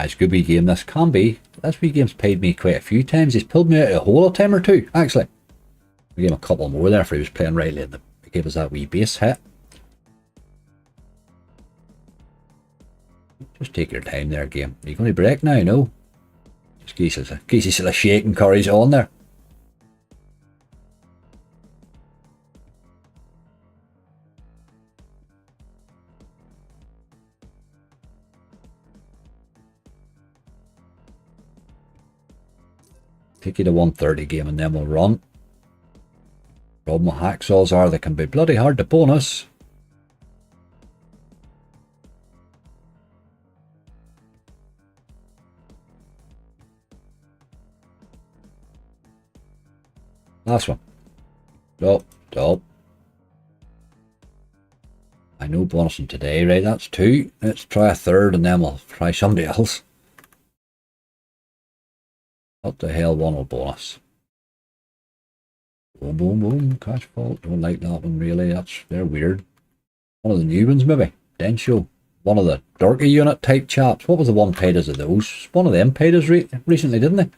It's a good wee game, this can be. This wee game's paid me quite a few times. He's pulled me out of a hole a time or two, actually. We gave him a couple more there for he was playing rightly and he gave us that wee base hit. Just take your time there, game. Are you going to break now? No. Just Casey's still shaking Curry's on there. Take you to 130 game and then we'll run. Problem with hacksaws are they can be bloody hard to bonus. Last one. Stop. I know bonusing today, right? That's 2. Let's try a third and then we'll try somebody else. What the hell, one will bonus. Boom, boom, boom. Cash vault. Don't like that one really. They're weird. One of the new ones maybe. Densho. One of the Dorky unit type chaps. What was the one paid us of those? One of them paid us recently, didn't they?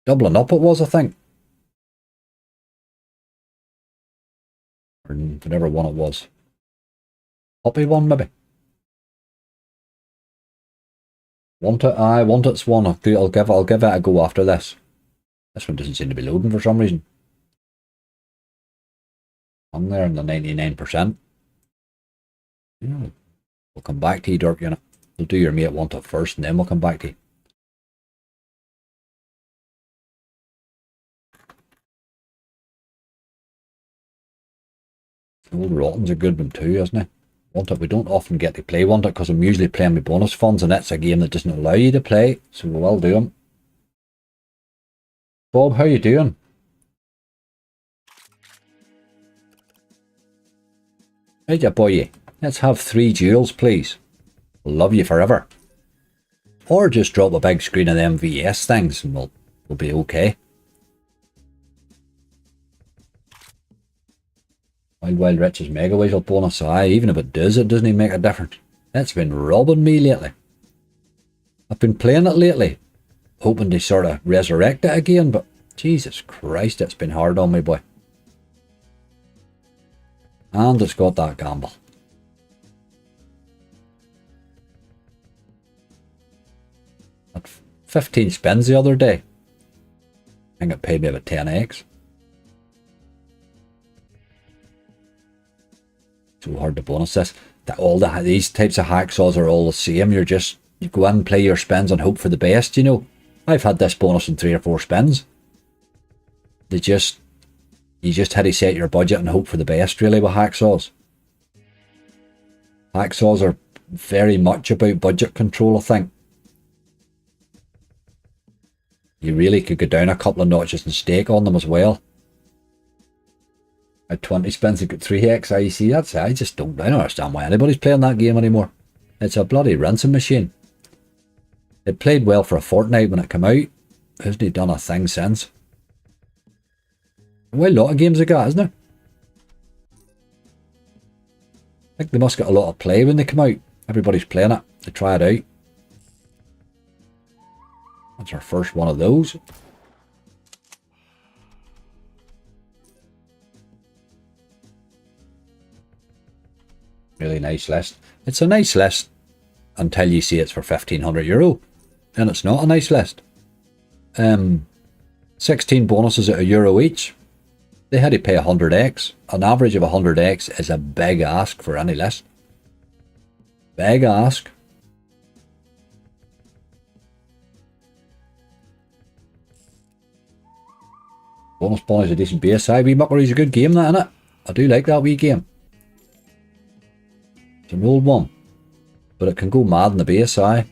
Doubling up it was, I think. Or whatever one it was. Puppy one maybe. Want it? Aye, want it's one. I'll give it a go after this. This one doesn't seem to be loading for some reason. I'm there in the 99%. Yeah, we'll come back to you, Dirk Unit. We'll do your mate want it first and then we'll come back to you. Old Rotten's a good one too, isn't it? Want it. We don't often get to play Want it because I'm usually playing with bonus funds and it's a game that doesn't allow you to play, so we will do them. Bob, how you doing? Right, ya boy. Let's have 3 duels, please. Love you forever. Or just drop a big screen of them VS things and we'll be okay. Wild Riches Mega Weasel bonus, aye, even if it does, it doesn't even make a difference. It's been robbing me lately. I've been playing it lately, hoping to sort of resurrect it again, but Jesus Christ, it's been hard on me, boy. And it's got that gamble. At 15 spins the other day. I think it paid me about 10x. So hard to bonus this. These types of hacksaws are all the same. You go in, play your spins and hope for the best, you know. I've had this bonus in 3 or 4 spins. You just had to set your budget and hope for the best really with hacksaws. Hacksaws are very much about budget control, I think. You really could go down a couple of notches and stake on them as well. At 20 spins, you get 3x IEC. That's, I don't understand why anybody's playing that game anymore. It's a bloody rinsing machine. It played well for a fortnight when it came out. Hasn't he done a thing since? Well, a lot of games they got, isn't there? I think they must get a lot of play when they come out. Everybody's playing it. They try it out. That's our first one of those. Really nice list. It's a nice list until you see it's for €1,500. And it's not a nice list. 16 bonuses at €1 each. They had to pay 100x. An average of 100x is a big ask for any list. Big ask. Bonus Bond is a decent base. Wee Muckery's a good game, that, innit? I do like that wee game. It's an old one. But it can go mad in the base, aye.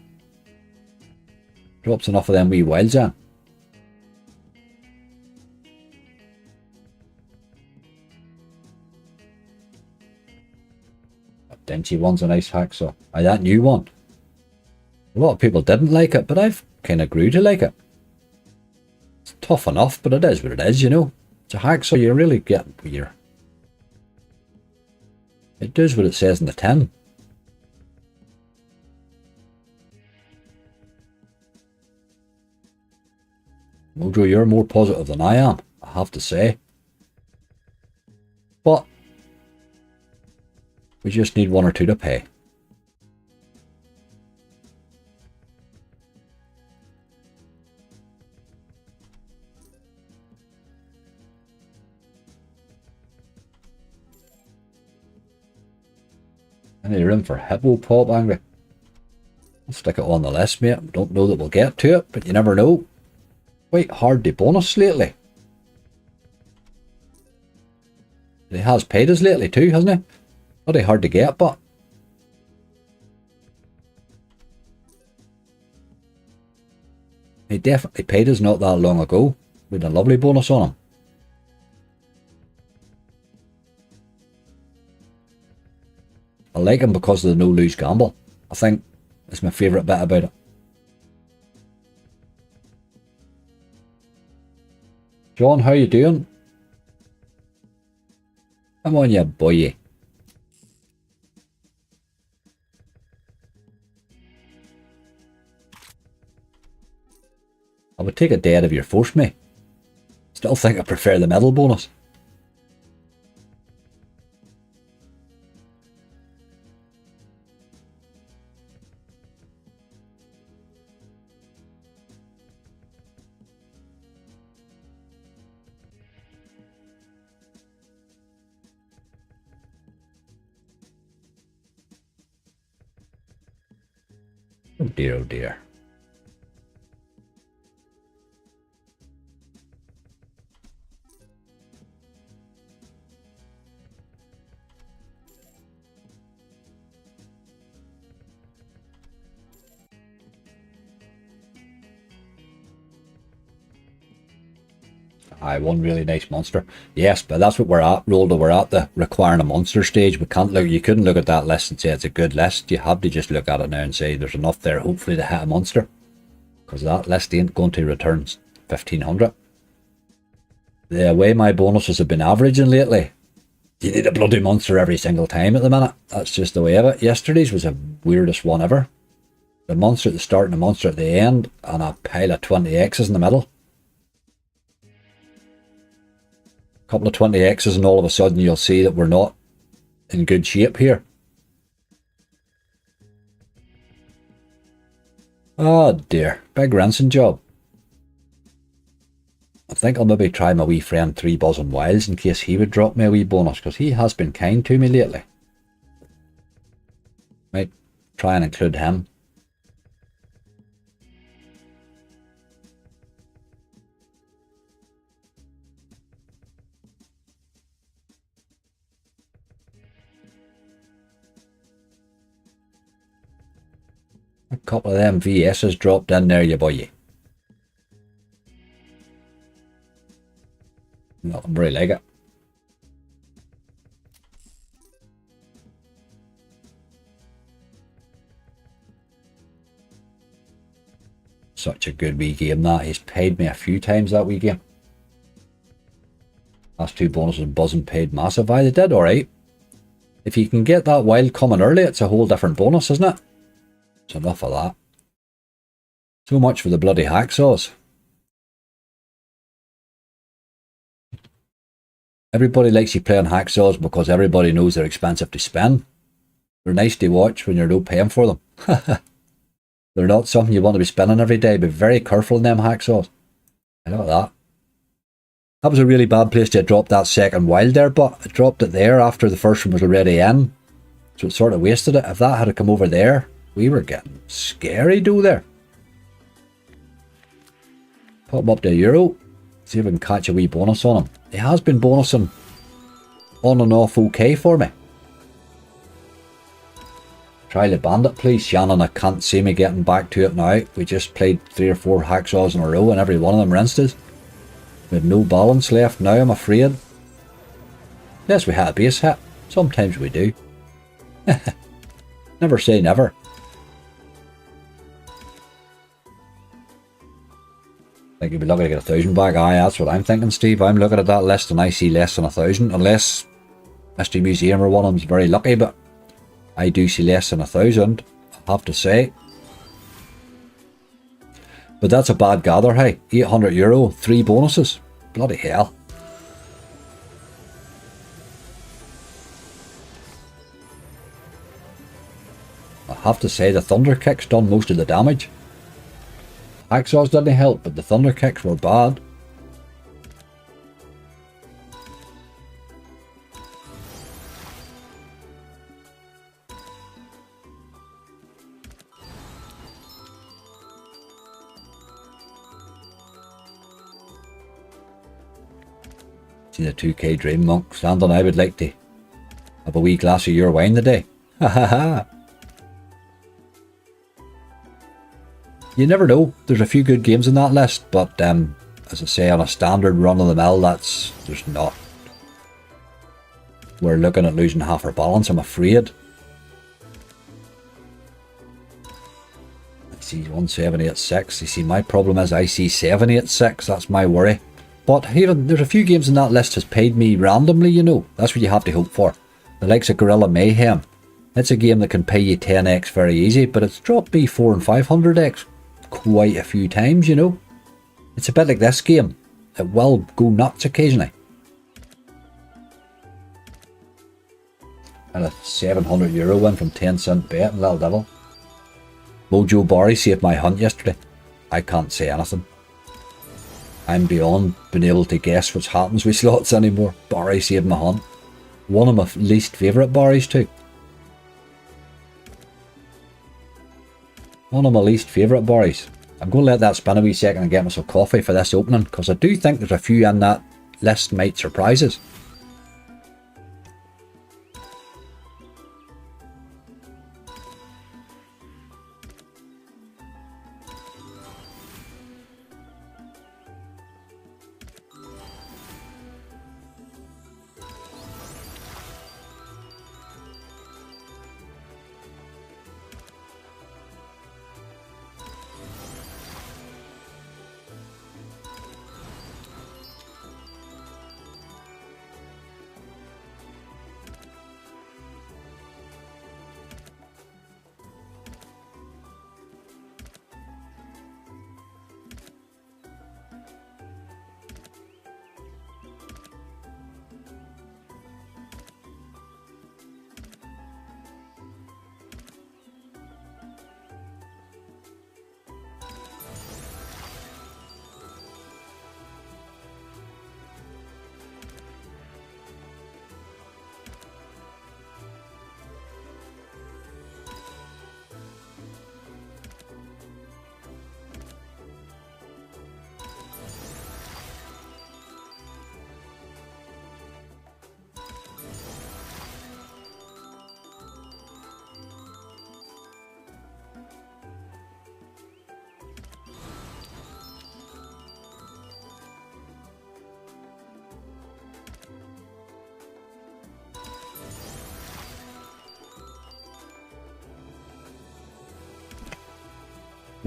Drops enough of them wee wilds in. That Denchi one's a nice hacksaw. Aye, that new one. A lot of people didn't like it, but I've kind of grew to like it. It's tough enough, but it is what it is, you know. It's a hacksaw, you're really getting weird. It does what it says in the tin. Mojo, you're more positive than I am, I have to say. But we just need one or two to pay. Any room for Hippo Pop, Angry? I'll stick it on the list, mate. Don't know that we'll get to it, but you never know. Quite hard to bonus lately. He has paid us lately too, hasn't he? Bloody hard to get, but he definitely paid us not that long ago. We had a lovely bonus on him. I like him because of the no-lose gamble. I think it's my favourite bit about it. John, how you doing? Come on, you boy. I would take a day out of your force, mate. Still think I prefer the medal bonus. Oh dear, oh dear. Aye, one really nice monster. Yes, but that's what we're at, Roldo. We're at the requiring a monster stage. We can't look. You couldn't look at that list and say it's a good list. You have to just look at it now and say there's enough there, hopefully, to hit a monster. Because that list ain't going to return 1,500. The way my bonuses have been averaging lately, you need a bloody monster every single time at the minute. That's just the way of it. Yesterday's was the weirdest one ever. The monster at the start and the monster at the end, and a pile of 20x's in the middle. Couple of 20x's and all of a sudden you'll see that we're not in good shape here. Oh dear, big rinsing job. I think I'll maybe try my wee friend 3 Buzzing Wilds in case he would drop me a wee bonus, because he has been kind to me lately. Might try and include him. A couple of them VS's dropped in there, you boy. Nothing very like it. Such a good wee game that. He's paid me a few times that wee game. Last two bonuses buzzing paid massive. They did alright. If you can get that wild coming early, it's a whole different bonus, isn't it? It's enough of that. So much for the bloody hacksaws. Everybody likes you playing hacksaws because everybody knows they're expensive to spend. They're nice to watch when you're not paying for them. They're not something you want to be spending every day. Be very careful in them hacksaws. I know that. That was a really bad place to drop that second wild there, but I dropped it there after the first one was already in. So it sort of wasted it. If that had come over there, we were getting scary dough there. Put him up to €1. See if we can catch a wee bonus on him. He has been bonusing on and off okay for me. Try the bandit please, Shannon. I can't see me getting back to it now. We just played 3 or 4 hacksaws in a row and every one of them rinsed us. We have no balance left now, I'm afraid. Yes, we had a base hit. Sometimes we do. Never say never. I think you'll be lucky to get 1,000 back. Aye, that's what I'm thinking, Steve. I'm looking at that list and I see less than 1,000. Unless Mr. Museum or one of them's very lucky, but I do see less than 1,000, I have to say. But that's a bad gather, hey. €800, 3 bonuses. Bloody hell. I have to say the thunder kicks done most of the damage. Hacksaws didn't help, but the thunder kicks were bad. See the 2k Dream Monk. Sandon, I would like to have a wee glass of your wine today. Ha ha ha. You never know. There's a few good games in that list, but as I say, on a standard run-of-the-mill, there's not. We're looking at losing half our balance, I'm afraid. I see 1786. You see, my problem is I see 786. That's my worry. But even there's a few games in that list has paid me randomly, you know. That's what you have to hope for. The likes of Gorilla Mayhem. It's a game that can pay you 10x very easy, but it's dropped me 400 and 500x quite a few times, you know. It's a bit like this game. It will go nuts occasionally. And a €700 win from 10-cent bet in Little Devil. Mojo Barry saved my hunt yesterday. I can't say anything. I'm beyond being able to guess what happens with slots anymore. Barry saved my hunt. One of my least favourite Barrys too. One of my least favourite Barrys. I'm going to let that spin a wee second and get myself coffee for this opening, because I do think there's a few in that list might surprise us.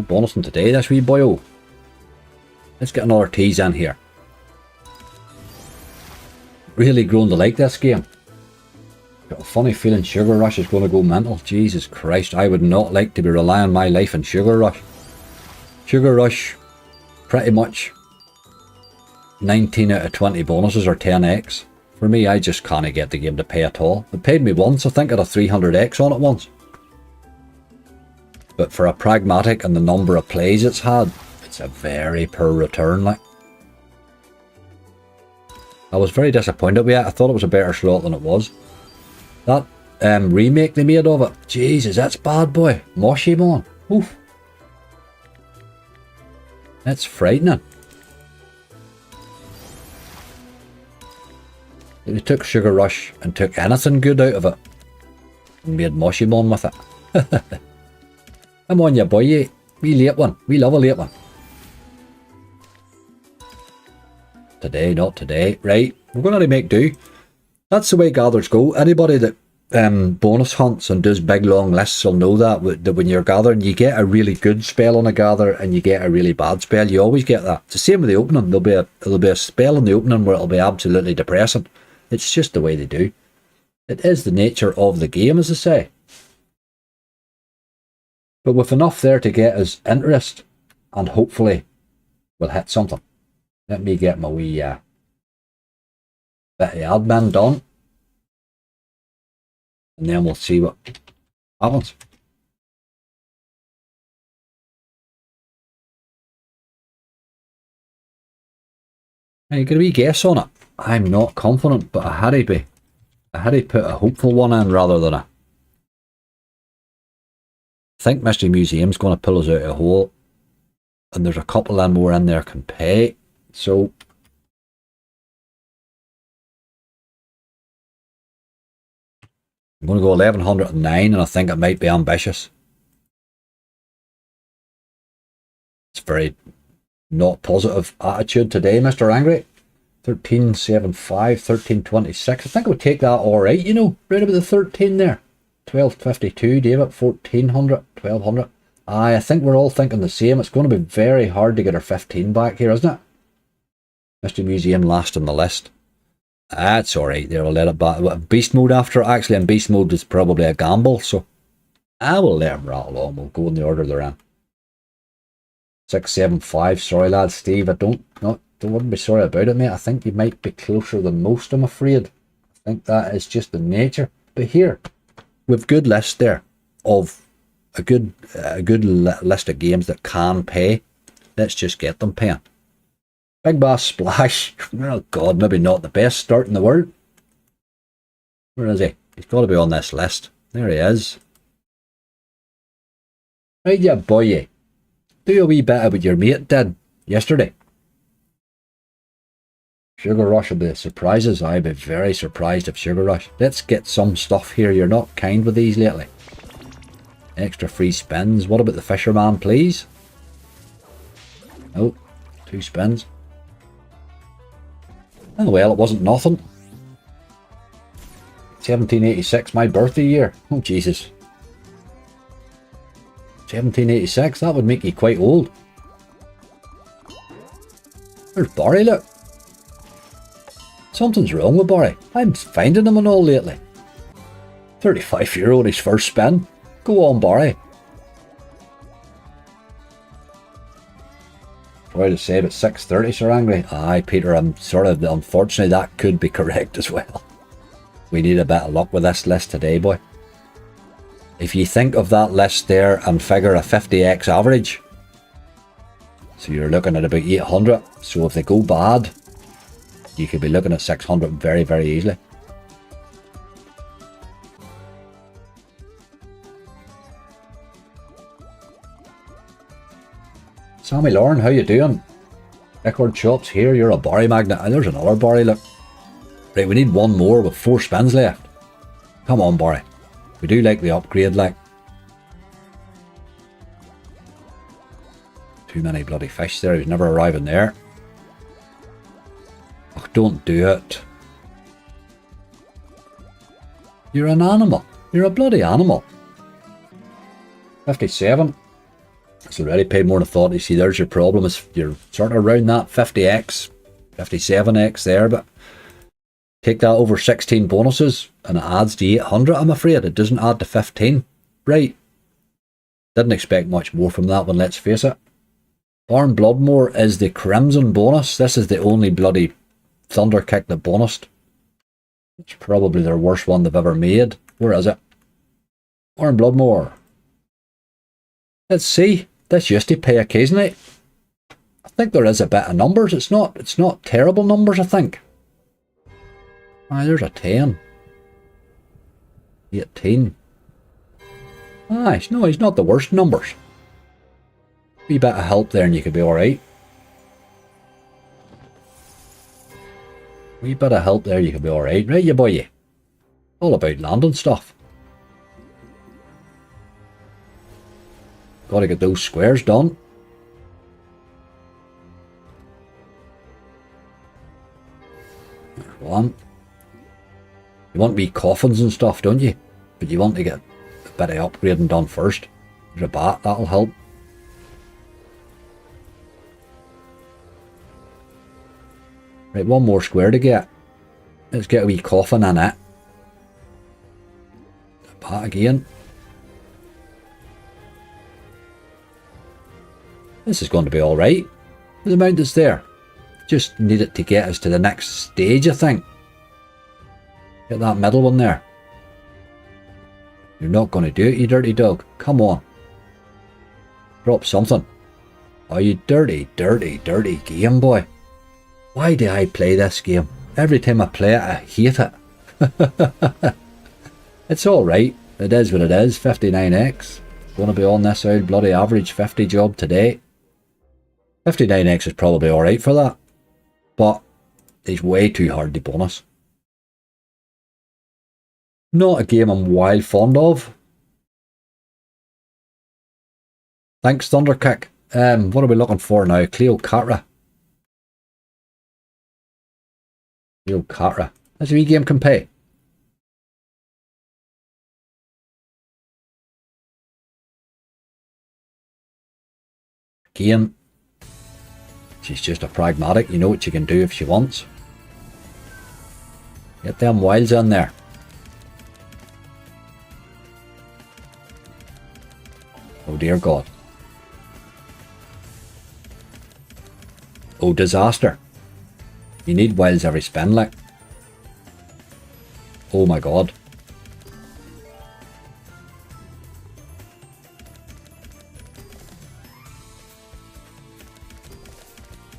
No bonusing today, this wee boyo. Let's get another tease in here. Really grown to like this game. Got a funny feeling Sugar Rush is going to go mental. Jesus Christ, I would not like to be relying my life on Sugar Rush. Sugar Rush, pretty much 19 out of 20 bonuses or 10x. For me, I just can't get the game to pay at all. It paid me once, I think, at a 300x on it once. But for a pragmatic and the number of plays it's had, it's a very poor return, like. I was very disappointed with it. I thought it was a better slot than it was. That remake they made of it, Jesus, that's bad, boy. Mushy, man. Oof. That's frightening. They took Sugar Rush and took anything good out of it and made Mushy Man with it. Come on, you boy. We late one. We love a late one. Today, not today. Right, we're going to make do. That's the way gathers go. Anybody that bonus hunts and does big long lists will know that when you're gathering, you get a really good spell on a gather and you get a really bad spell. You always get that. It's the same with the opening. There'll be a spell in the opening where it'll be absolutely depressing. It's just the way they do. It is the nature of the game, as I say. But with enough there to get us interest, and hopefully we'll hit something. Let me get my wee bit of admin done. And then we'll see what happens. Now you got a wee guess on it. I'm not confident, but I had to put a hopeful one in rather than a. I think Mystery Museum's going to pull us out of a hole. And there's a couple of more in there can pay. So I'm going to go 1109 and I think it might be ambitious. It's very not positive attitude today, Mr. Angry. 1375, 1326. I think I would take that alright, you know, right about the 13 there. 1252, David, 1400, 1200. I think we're all thinking the same. It's going to be very hard to get our 15 back here, isn't it? Mystery Museum last on the list. That's alright there, we'll let it back. Beast mode after, actually, and beast mode is probably a gamble, so I will let them rattle on. We'll go in the order they're in. 675, sorry lad, Steve, I wouldn't be sorry about it, mate. I think you might be closer than most, I'm afraid. I think that is just the nature. But here, we've good list there of a good list of games that can pay. Let's just get them paying. Big Bass Splash. Oh God, maybe not the best start in the world. Where is he? He's got to be on this list. There he is. Right, ya boy. Do a wee bit of what your mate did yesterday. Sugar Rush will be the surprises. I'd be very surprised if Sugar Rush. Let's get some stuff here. You're not kind with these lately. Extra free spins. What about the Fisherman, please? Oh, 2 spins. Oh well, it wasn't nothing. 1786, my birthday year. Oh Jesus. 1786, that would make you quite old. There's Barry, look. Something's wrong with Barry. I'm finding him and all lately. €35 on his first spin. Go on, Barry. Try to save at 630, Sir Angry. Aye, Peter, I'm sort of, unfortunately, that could be correct as well. We need a bit of luck with this list today, boy. If you think of that list there and figure a 50x average, so you're looking at about 800. So if they go bad, you could be looking at 600 very, very easily. Sammy Lauren, how you doing? Record Chops here, you're a Barry magnet. And there's another Barry, look. Right, we need one more with 4 spins left. Come on, Barry. We do like the upgrade, like. Too many bloody fish there, he's never arriving there. Oh, don't do it. You're an animal. You're a bloody animal. 57. It's already paid more than I thought. You see, there's your problem, is you're sort of around that 50x, 57x there, but take that over 16 bonuses and it adds to 800, I'm afraid. It doesn't add to 15. Right. Didn't expect much more from that one, let's face it. Barn Bloodmore is the Crimson bonus. This is the only bloody Thunder Kick that bonused. It's probably their worst one they've ever made. Where is it? Barn Bloodmore. Let's see. This used to pay occasionally. I think there is a bit of numbers. It's not terrible numbers, I think. Ah, there's a 10. 18. Ah, no, he's not the worst numbers. Wee bit of help there and you could be alright. Wee bit of help there, you could be alright. Right, you boy, you. All about landing stuff. Gotta get those squares done. There's one. You want wee coffins and stuff, don't you? But you want to get a bit of upgrading done first. There's a bat, that'll help. Right, one more square to get. Let's get a wee coffin in it. A bat again. This is going to be alright. The amount that's there. Just need it to get us to the next stage, I think. Get that middle one there. You're not going to do it, you dirty dog. Come on. Drop something. Oh, you dirty, dirty, dirty Game Boy. Why do I play this game? Every time I play it, I hate it. It's alright. It is what it is. 59x. Going to be on this old bloody average 50 job today. 59x is probably alright for that. But it's way too hard to bonus. Not a game I'm wild fond of. Thanks, Thunderkick. What are we looking for now? Cleopatra. Cleopatra. That's a wee game can pay. Again, she's just a pragmatic. You know what she can do if she wants. Get them wilds in there. Oh dear God. Oh disaster. You need wilds every spin, like. Oh my God.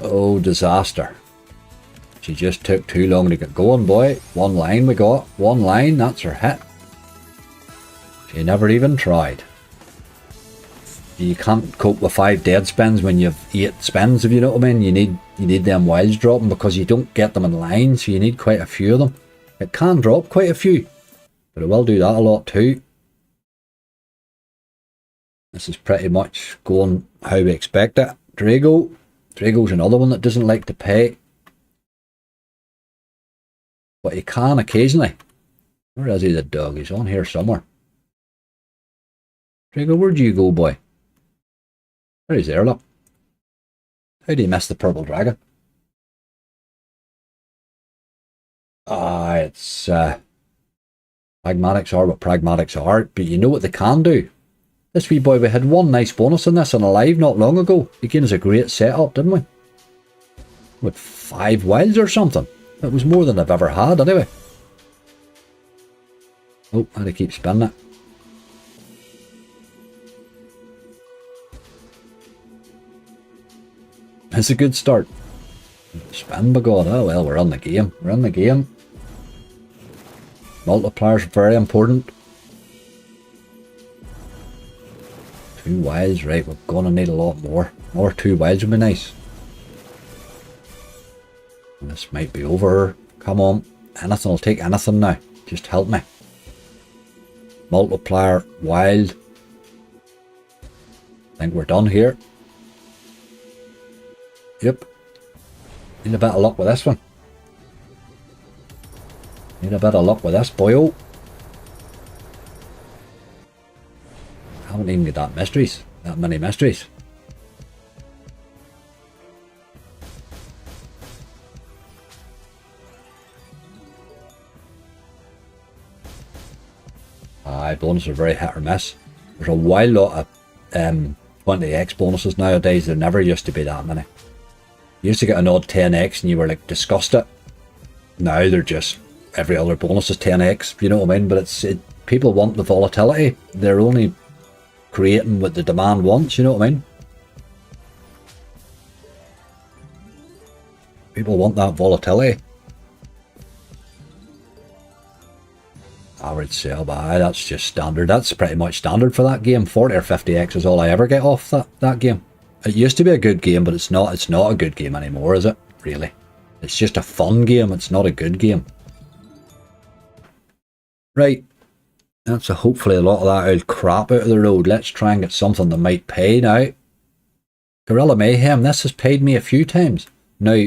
Oh disaster. She just took too long to get going, boy. One line we got. One line, that's her hit. She never even tried. You can't cope with 5 dead spins when you've 8 spins, if you know what I mean. You need them wilds dropping because you don't get them in line, so you need quite a few of them. It can drop quite a few, but it will do that a lot too. This is pretty much going how we expect it. Drago. Drago's another one that doesn't like to pay. But he can occasionally. Where is he, the dog? He's on here somewhere. Drago, where'd you go, boy? There he's there, look. How do you miss the purple dragon? It's pragmatics are what pragmatics are, but you know what they can do. This wee boy, we had one nice bonus in this on a live not long ago. He gave us a great setup, didn't we? With 5 wilds or something. It was more than I've ever had, anyway. Oh, I had to keep spinning it. It's a good start. Spin, by God. Oh well, we're on the game. We're in the game. Multipliers are very important. 2 wilds, right, we're gonna need a lot more. More 2 wilds would be nice. This might be over. Come on. Anything, I'll take anything now. Just help me. Multiplier, wild. I think we're done here. Yep. Need a bit of luck with this one. Need a bit of luck with this boyo. Haven't even got that many mysteries. Aye, bonuses are very hit or miss. There's a wild lot of 20x bonuses nowadays. There never used to be that many. You used to get an odd 10x and you were like disgusted. Now they're just every other bonus is 10x, you know what I mean? But people want the volatility. They're only creating what the demand wants, you know what I mean? People want that volatility. Average sale buy, that's just standard. That's pretty much standard for that game. 40 or 50x is all I ever get off that game. It used to be a good game, but it's not a good game anymore, is it? Really? It's just a fun game, it's not a good game. Right. That's hopefully a lot of that old crap out of the road. Let's try and get something that might pay now. Gorilla Mayhem, this has paid me a few times. Now,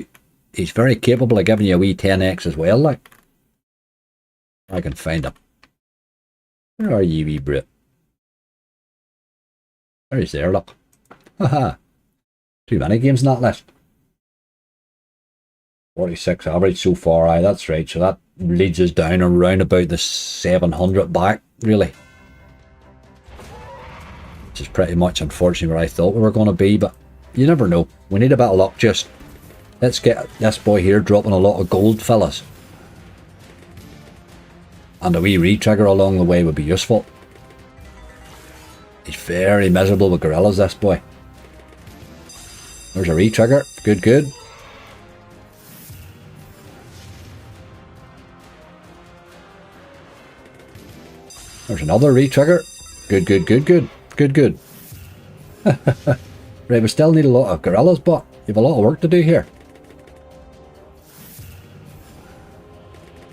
he's very capable of giving you a wee 10x as well, like. I can find him. Where are you, wee brute? There he's there, look. Haha. Too many games in that list. 46 average so far, aye, that's right. So that leads us down around about the 700 back, really. Which is pretty much, unfortunately, where I thought we were going to be, but you never know. We need a bit of luck, just. Let's get this boy here dropping a lot of gold, fellas. And a wee retrigger along the way would be useful. He's very miserable with gorillas, this boy. There's a retrigger. Good, good. There's another retrigger. Good, good, good, good. Good, good. Right, we still need a lot of gorillas, but you have a lot of work to do here.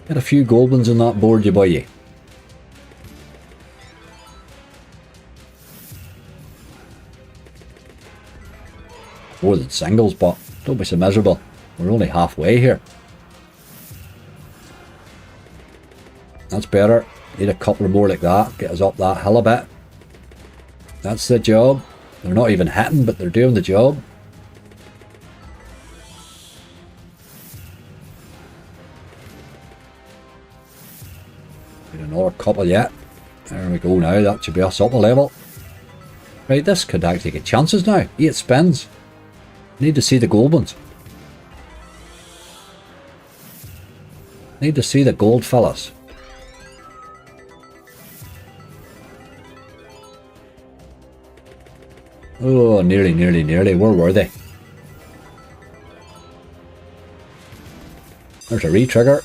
Get a few gold ones on that board, you boy, you. More than singles, but don't be so miserable. We're only halfway here. That's better. Need a couple more like that. Get us up that hill a bit. That's the job. They're not even hitting, but they're doing the job. Need another couple yet. There we go now. That should be us up a level. Right, this could actually get chances now. 8 spins. Need to see the gold ones. Need to see the gold, fellas. Oh, nearly, nearly, nearly. Where were they? There's a retrigger.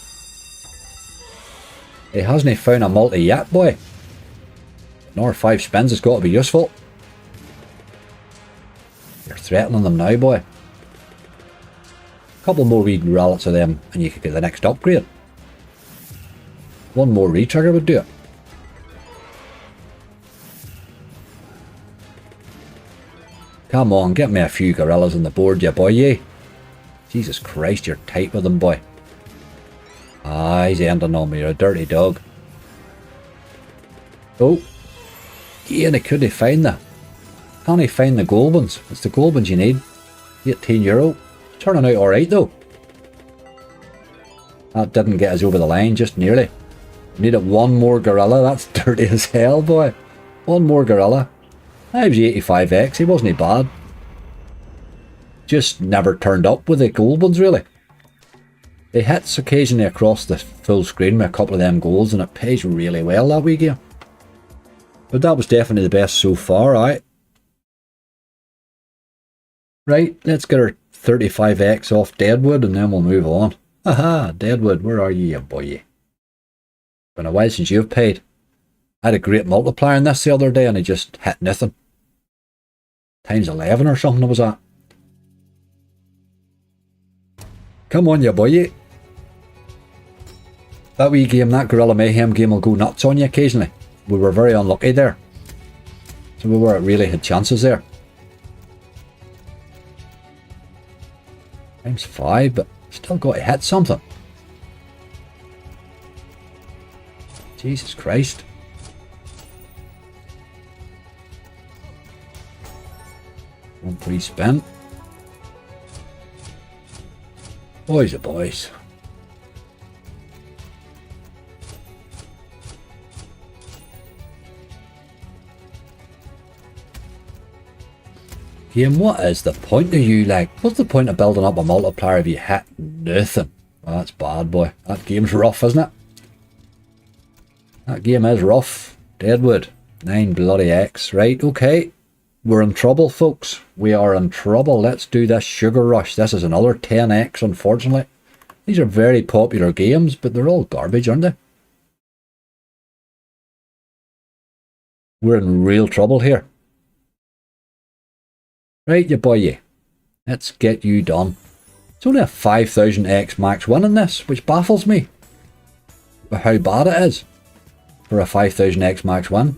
He hasn't found a multi yet, boy. Another 5 spins has got to be useful. You're threatening them now, boy. Couple more wee relics of them and you could get the next upgrade. One more retrigger would do it. Come on, get me a few gorillas on the board, you boy, ye. Jesus Christ, you're tight with them, boy. Ah, he's ending on me, you're a dirty dog. Oh. Ian, I couldn't find that. Can't he find the gold ones? It's the gold ones you need. €18. Turning out alright though. That didn't get us over the line, just nearly. Needed one more gorilla, that's dirty as hell, boy. One more gorilla. That was 85x, he wasn't bad. Just never turned up with the gold ones, really. They hits occasionally across the full screen with a couple of them golds, and it pays really well that wee game. But that was definitely the best so far, right? Right, let's get our 35x off Deadwood and then we'll move on. Haha, Deadwood, where are you boy? Been a while since you've paid. I had a great multiplier in this the other day and I just hit nothing. Times 11 or something it was at. Come on you boy. That wee game, that Gorilla Mayhem game will go nuts on you occasionally. We were very unlucky there. So we were really had chances there. Times 5, but still got to hit something. Jesus Christ. One pre-spin. Boys are boys. Game, what is the point of you, like? What's the point of building up a multiplier if you hit nothing? Oh, that's bad, boy. That game's rough, isn't it? That game is rough. Deadwood. 9 bloody X. Right, okay. We're in trouble, folks. We are in trouble. Let's do this Sugar Rush. This is another 10X, unfortunately. These are very popular games, but they're all garbage, aren't they? We're in real trouble here. Right, you boy, you. Let's get you done. It's only a 5,000X max win in this, which baffles me. But how bad it is for a 5,000X max win.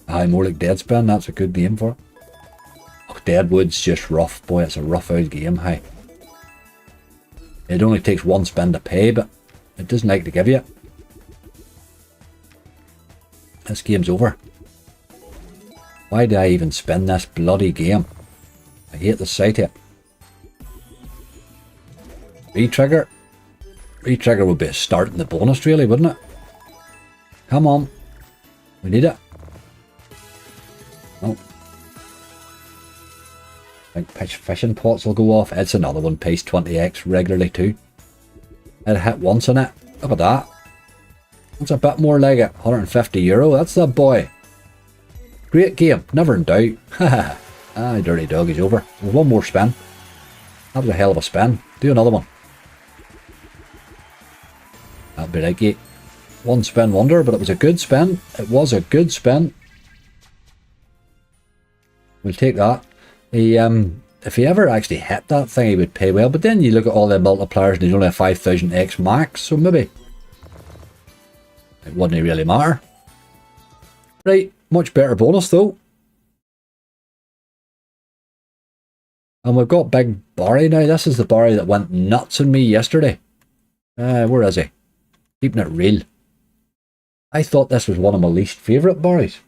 Aye, more like Deadspin, that's a good name for it. Oh, Deadwood's just rough, boy, it's a rough out game, hey. It only takes one spin to pay, but it doesn't like to give you it. This game's over. Why did I even spin this bloody game? I hate the sight of it. Retrigger. Retrigger would be a start in the bonus, really, wouldn't it? Come on. We need it. Oh. I think fishing pots will go off. It's another one, pays 20X regularly too. It hit once in it. Look at that. That's a bit more like it. €150. That's the boy. Great game. Never in doubt. Haha. Ah, dirty dog is over. There's one more spin. That was a hell of a spin. Do another one. That'd be like it. One spin wonder, but it was a good spin. It was a good spin. We'll take that. If he ever actually hit that thing, he would pay well. But then you look at all the multipliers and he's only a 5,000X max, so maybe it wouldn't really matter. Right, much better bonus though. And we've got Big Barry now. This is the Barry that went nuts on me yesterday. Where is he? Keeping it real. I thought this was one of my least favourite Barrys.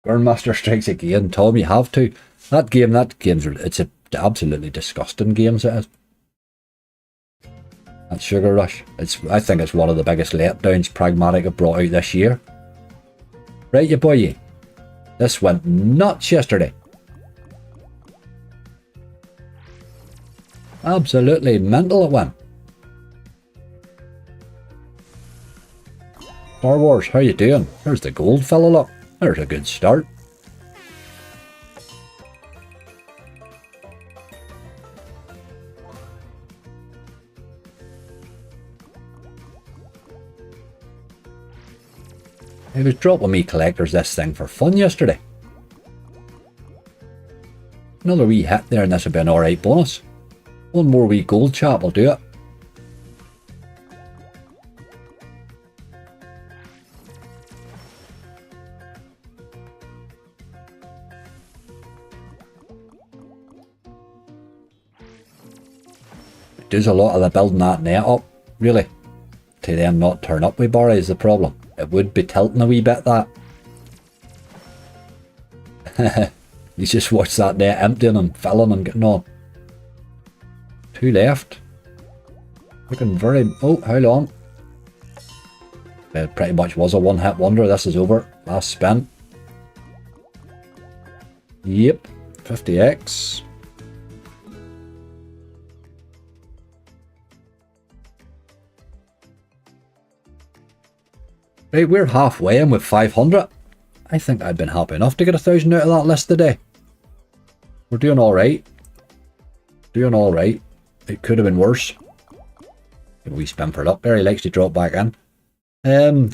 Grandmaster Strikes Again. Tom, you have to. That game's it's a absolutely disgusting game, it is. That Sugar Rush. I think it's one of the biggest letdowns Pragmatic have brought out this year. Right, you boy, you. This went nuts yesterday. Absolutely mental it went. Star Wars, how you doing? There's the gold fella, look. There's a good start. I was dropping me collectors this thing for fun yesterday. Another wee hit there and this would be an alright bonus. One more wee gold chap will do it. It does a lot of the building that net up, really. To then not turn up with Barry is the problem. It would be tilting a wee bit, that. You just watch that net emptying and filling and getting on. 2 left. Looking very... Oh, how long? It pretty much was a one-hit wonder. This is over. Last spin. Yep. 50X. Right, we're halfway in with 500. I think I've been happy enough to get 1,000 out of that list today. We're doing alright. Doing alright. It could have been worse. We spin for luck there. He likes to drop back in.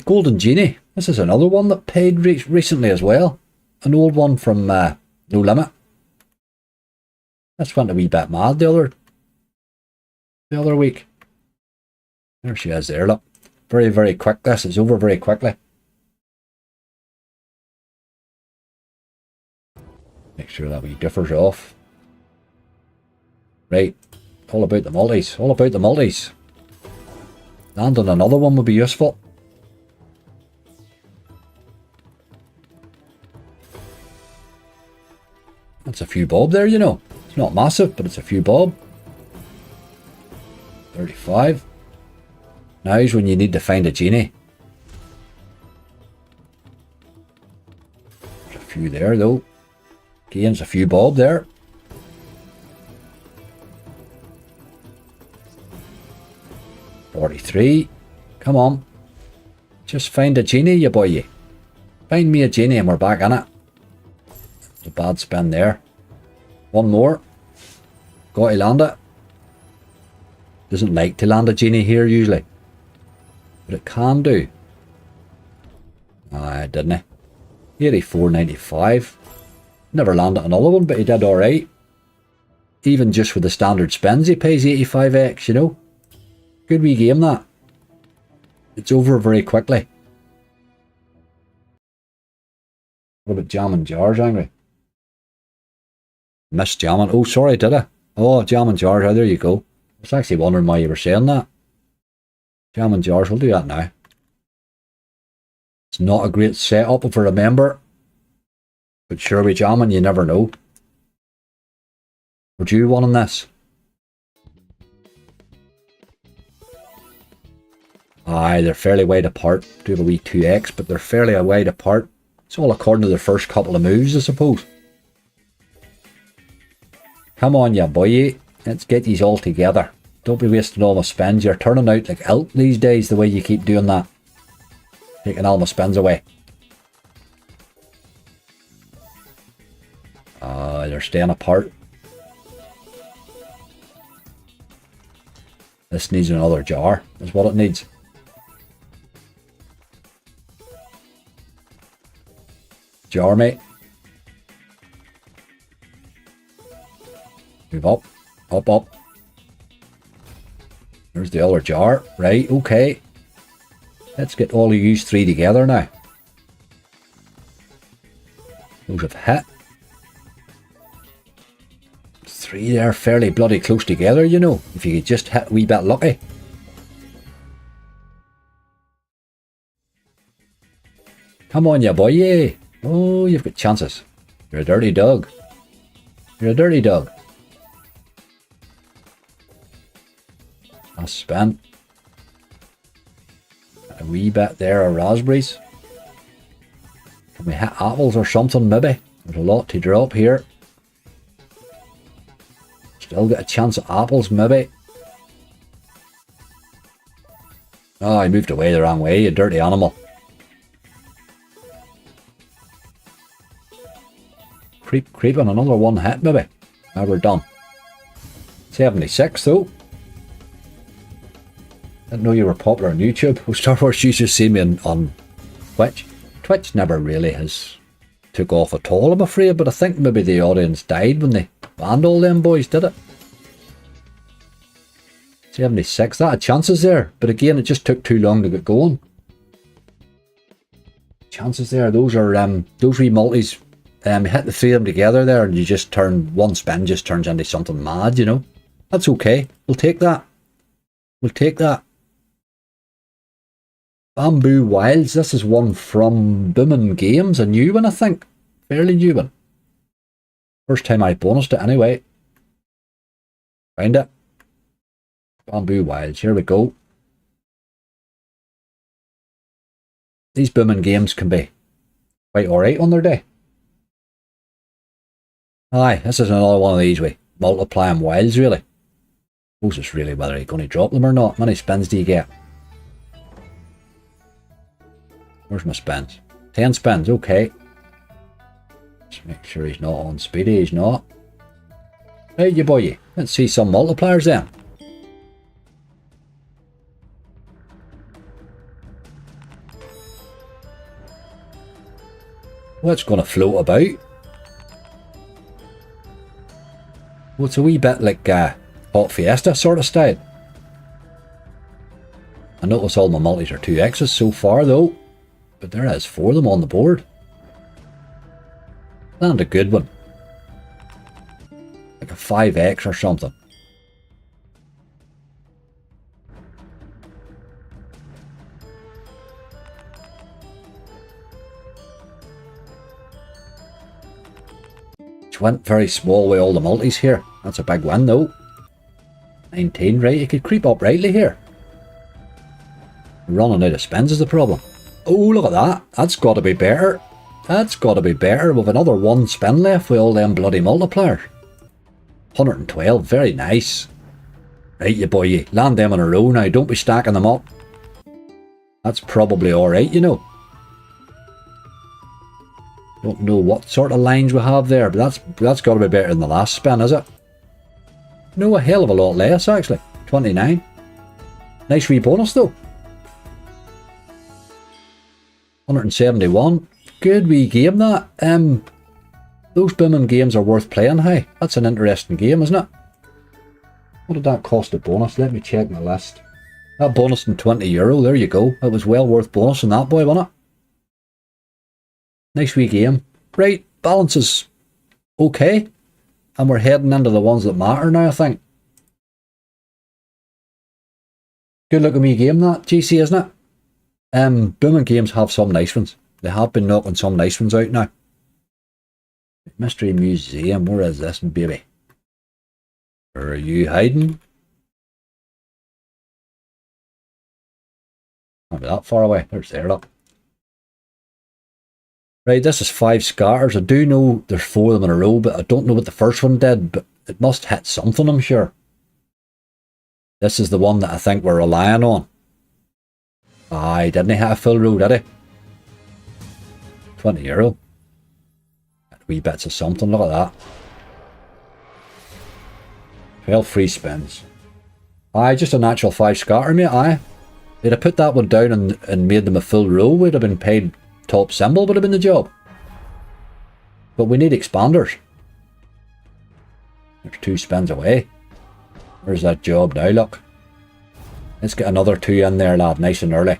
Golden Genie. This is another one that paid recently as well. An old one from No Limit. This went a wee bit mad the other week. There she is there, look. Very, very quick. This is over very quickly. Make sure that we differs off. Right. All about the multis. All about the multis. Landing another one would be useful. That's a few bob there, you know. It's not massive, but it's a few bob. 35. Now's when you need to find a genie. There's a few there though. Gains a few bob there. $43. Come on. Just find a genie, you boy, you. Find me a genie and we're back in it. It's a bad spin there. One more. Got to land it. Doesn't like to land a genie here usually. But it can do. Ah, didn't it? $84.95. Never landed another one, but he did alright. Even just with the standard spins, he pays 85x, you know. Good wee game, that. It's over very quickly. What about jamming jars, Angry? Missed jamming. Oh, sorry, did I? Oh, jamming jars. Oh, there you go. I was actually wondering why you were saying that. Jamming jars. We'll do that now. It's not a great setup if I remember. But sure, we jamming, you never know. Would you want on this? Aye, they're fairly wide apart. Do have a wee 2x, but they're fairly wide apart. It's all according to the first couple of moves, I suppose. Come on, ya boy. Let's get these all together. Don't be wasting all my spins. You're turning out like elk these days, the way you keep doing that. Taking all my spins away. They're staying apart. This needs another jar, is what it needs. Jar, mate. Move up. Up, up. There's the other jar. Right, okay. Let's get all of these three together now. Those have hit. Three there fairly bloody close together, you know. If you could just hit a wee bit lucky. Come on, ya boy, yeah. Oh, you've got chances. You're a dirty dog. You're a dirty dog. Last spin. A wee bit there of raspberries. Can we hit apples or something, maybe? There's a lot to drop here. Still get a chance at apples, maybe. Oh, I moved away the wrong way, you dirty animal. Creeping another one hit, maybe. Now we're done. 76 though. Didn't know you were popular on YouTube. Oh, Star Wars users see me on Twitch. Twitch never really has took off at all, I'm afraid, but I think maybe the audience died when they banned all them boys, did it? 76, that had chances there, but again it just took too long to get going. Chances there, those are those wee multis. You hit the three of them together there and you just turn, one spin just turns into something mad, you know. That's okay, we'll take that. We'll take that. Bamboo Wilds, this is one from Boomin' Games, a new one I think. Fairly new one. First time I bonused it anyway. Find it. Bamboo Wilds, here we go. These Boomin' Games can be quite alright on their day. Aye, this is another one of these with multiplying wilds really. Suppose it's really whether you're going to drop them or not. How many spins do you get? Where's my spins? 10 spins, okay. Let's make sure he's not on speedy, he's not. Hey you boy, let's see some multipliers then. What's going to float about? Well, it's a wee bit like Hot Fiesta sort of style. I notice all my multis are 2x's so far though. But there is 4 of them on the board. And a good one. Like a 5x or something. Which went very small with all the multis here. That's a big win though. 19, right? You could creep up rightly here. Running out of spins is the problem. Oh, look at that. That's got to be better. That's got to be better. With another 1 spin left with all them bloody multipliers. 112. Very nice. Right, you boy. You land them in a row now. Don't be stacking them up. That's probably alright, you know. Don't know what sort of lines we have there, but that's got to be better than the last spin, is it? No, a hell of a lot less, actually. 29. Nice wee bonus, though. 171. Good wee game, that. Those booming games are worth playing, hey. That's an interesting game, isn't it? What did that cost a bonus? Let me check my list. That bonus in €20. There you go. It was well worth bonusing that boy, wasn't it? Nice wee game. Right, balance is okay. And we're heading into the ones that matter now, I think. Good looking wee game, that, GC, isn't it? Booming games have some nice ones. They have been knocking some nice ones out now. Mystery Museum, where is this baby? Where are you hiding? Not that far away. There's there, look. Right, this is 5 scatters. I do know there's 4 of them in a row, but I don't know what the first one did, but it must hit something, I'm sure. This is the one that I think we're relying on. Aye, didn't he hit a full row, did he? €20. Wee bits of something, look at that. 12 free spins. Aye, just a natural 5 scatter, mate, aye. If I put that one down and made them a full row, we'd have been paid top symbol, would have been the job. But we need expanders. There's 2 spins away. Where's that job now, look. Let's get another 2 in there, lad, nice and early.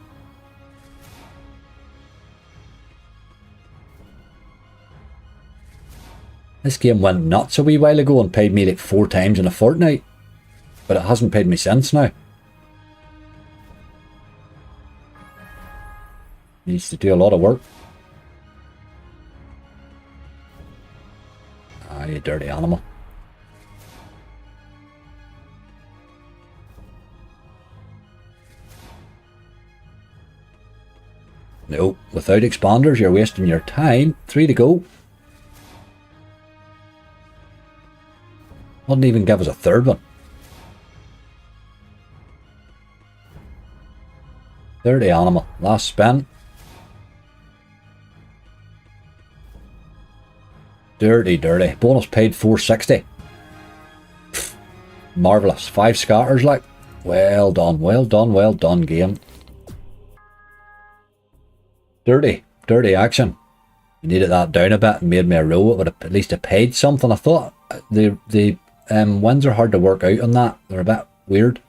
This game went nuts a wee while ago and paid me like 4 times in a fortnight. But it hasn't paid me since now. Needs to do a lot of work. Ah, you dirty animal. No, without expanders, you're wasting your time. 3 to go. Wouldn't even give us a third one. 30 animal. Last spin. Dirty, dirty. Bonus paid 460. Pfft, marvellous. 5 scatters, like. Well done, well done, well done, game. Dirty, dirty action. You needed that down a bit and made me a row. It would have at least have paid something. I thought the wins are hard to work out on that. They're a bit weird.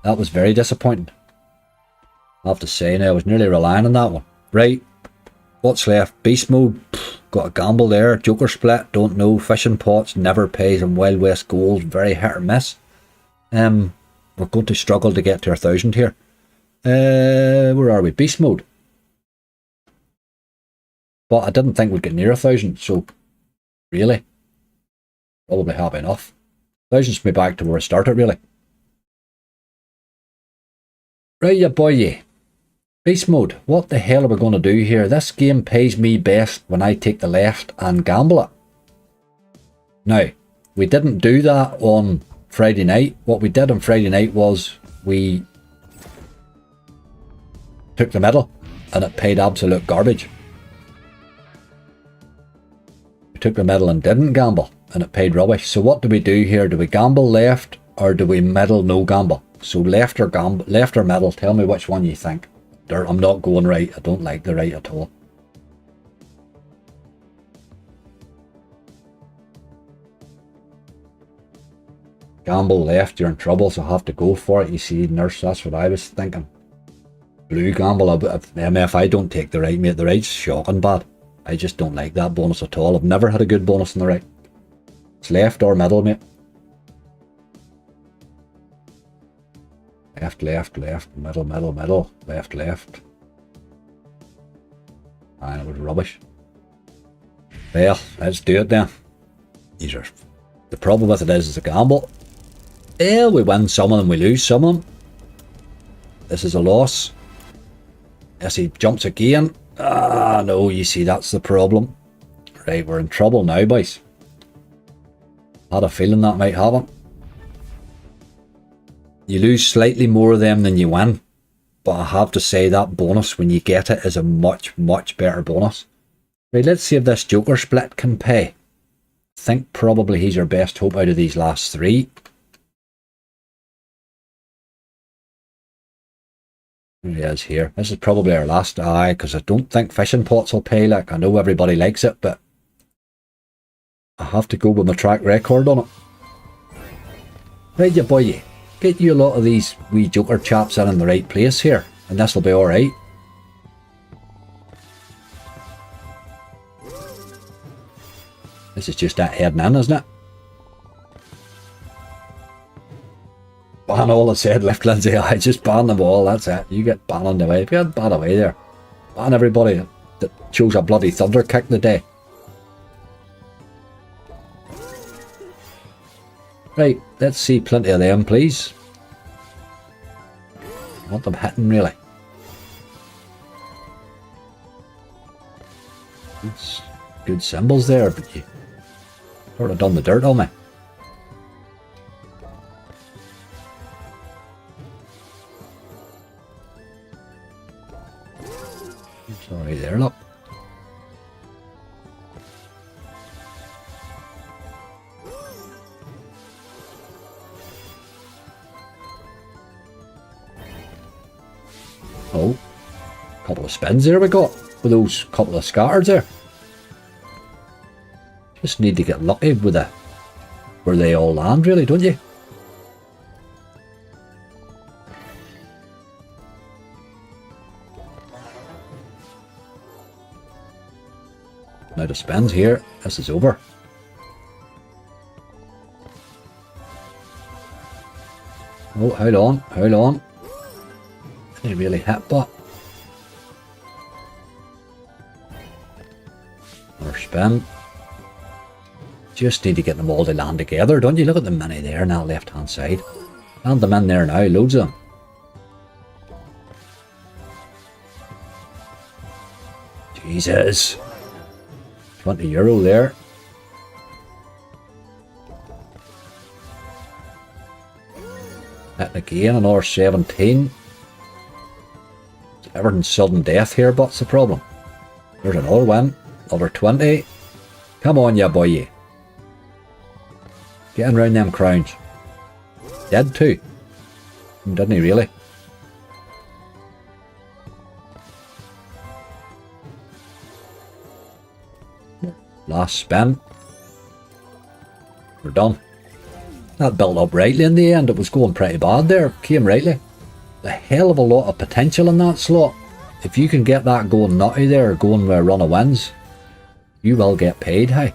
That was very disappointing. I have to say now, I was nearly relying on that one. Right, what's left? Beast mode. Pfft, got a gamble there. Joker split. Don't know. Fishing pots. Never pays. And Wild West goals. Very hit or miss. We're going to struggle to get to 1,000 here. Where are we? Beast mode. But I didn't think we'd get near 1,000. So really, probably happy enough. 1,000's me back to where I started, really. Right, ya boy, ye. Beast mode. What the hell are we going to do here? This game pays me best when I take the left and gamble it. Now, we didn't do that on Friday night. What we did on Friday night was we took the middle and it paid absolute garbage. We took the middle and didn't gamble and it paid rubbish. So what do we do here? Do we gamble left or do we middle no gamble? So left or middle? Tell me which one you think. I'm not going right. I don't like the right at all. Gamble left, you're in trouble, so I have to go for it. You see, nurse, that's what I was thinking. Blue gamble, if I don't take the right, mate, the right's shocking bad. I just don't like that bonus at all. I've never had a good bonus in the right. It's left or middle, mate. Left, left, left, middle, middle, middle, left, left. And it was rubbish. Well, let's do it then. The problem with it is it's a gamble. Well, we win some of them, we lose some of them. This is a loss. Yes, he jumps again. Ah, no, you see, that's the problem. Right, we're in trouble now, boys. Had a feeling that might happen. You lose slightly more of them than you win. But I have to say that bonus, when you get it, is a much, much better bonus. Right, let's see if this Joker split can pay. I think probably he's our best hope out of these last three. There he is here. This is probably our last eye, because I don't think fishing pots will pay. Like, I know everybody likes it, but I have to go with my track record on it. Right, you boy, get you a lot of these wee Joker chaps in the right place here, and this will be alright. This is just that heading in, isn't it? Ban all I said, left Lindsay. I just ban them all, that's it. You get banned away. If you had ban away there. Ban everybody that chose a bloody thunder kick today. Right, let's see plenty of them, please. I want them hitting, really. It's good symbols there, but you sort of done the dirt on me. It's alright there, look. Oh, couple of spins there we got, with those couple of scatters there. Just need to get lucky with it, where they all land really, don't you? Now the spins here, this is over. Oh, hold on, hold on. They really hit, but another spin. Just need to get them all to land together, don't you? Look at the many there now, left hand side. Land them in there now, loads of them. Jesus. €20 there. Hitting again, another 17. Everything's sudden death here, but's the problem. There's another one, another 20. Come on, ya boy. Getting round them crowns. Dead too. Didn't he really? Last spin. We're done. That built up rightly in the end. It was going pretty bad there. Came rightly. A hell of a lot of potential in that slot. If you can get that going nutty there, going with a run of wins, you will get paid, hey.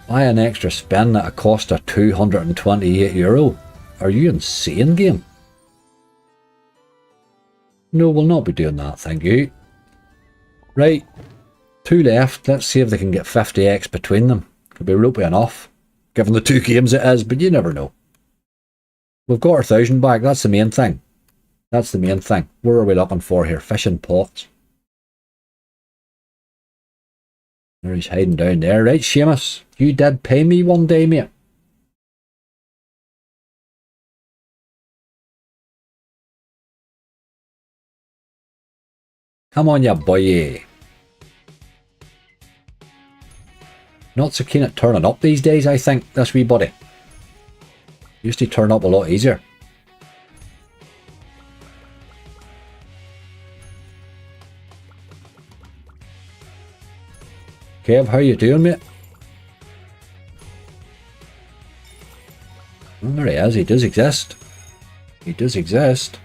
Buy an extra spin at a cost of €228. Are you insane, game? No, we'll not be doing that, thank you. Right, 2 left. Let's see if they can get 50x between them. Could be ropey enough, given the 2 games it is, but you never know. We've got our 1,000 back, that's the main thing. That's the main thing. Where are we looking for here? Fishing pots. There he's hiding down there. Right, Seamus, you did pay me one day, mate. Come on, ya boy. Not so keen at turning up these days, I think, this wee buddy. Used to turn up a lot easier. Kev, how you doing, mate? Oh, there he is. He does exist. He does exist.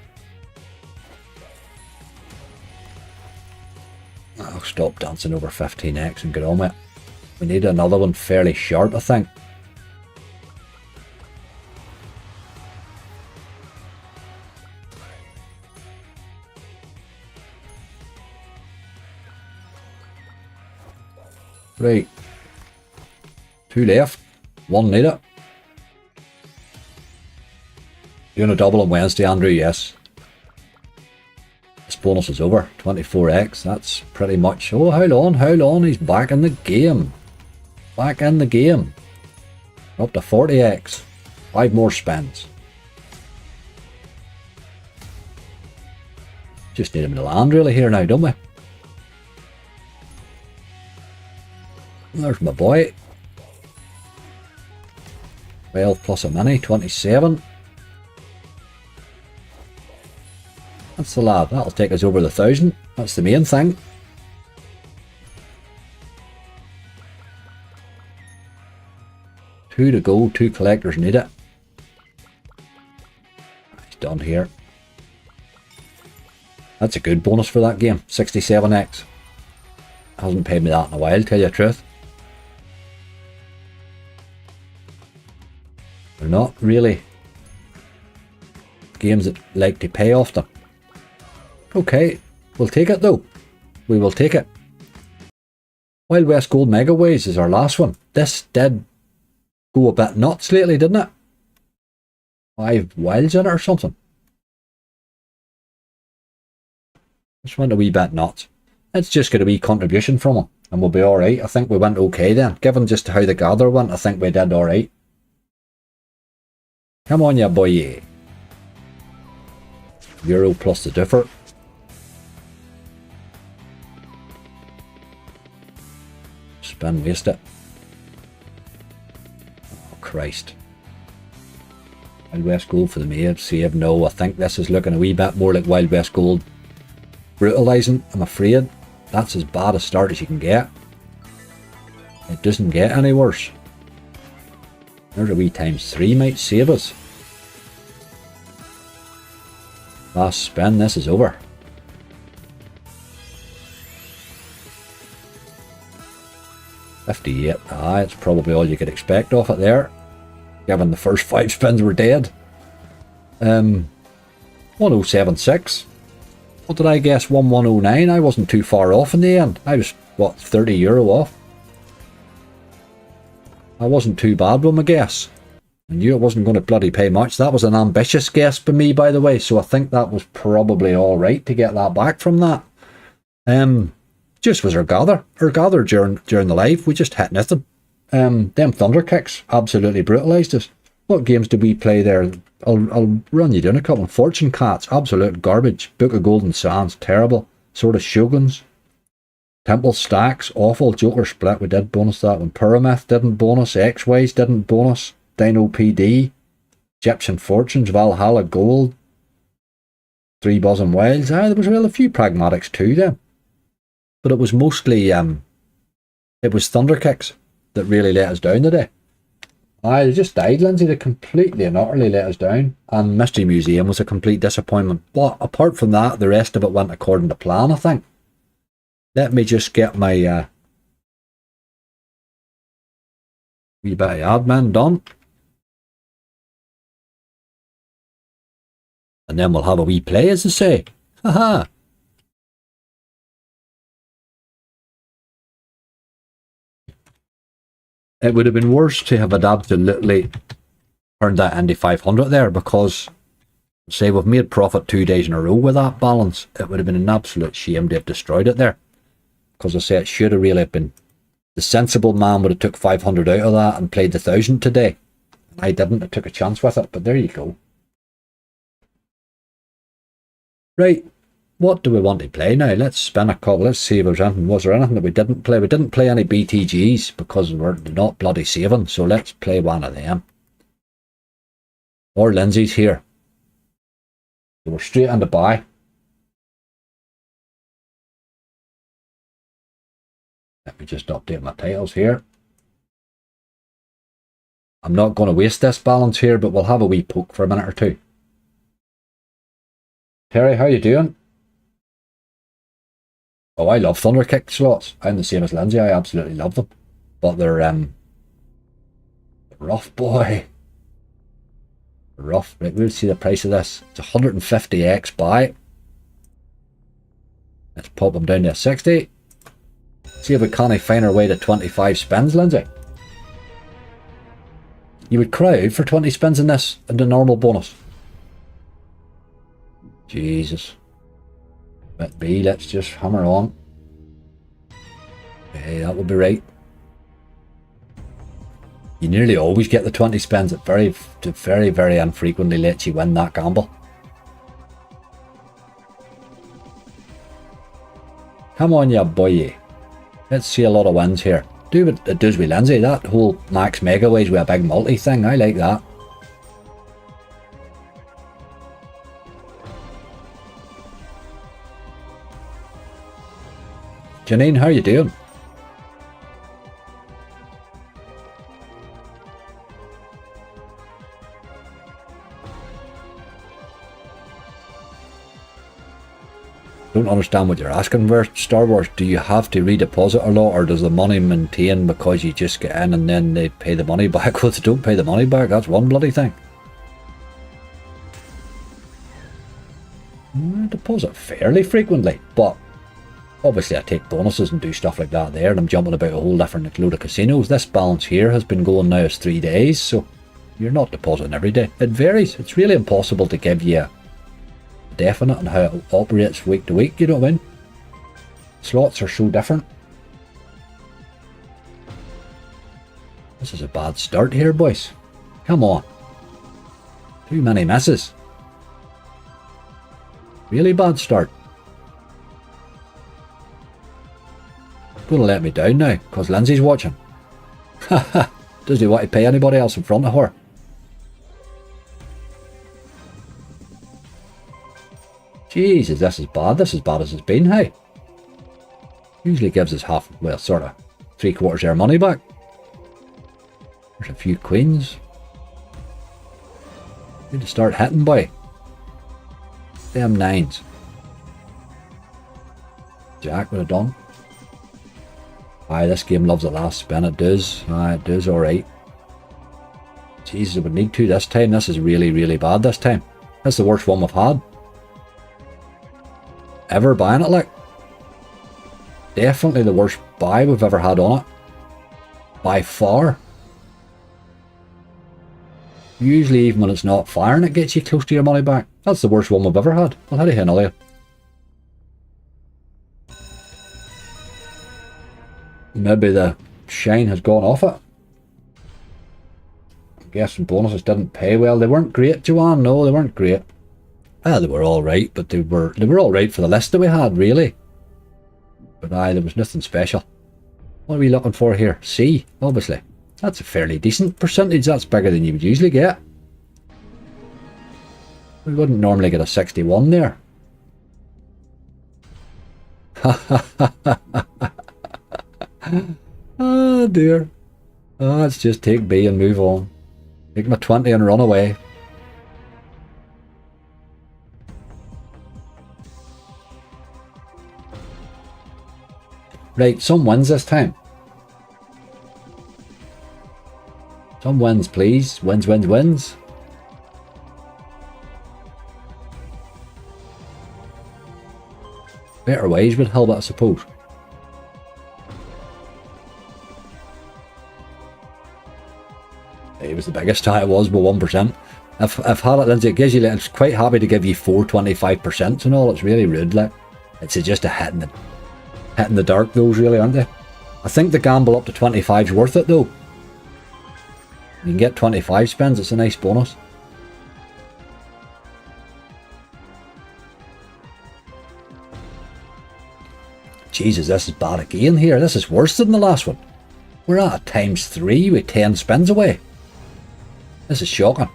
I'll stop dancing over 15x and get on with it. We need another one fairly sharp, I think. Right. 2 left. 1 need it. Doing a double on Wednesday, Andrew, yes. bonus is over. 24x, that's pretty much... Oh, hold on, hold on, he's back in the game. Back in the game. Up to 40x. 5 more spins. Just need him to land really here now, don't we? There's my boy. 12 plus a mini, 27. That's the lad. That'll take us over the 1,000. That's the main thing. Two to go. 2 collectors need it. He's done here. That's a good bonus for that game. 67x. Hasn't paid me that in a while, tell you the truth. They're not really games that like to pay often. Okay, we'll take it though. We will take it. Wild West Gold Mega Ways is our last one. This did go a bit nuts lately, didn't it? 5 wilds in it or something. This went a wee bit nuts. It's just got a wee contribution from him and we'll be alright. I think we went okay then. Given just how the gather went, I think we did alright. Come on, ya boy. Euro plus the differ. Spin, waste it. Oh, Christ. Wild West Gold for the maid. Save. No, I think this is looking a wee bit more like Wild West Gold. Brutalising, I'm afraid. That's as bad a start as you can get. It doesn't get any worse. There's a wee ×3 might save us. Last spin, this is over. $58. Ah, it's probably all you could expect off it there. Given the first 5 spins were dead. 1076. What did I guess? 1109. I wasn't too far off in the end. I was, what, €30 off? I wasn't too bad with my guess. I knew it wasn't going to bloody pay much. That was an ambitious guess by me, by the way, so I think that was probably alright to get that back from that. Just was our gather. Our gather during the live, we just hit nothing. Them thunder kicks absolutely brutalised us. What games did we play there? I'll run you down a couple. Fortune Cats, absolute garbage. Book of Golden Sands, terrible. Sword of Shoguns. Temple Stacks, awful. Joker Split, we did bonus that one. Pyramith didn't bonus. X-Ways didn't bonus. Dino PD. Egyptian Fortunes, Valhalla Gold. 3 Buzzing Wilds. There was a few pragmatics too then. But it was mostly, it was Thunder Kicks that really let us down today. They just died, Lindsay. They completely and utterly let us down. And Mystery Museum was a complete disappointment. But apart from that, the rest of it went according to plan, I think. Let me just get my wee bit of admin done. And then we'll have a wee play, as they say. Haha. It would have been worse to have absolutely turned that into 500 there, because, say, we've made profit 2 days in a row with that balance. It would have been an absolute shame to have destroyed it there. Because I say it should have really been. The sensible man would have took 500 out of that and played the 1,000 today. I didn't. I took a chance with it, but there you go. Right. What do we want to play now? Let's spin a couple. Let's see if there's anything. Was there anything that we didn't play? We didn't play any BTGs because we're not bloody saving. So let's play one of them. Or Lindsay's here. So we're straight into buy. Let me just update my titles here. I'm not going to waste this balance here, but we'll have a wee poke for a minute or two. Terry, how you doing? Oh, I love Thunder Kick slots. I'm the same as Lindsay. I absolutely love them. But they're rough, boy. Rough. Right, we'll see the price of this. It's 150x buy. Let's pop them down to 60. See if we can't find our way to 25 spins, Lindsay. You would cry out for 20 spins in this and the normal bonus. Jesus. Let be, let's just hammer on. Okay, that would be right. You nearly always get the 20 spends. It very, very infrequently lets you win that gamble. Come on, ya boy. Let's see a lot of wins here. Do what it does with Lindsay. That whole max mega wage with a big multi thing. I like that. Janine, how you doing? Don't understand what you're asking for, Star Wars. Do you have to redeposit a lot, or does the money maintain because you just get in and then they pay the money back? Well, they don't pay the money back, that's one bloody thing. I deposit fairly frequently, but obviously I take bonuses and do stuff like that there, and I'm jumping about a whole different load of casinos. This balance here has been going now as 3 days, so you're not depositing every day. It varies. It's really impossible to give you a definite on how it operates week to week, you know what I mean? Slots are so different. This is a bad start here, boys. Come on. Too many misses. Really bad start. Gonna let me down now, because Lindsay's watching. Haha, does he want to pay anybody else in front of her? Jesus, this is bad. This is as bad as it's been, hey? Usually gives us half, well, sort of 3/4 of our money back. There's a few queens. Need to start hitting, boy. Them nines. Jack would have done. Aye, this game loves the last spin. It does. Aye, it does alright. Jesus, it would need to this time. This is really, really bad this time. That's the worst one we've had. Ever buying it, like. Definitely the worst buy we've ever had on it. By far. Usually even when it's not firing, it gets you close to your money back. That's the worst one we've ever had. Well, how do you know? Maybe the shine has gone off it. I'm guessing bonuses didn't pay well. They weren't great, Joanne. No, they weren't great. They were alright, but they were alright for the list that we had, really. But aye, there was nothing special. What are we looking for here? C, obviously. That's a fairly decent percentage. That's bigger than you would usually get. We wouldn't normally get a 61 there. Oh dear. Oh, let's just take B and move on. Take my 20 and run away. Right, some wins this time. Some wins, please. Wins, wins, wins. Better ways would help it, I suppose. It was the biggest tie it was with 1%. I've had it, Lindsay, it gives you, it's quite happy to give you 425% and all. It's really rude, like. It's just a hit in the dark, those really, aren't they? I think the gamble up to 25 is worth it, though. You can get 25 spins, it's a nice bonus. Jesus, this is bad again here. This is worse than the last one. We're at ×3 with 10 spins away. This is shocking.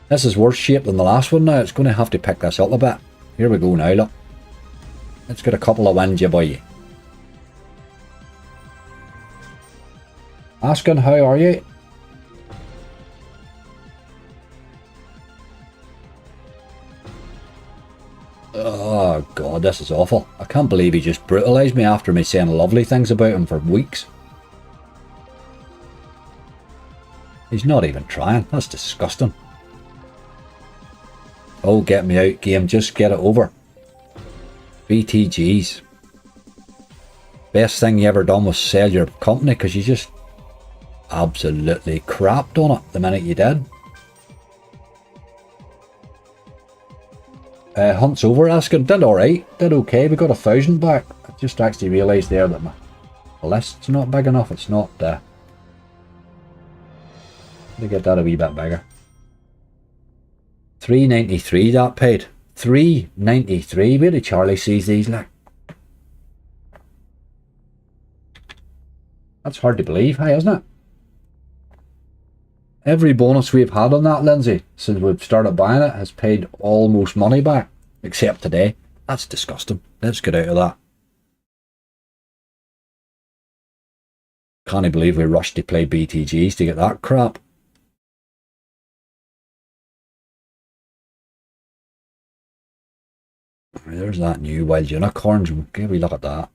This is worse shape than the last one now. It's going to have to pick this up a bit. Here we go now, look. Let's get a couple of wins, you boy. Asking, how are you? Oh god, this is awful. I can't believe he just brutalised me after me saying lovely things about him for weeks. He's not even trying. That's disgusting. Oh, get me out, game. Just get it over. BTGs. Best thing you ever done was sell your company, because you just absolutely crapped on it the minute you did. Hunt's over asking. Did alright. Did okay. We got 1,000 back. I just actually realised there that my list's not big enough. It's not to get that a wee bit bigger. 393 that paid. 393. Where did Charlie sees these like? That's hard to believe, hey, isn't it? Every bonus we've had on that, Lindsay, since we've started buying it, has paid almost money back. Except today. That's disgusting. Let's get out of that. Can't believe we rushed to play BTGs to get that crap. There's that new wild unicorns. Give a look at that.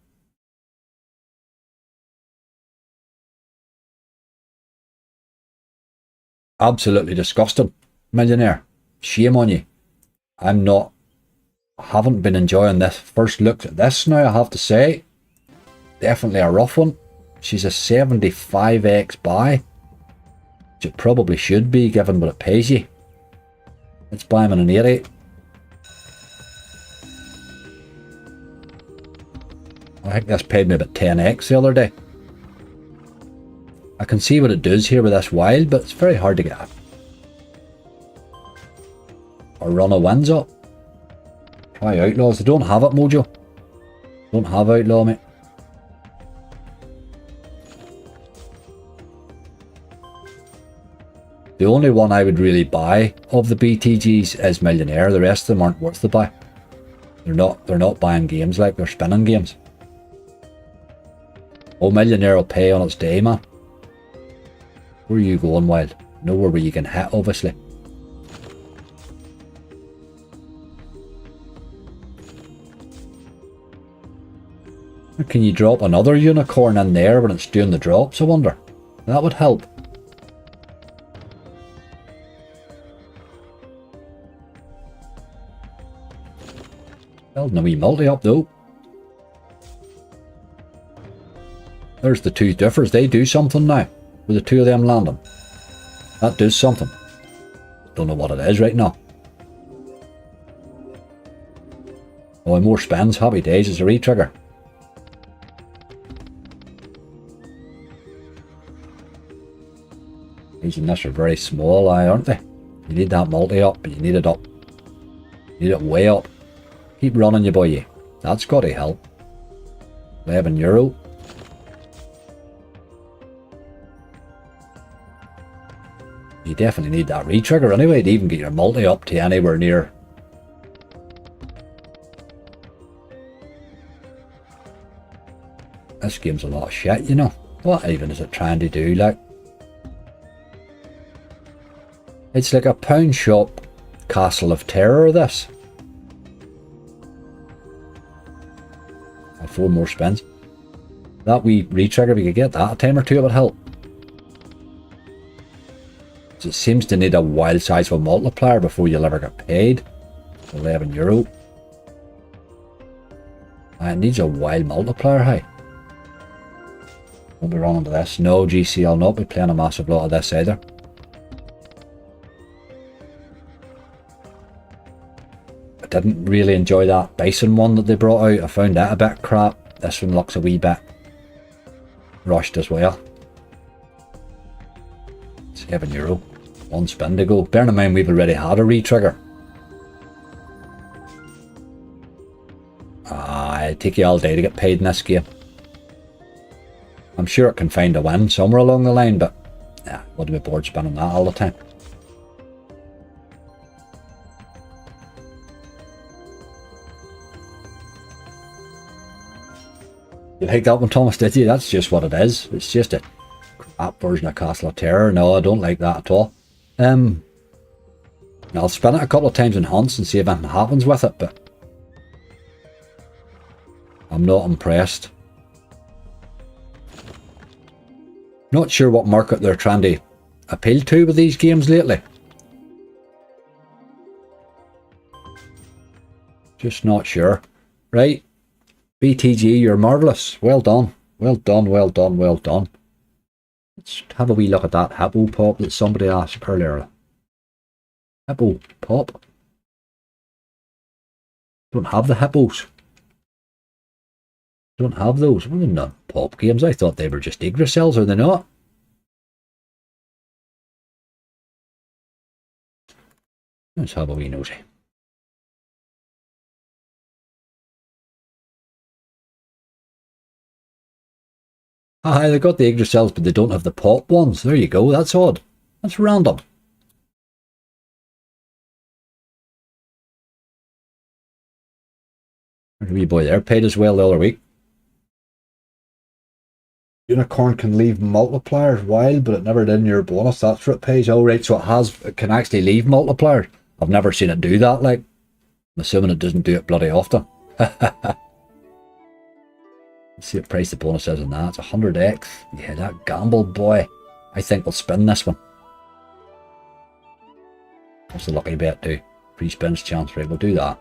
Absolutely disgusting. Millionaire. Shame on you. I haven't been enjoying this. First look at this now, I have to say. Definitely a rough one. She's a 75x buy. Which it probably should be given what it pays you. Let's buy him in an 80. I think this paid me about 10x the other day. I can see what it does here with this wild, but it's very hard to get a run of wins up. Try outlaws. They don't have it, Mojo. Don't have outlaw, mate. The only one I would really buy of the BTGs is Millionaire. The rest of them aren't worth the buy. They're not buying games like they're spinning games. Oh, Millionaire will pay on its day, man. Where are you going, Wild? Nowhere where you can hit, obviously. Can you drop another unicorn in there when it's doing the drops, I wonder? That would help. Building a wee multi up though. There's the two differs. They do something now. With the two of them landing. That does something. Don't know what it is right now. Oh, and more spins. Happy days. It's a re-trigger. These and this are very small, aren't they? You need that multi up, but you need it up. You need it way up. Keep running, you boy, you. That's got to help. €11. You definitely need that re-trigger anyway to even get your multi up to anywhere near. This game's a lot of shit, you know. What even is it trying to do, like? It's like a pound shop Castle of Terror, this. 4 more spins. That wee re-trigger, if we could get that a time or two, it would help. It seems to need a wild size of a multiplier before you'll ever get paid. €11. It needs a wild multiplier, hey. Won't be running to this. No, GC, I'll not be playing a massive lot of this either. I didn't really enjoy that bison one that they brought out. I found that a bit crap. This one looks a wee bit rushed as well. €7. 1 spin to go. Bear in mind we've already had a re-trigger. It'd take you all day to get paid in this game. I'm sure it can find a win somewhere along the line, but yeah, wouldn't be bored spinning that all the time. You like that one, Thomas, did you? That's just what it is. It's just a crap version of Castle of Terror. No, I don't like that at all. I'll spin it a couple of times in hunts and see if anything happens with it, but I'm not impressed. Not sure what market they're trying to appeal to with these games lately. Just not sure. Right. BTG, you're marvellous. Well done. Well done, well done, well done. Let's have a wee look at that hippo pop that somebody asked earlier. Hippo pop. Don't have the hippos. Don't have those. Well, they're not pop games. I thought they were just Yggdrasils, are they not? Let's have a wee nosy. Aye, they got the Yggdrasils, but they don't have the pop ones. There you go. That's odd. That's random. There's a wee boy there paid as well the other week. Unicorn can leave multipliers wild, but it never did in your bonus. That's what it pays. Oh, right, so it can actually leave multipliers. I've never seen it do that, like. I'm assuming it doesn't do it bloody often. Let's see what price the bonus is on that. It's 100x. Yeah, that gamble, boy. I think we'll spin this one. What's the lucky bet do? Free spins chance, right? We'll do that.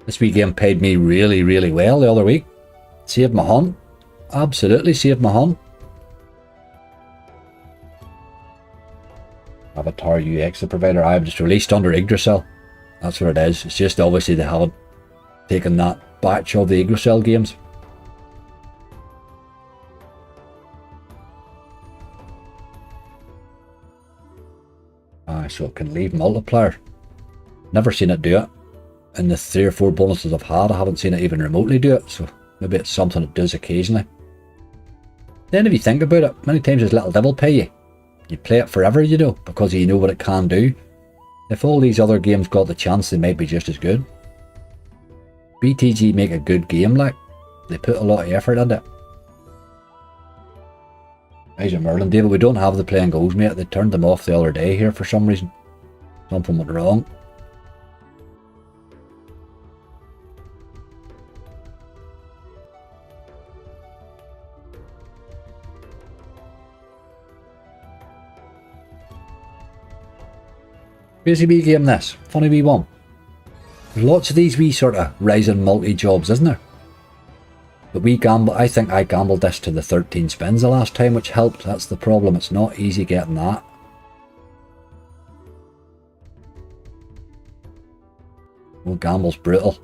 This wee game paid me really, really well the other week. Saved my hunt. Absolutely saved my hunt. Avatar UX, the provider I've just released under Yggdrasil. That's what it is. It's just obviously they haven't taken that batch of the Yggdrasil games. So it can leave multiplier. Never seen it do it. In the 3 or 4 bonuses I've had, I haven't seen it even remotely do it, so maybe it's something it does occasionally. Then if you think about it, many times this little devil pay you. You play it forever, you know, because you know what it can do. If all these other games got the chance, they might be just as good. BTG make a good game, like. They put a lot of effort into it. How's your Merlin, David? We don't have the playing goals, mate. They turned them off the other day here for some reason. Something went wrong. Crazy wee game this. Funny wee one. There's lots of these wee sort of rising multi-jobs, isn't there? But we gamble. I think I gambled this to the 13 spins the last time, which helped. That's the problem. It's not easy getting that. Well, gamble's brutal.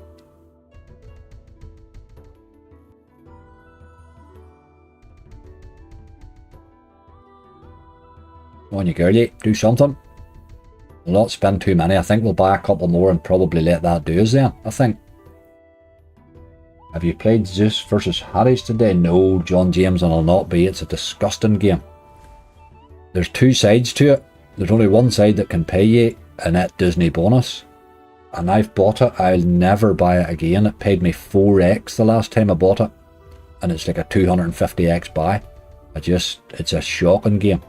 Come on, you girlie. Do something. We'll not spend too many. I think we'll buy a couple more and probably let that do us then, I think. Have you played Zeus versus Hades today? No, John James, and I'll not be. It's a disgusting game. There's 2 sides to it. There's only one side that can pay you, and that Disney bonus. And I've bought it. I'll never buy it again. It paid me 4x the last time I bought it. And it's like a 250x buy. It's a shocking game.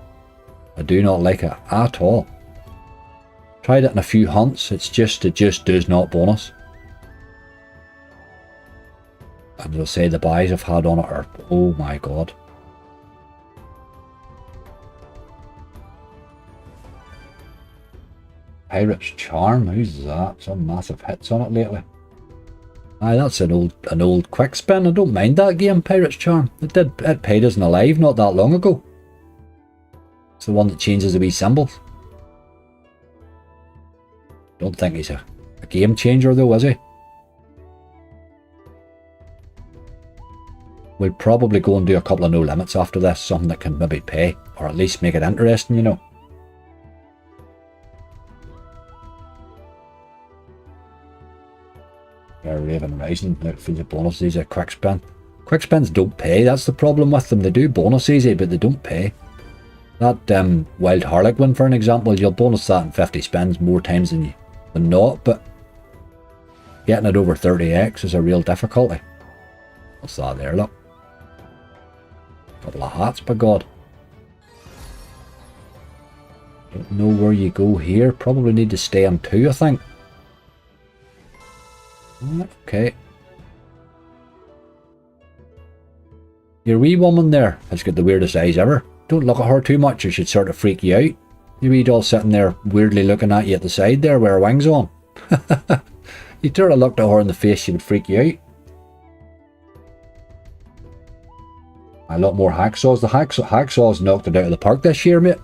I do not like it at all. Tried it in a few hunts. It just does not bonus. And as I say, the buys I've had on it are, oh my god. Pirate's Charm, who's that? Some massive hits on it lately. Aye, that's an old quick spin. I don't mind that game, Pirate's Charm. It paid us in a live not that long ago. It's the one that changes the wee symbols. Don't think he's a game changer though, is he? We'll probably go and do a couple of no limits after this, something that can maybe pay, or at least make it interesting, you know. Raven Rising, look for the bonus, these are quick spin. Quick spins don't pay, that's the problem with them. They do bonus easy, but they don't pay. That Wild Harlequin, for an example, you'll bonus that in 50 spins more times than not, but getting it over 30x is a real difficulty. What's that there, look? Couple of hats, by God. Don't know where you go here. Probably need to stay on 2, I think. Okay. Your wee woman there has got the weirdest eyes ever. Don't look at her too much or she'd sort of freak you out. Your wee doll sitting there weirdly looking at you at the side there with her wings on. You sort of looked at her in the face, she would freak you out. A lot more hacksaws. The hacksaws knocked it out of the park this year, mate.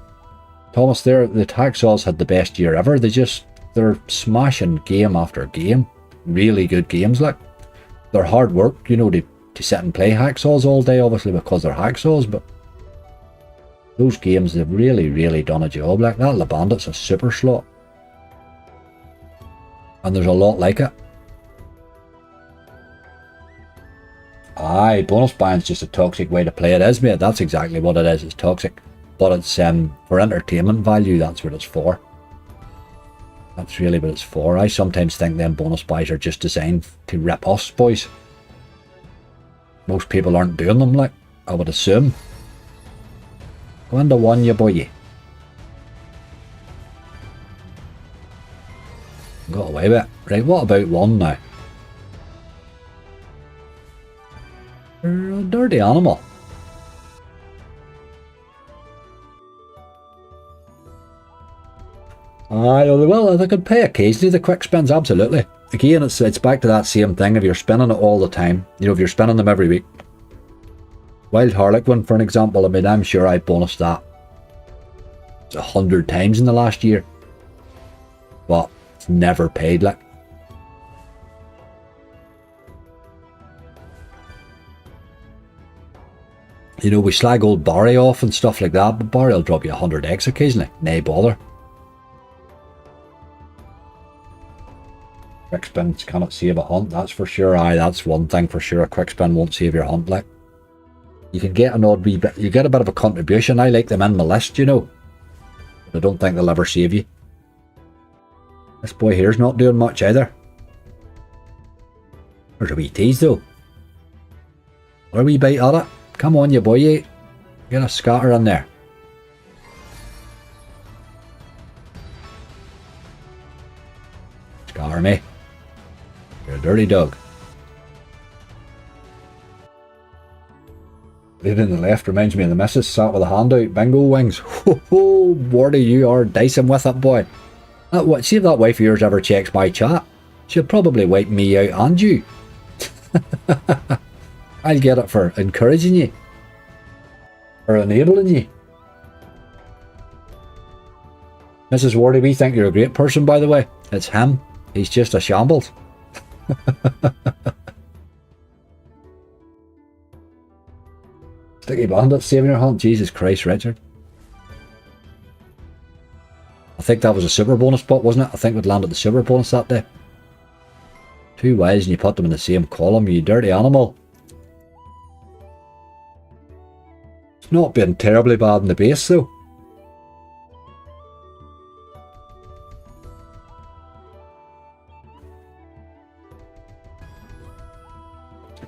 Thomas, the Hacksaws had the best year ever. They're smashing game after game. Really good games, like. They're hard work, you know, to sit and play Hacksaws all day, obviously, because they're Hacksaws, but those games, they've really, really done a job. Like, that Le Bandit's a super slot. And there's a lot like it. Aye, bonus buying's just a toxic way to play it, is, mate. That's exactly what it is. It's toxic. But it's for entertainment value, that's what it's for. That's really what it's for. I sometimes think them bonus buys are just designed to rip us, boys. Most people aren't doing them, like, I would assume. Go into one, you boy. Got away with it. Right, what about one now? You're a dirty animal. Well, they could pay occasionally, the quick spins, absolutely. Again, it's back to that same thing. If you're spinning it all the time, you know, if you're spinning them every week. Wild Harlequin, for an example, I mean, I'm sure I bonused that 100 times in the last year. But it's never paid, like. You know, we slag old Barry off and stuff like that, but Barry will drop you 100x occasionally. Nay bother. Quick spins cannot save a hunt, that's for sure. Aye, that's one thing for sure. A quick spin won't save your hunt, like. You can get an odd wee bit, you get a bit of a contribution. I like them in my list, you know. But I don't think they'll ever save you. This boy here's not doing much either. There's a wee tease though. Or a wee bite at it. Come on, you boy. Get a scatter in there. Scatter me. You're a dirty dog. Lady in the left reminds me of the missus sat with a hand out. Bingo wings. Ho ho, Wardy, you are dicing with it, boy. See if that wife of yours ever checks my chat. She'll probably wipe me out and you. I'll get it for encouraging you. Or enabling you. Mrs. Wardy, we think you're a great person, by the way. It's him. He's just a shambles. Sticky Bandit saving your hunt. Jesus Christ, Richard. I think that was a super bonus spot, wasn't it? I think we'd landed the super bonus that day. 2 wilds and you put them in the same column, you dirty animal. It's not been terribly bad in the base though.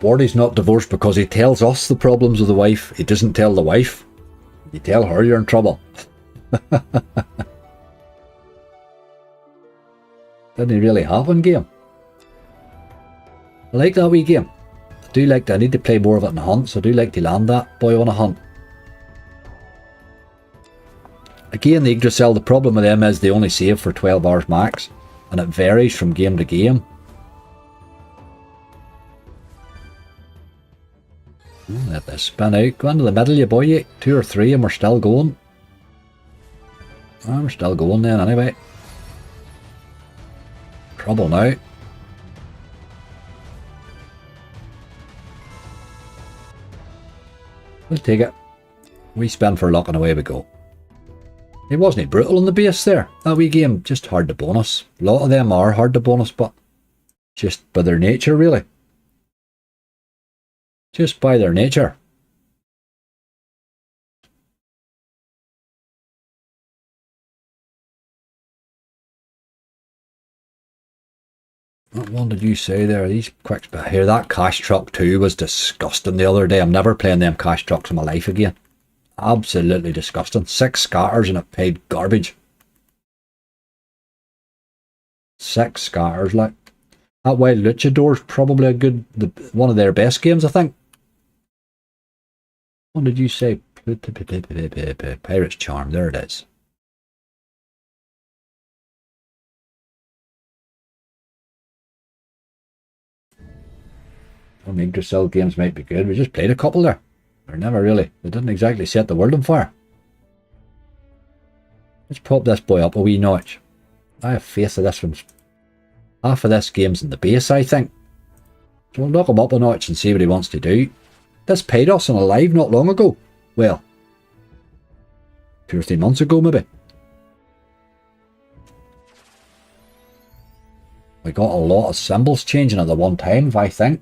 Wardy's not divorced because he tells us the problems of the wife. He doesn't tell the wife. You tell her you're in trouble. Didn't really happen, game. I like that wee game. I do like that. I need to play more of it in hunt, so I do like to land that boy on a hunt. Again, the Yggdrasil, the problem with them is they only save for 12 hours max, and it varies from game to game. Let this spin out. Go into the middle, you boy. 2 or 3 and we're still going. We're still going then anyway. Trouble now. We'll take it. We spin for luck and away we go. It wasn't brutal in the base there. That wee game, just hard to bonus. A lot of them are hard to bonus, but just by their nature, really. Just by their nature. What one did you say there? These quicks, but here, that cash truck too was disgusting the other day. I'm never playing them cash trucks in my life again. Absolutely disgusting. 6 scatters and it paid garbage. 6 scatters, like. That Wild Luchador's probably a good, one of their best games, I think. What did you say? Pirate's Charm, there it is. Some Yggdrasil games might be good. We just played a couple there. They're never really, they didn't exactly set the world on fire. Let's prop this boy up a wee notch. I have faith that this one's... half of this game's in the base, I think. So we'll knock him up a notch and see what he wants to do. This paid us on a live not long ago. Well, 2 or 3 months ago maybe. We got a lot of symbols changing at the one time, I think.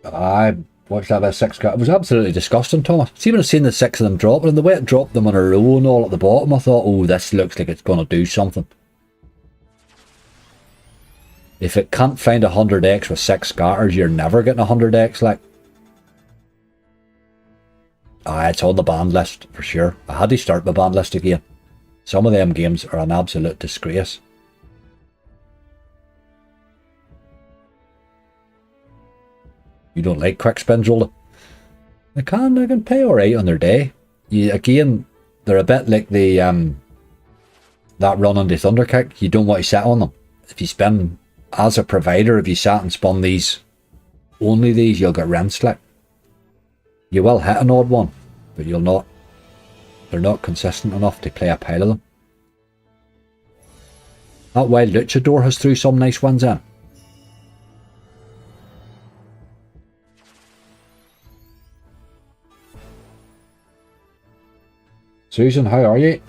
I watched that about 6 cards. It was absolutely disgusting, Thomas. See, when I seen the 6 of them dropping, and the way it dropped them on a row and all at the bottom, I thought, oh, this looks like it's going to do something. If it can't find 100x with 6 scatters, you're never getting 100x, like. It's on the banned list, for sure. I had to start my banned list again. Some of them games are an absolute disgrace. You don't like quick spins, Rolda? They can pay alright on their day. Again, they're a bit like the that run on the Thunder Kick. You don't want to sit on them. If you spin as a provider, if you sat and spun these, only these, you'll get rinsed like. You will hit an odd one, but you'll not. They're not consistent enough to play a pile of them. That Wild Luchador has threw some nice ones in. Susan, how are you?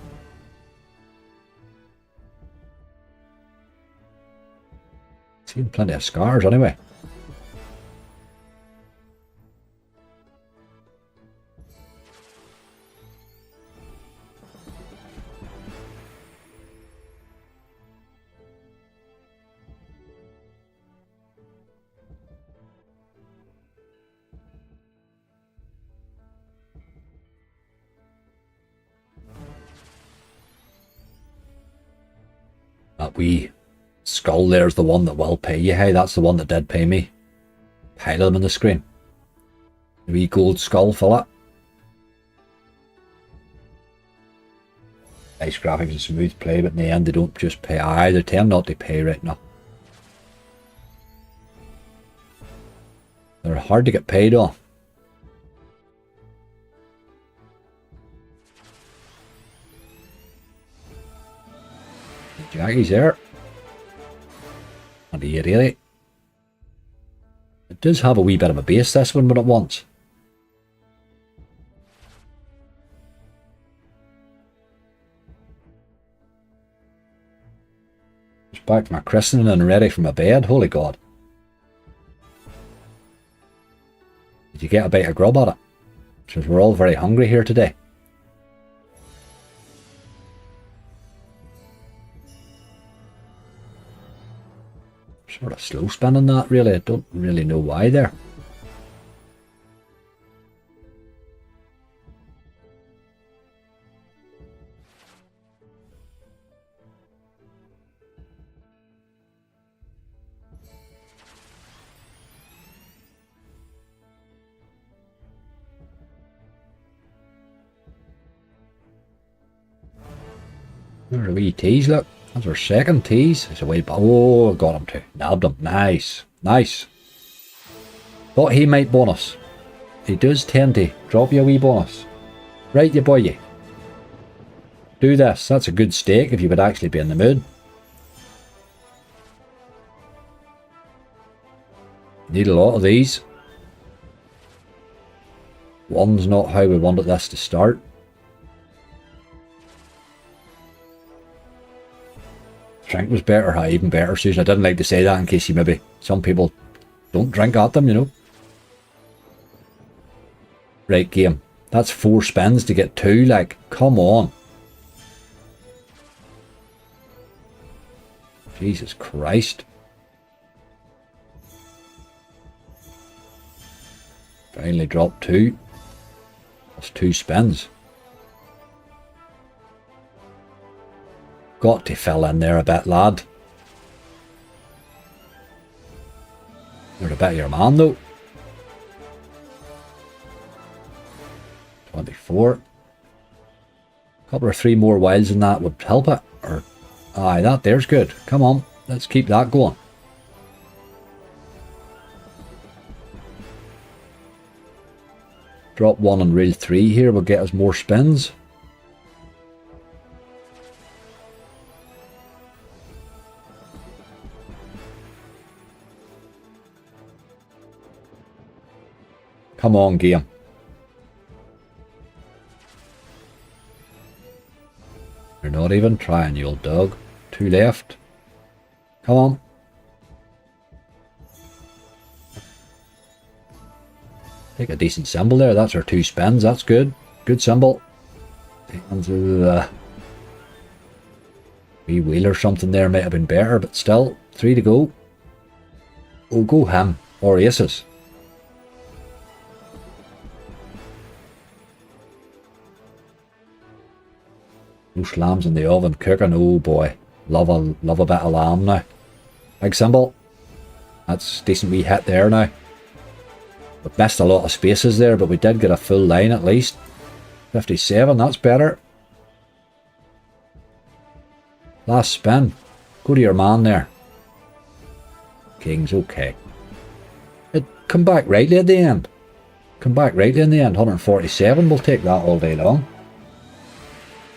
Seen plenty of scars anyway. That wee skull there's the one that will pay you. Hey, that's the one that did pay me. Pile them on the screen. The wee gold skull fillet. Nice graphics and smooth play, but in the end they don't just pay. They tend not to pay right now. They're hard to get paid on. Jackie's there. And the really. It does have a wee bit of a base, this one, when it wants. Just back to my christening and ready for my bed. Holy God. Did you get a bite of grub at it? Because we're all very hungry here today. Sort of slow spinning that, really. I don't really know why there. There's a wee tease, look. That's our second tease. It's a way back. Oh, got him too. Nabbed him. Nice. Nice. Thought he might bonus. He does tend to drop you a wee bonus. Right, you boy, you. Do this. That's a good steak if you would actually be in the mood. Need a lot of these. One's not how we wanted this to start. Drink was better, even better, Susan. I didn't like to say that in case you maybe... Some people don't drink at them, you know. Right, game. That's 4 spins to get 2, like, come on. Jesus Christ. Finally dropped 2. That's 2 spins. Got to fill in there a bit, lad. You're a bit of your man, though. 24. Couple or 3 more wilds than that would help it. Or, aye, that there's good. Come on, let's keep that going. Drop 1 on reel 3 here will get us more spins. Come on, game. You're not even trying, you old dog. 2 left. Come on. Take a decent symbol there. That's our 2 spins. That's good. Good symbol. Wee wheel or something there might have been better, but still. 3 to go. Oh, go him. Or aces. No slams in the oven cooking. Oh boy. Love a bit of lamb now. Big symbol. That's decent wee hit there now. We missed a lot of spaces there, but we did get a full line at least. 57, that's better. Last spin. Go to your man there. Kings, okay. It come back rightly at the end. Come back rightly in the end. 147, we'll take that all day long.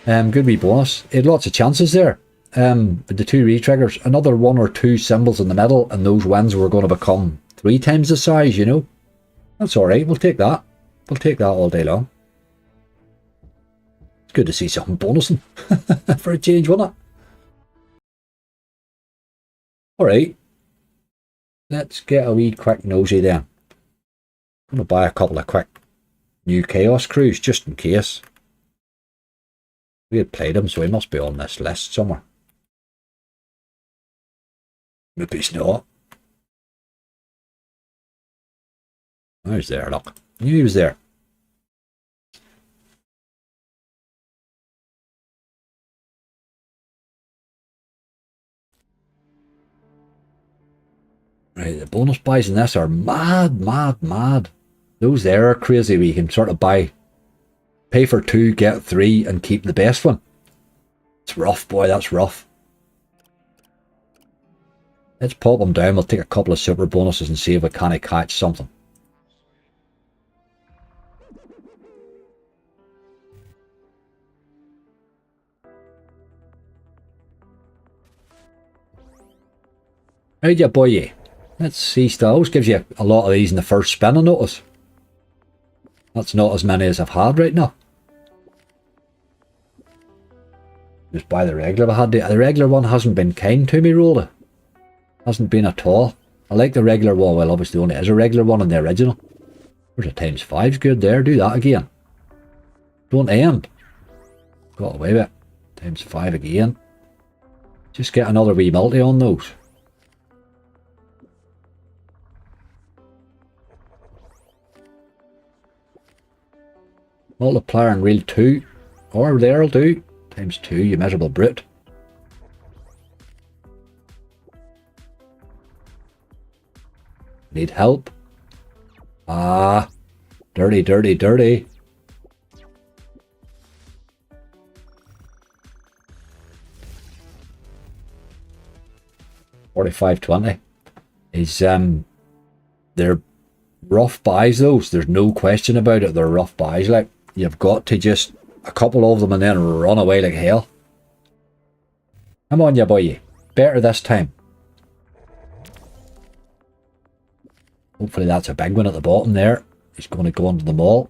Good wee bonus. It had lots of chances there. With the 2 re-triggers. Another 1 or 2 symbols in the middle, and those wins were going to become 3 times the size, you know. That's alright, we'll take that. We'll take that all day long. It's good to see something bonusing. For a change, wasn't it? Alright. Let's get a wee quick nosy then. I'm going to buy a couple of quick new Chaos Crews, just in case. We had played them, so he must be on this list somewhere. Maybe he's not. Oh, he's there, look. I knew he was there. Right, the bonus buys in this are mad, mad, mad. Those there are crazy. We can sort of buy, pay for 2, get 3, and keep the best one. It's rough, boy, that's rough. Let's pop them down. We'll take a couple of super bonuses and see if we can't catch something. Right, yeah, boy, yeah. Let's see, Styles gives you a lot of these in the first spin, I notice. That's not as many as I've had right now. Just buy the regular. I had the regular one hasn't been kind to me, Rolla. Hasn't been at all. I like the regular one. Well, obviously only is a regular one in the original. There's a ×5's good there. Do that again. Don't end. Got away with it. ×5 again. Just get another wee multi on those. Multiplier and reel 2. Or there'll do. ×2, you miserable brute. Need help. Ah. Dirty, dirty, dirty. $45.20 is they're rough buys, those. There's no question about it. They're rough buys. Like, you've got to just a couple of them and then run away like hell. Come on, ya boy. Better this time. Hopefully that's a big one at the bottom there. He's going to go into the mall.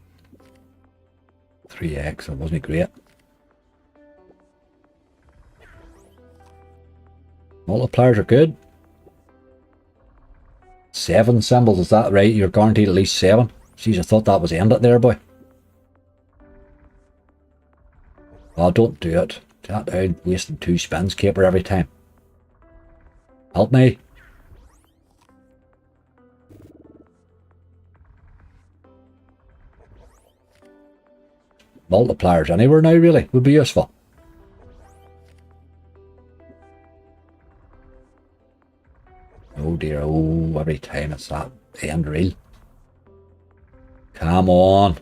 3x, that wasn't great. Multipliers are good. 7 symbols, is that right? You're guaranteed at least 7. Jeez, I thought that was the end it there, boy. Oh, don't do it. That down, wasting 2 spins, caper every time. Help me. Multipliers anywhere now, really, would be useful. Oh dear, oh, every time it's that end reel. Come on.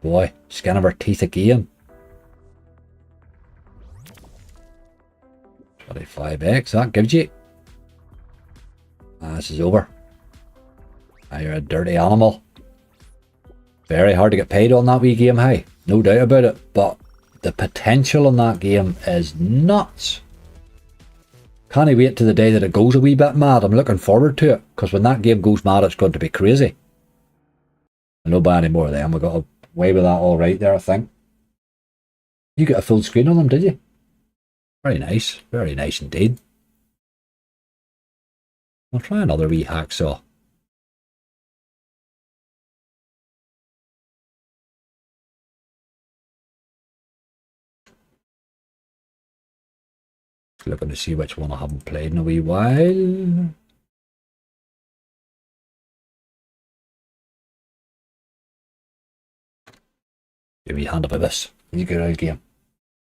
Boy, skin of our teeth again. 25x, that gives you. Ah, this is over. Ah, you're a dirty animal. Very hard to get paid on that wee game, hey, no doubt about it, but the potential in that game is nuts. Can't I wait to the day that it goes a wee bit mad. I'm looking forward to it, because when that game goes mad, it's going to be crazy. I don't buy any more of them. We got away with that all right there, I think. You got a full screen on them, did you? Very nice indeed. I'll try another wee hacksaw. Looking to see which one I haven't played in a wee while. Give me a hand about this. You good old game.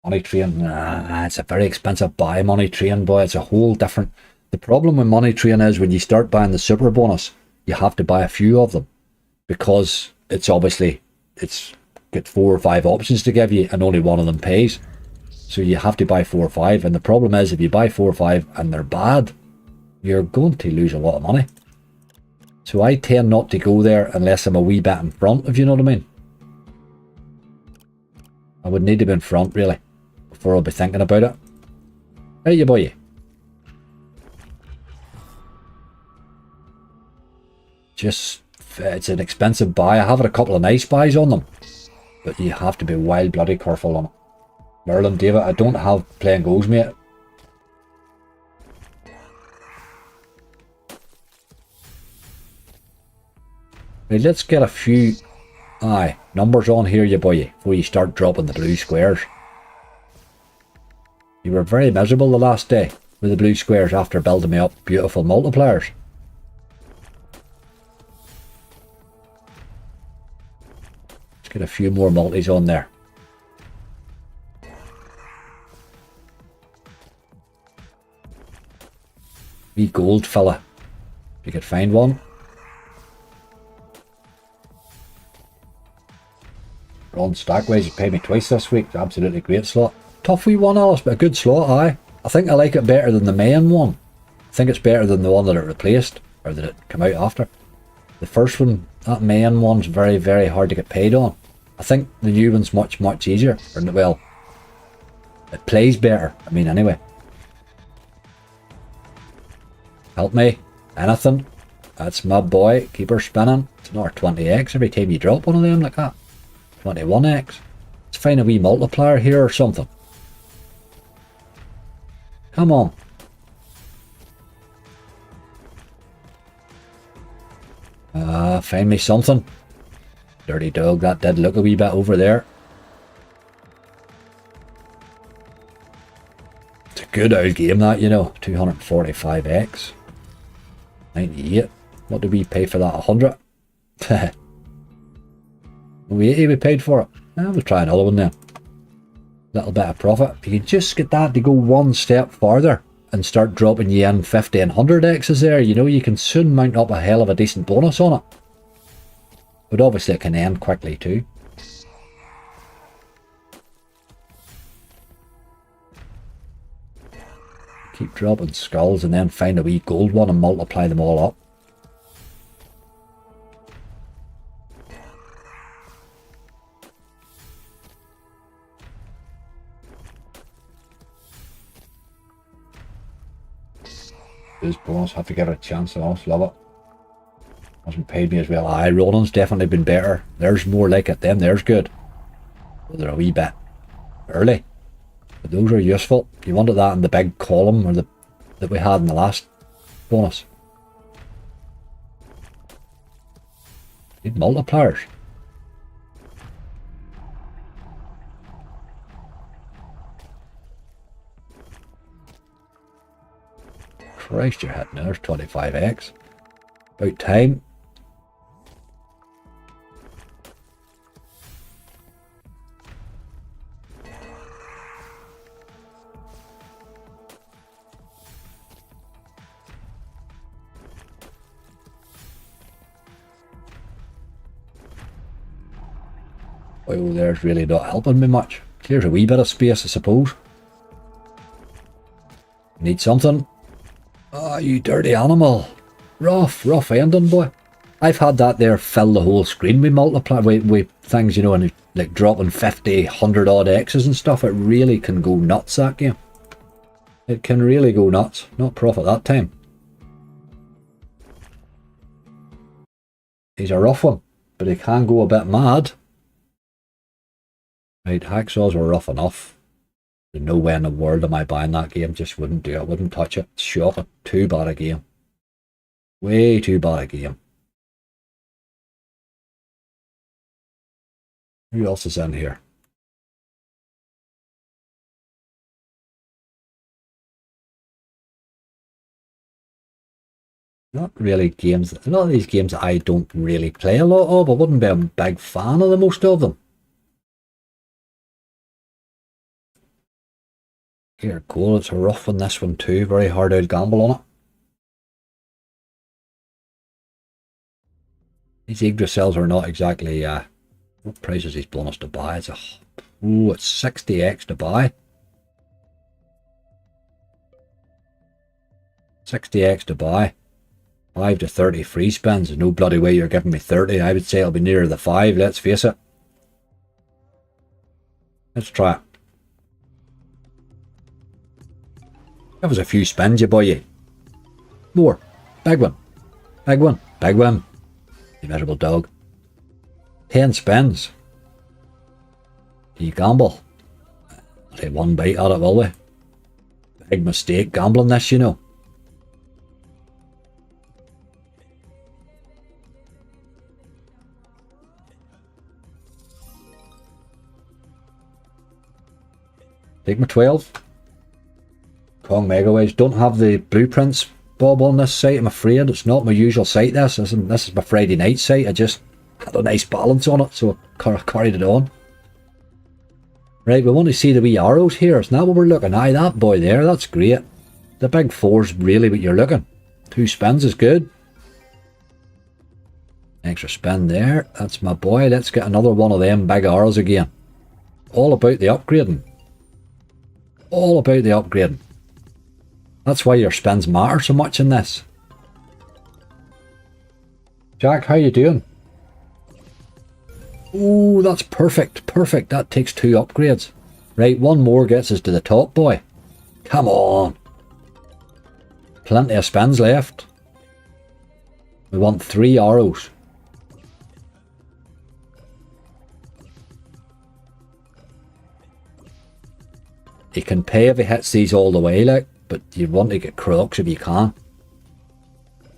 Money Train, nah, it's a very expensive buy, Money Train, boy. It's a whole different... The problem with Money Train is when you start buying the super bonus, you have to buy a few of them. Because it's obviously, it's got 4 or 5 options to give you and only one of them pays. So you have to buy 4 or 5, and the problem is if you buy 4 or 5 and they're bad, you're going to lose a lot of money. So I tend not to go there unless I'm a wee bit in front, if you know what I mean. I would need to be in front, really, before I'll be thinking about it. Hey, you boy. Just, it's an expensive buy. I have had a couple of nice buys on them, but you have to be wild bloody careful on it. Merlin, David, I don't have playing goals, mate. Right, let's get a few numbers on here, you boy, before you start dropping the blue squares. You were very miserable the last day with the blue squares after building me up beautiful multipliers. Let's get a few more multis on there. Wee gold fella, if you could find one. Ron Stackways has paid me twice this week. Absolutely great slot. Tough wee one, Alice, but a good slot, aye. I think I like it better than the main one. I think it's better than the one that it replaced, or that it came out after. The first one, that main one's very, very hard to get paid on. I think the new one's much, much easier. Or, well, it plays better. I mean, anyway. Help me. Anything. That's my boy. Keep her spinning. It's another 20x every time you drop one of them like that. 21x. Let's find a wee multiplier here or something. Come on. Find me something. Dirty dog, that did look a wee bit over there. It's a good old game that, you know. 245x. 98. What did we pay for that? 100? 80 we paid for it. We'll try another one then. Little bit of profit. If you can just get that to go one step farther and start dropping you in 50 and 100x's there, you know, you can soon mount up a hell of a decent bonus on it. But obviously it can end quickly too. Keep dropping skulls and then find a wee gold one and multiply them all up. This bonus, have to get a chance. I almost love it. Hasn't paid me as well. Aye, Ronan's definitely been better. There's more like it. Them there's good. Well, they're a wee bit early, but those are useful. You wanted that in the big column or that we had in the last bonus. Need multipliers. Christ, you're hitting. There's 25x. About time. Well, there's really not helping me much. Clears a wee bit of space, I suppose. Need something. Ah, you dirty animal. Rough ending, boy. I've had that there fill the whole screen with multiply with things, you know, and like dropping 50, 100 odd X's and stuff. It really can go nuts, that game. It can really go nuts. Not profit that time. He's a rough one, but he can go a bit mad. Right, hacksaws were rough enough. There's no way in the world am I buying that game. Just wouldn't do it. Wouldn't touch it. It's shocking. Too bad a game. Way too bad a game. Who else is in here? Not really games. A lot of these games I don't really play a lot of. I wouldn't be a big fan of the most of them. Here, cool. It's a rough one, this one too. Very hard out gamble on it. These Yggdrasils are not exactly, what price is these bonus to buy? It's it's 60x to buy. 60x to buy. 5 to 30 free spins. There's no bloody way you're giving me 30. I would say it'll be nearer the 5, let's face it. Let's try it. That was a few spins, you boy. More. Big one. Big one. Big one. You miserable dog. 10 spins. You gamble. I'll take one bite at it, will we? Big mistake gambling this, you know. Take my 12. Kong Megaways. Don't have the blueprints, Bob, on this site, I'm afraid. It's not my usual site, this is my Friday night site. I just had a nice balance on it, so I carried it on. Right, we want to see the wee arrows here. Isn't that what we're looking? Aye, that boy there, that's great. The big 4's really what you're looking. 2 spins is good. Extra spin there. That's my boy. Let's get another one of them big arrows again. All about the upgrading. All about the upgrading. That's why your spins matter so much in this. Jack, how you doing? Oh, that's perfect. Perfect. That takes 2 upgrades. Right, one more gets us to the top, boy. Come on. Plenty of spins left. We want 3 arrows. He can pay if he hits these all the way, like, but you want to get crocs if you can.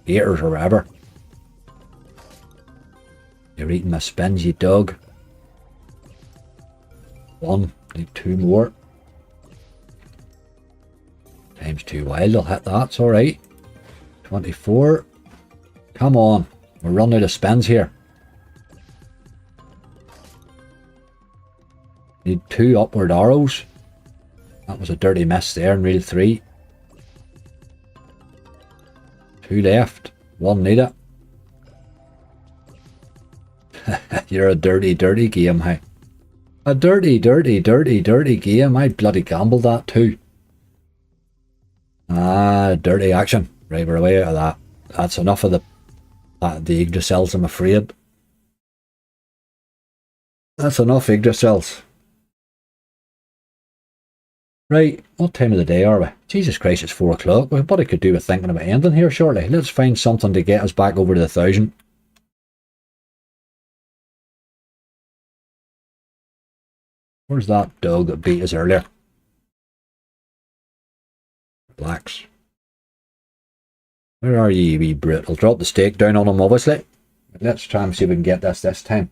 Gators or whatever. You're eating my spins, you dog. 1, need 2 more. Times 2 wild, I'll hit that, it's alright. 24. Come on, we're running out of spins here. Need 2 upward arrows. That was a dirty miss there in reel 3. 2 left. 1 need it. You're a dirty, dirty game, hey. A dirty, dirty, dirty, dirty game. I bloody gambled that too. Ah, dirty action. Right, we're away out of that. That's enough of the Yggdrasils, I'm afraid. That's enough Yggdrasils. Right, what time of the day are we? Jesus Christ, it's 4 o'clock. Well, what I could do with thinking about ending here shortly. Let's find something to get us back over to the 1,000. Where's that dog that beat us earlier? Blacks. Where are you, wee brute? I'll drop the stake down on him, obviously. But let's try and see if we can get this time.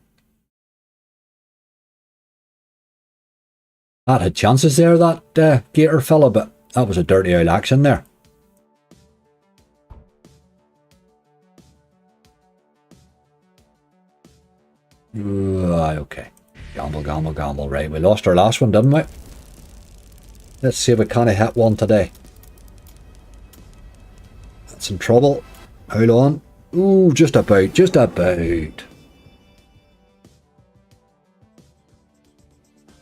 That had chances there, that gator fella, but that was a dirty old action there. Okay. Gamble, gamble, gamble. Right, we lost our last one, didn't we? Let's see if we can't hit one today. That's in trouble. Hold on. Ooh, just about, just about.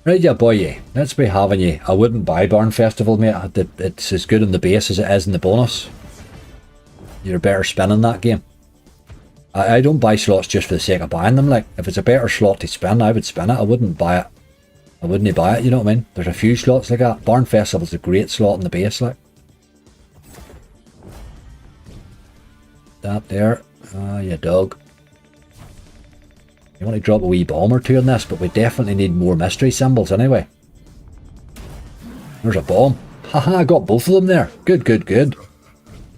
Right, yeah, boy, yeah. Let's be having you. I wouldn't buy Barn Festival, mate. It's as good in the base as it is in the bonus. You're better spinning that game. I don't buy slots just for the sake of buying them. Like, if it's a better slot to spin, I would spin it. I wouldn't buy it. I wouldn't buy it, you know what I mean? There's a few slots like that. Barn Festival's a great slot in the base, like. That there. Ah, you dog. You want to drop a wee bomb or two on this, but we definitely need more mystery symbols anyway. There's a bomb. Haha, I got both of them there. Good, good, good.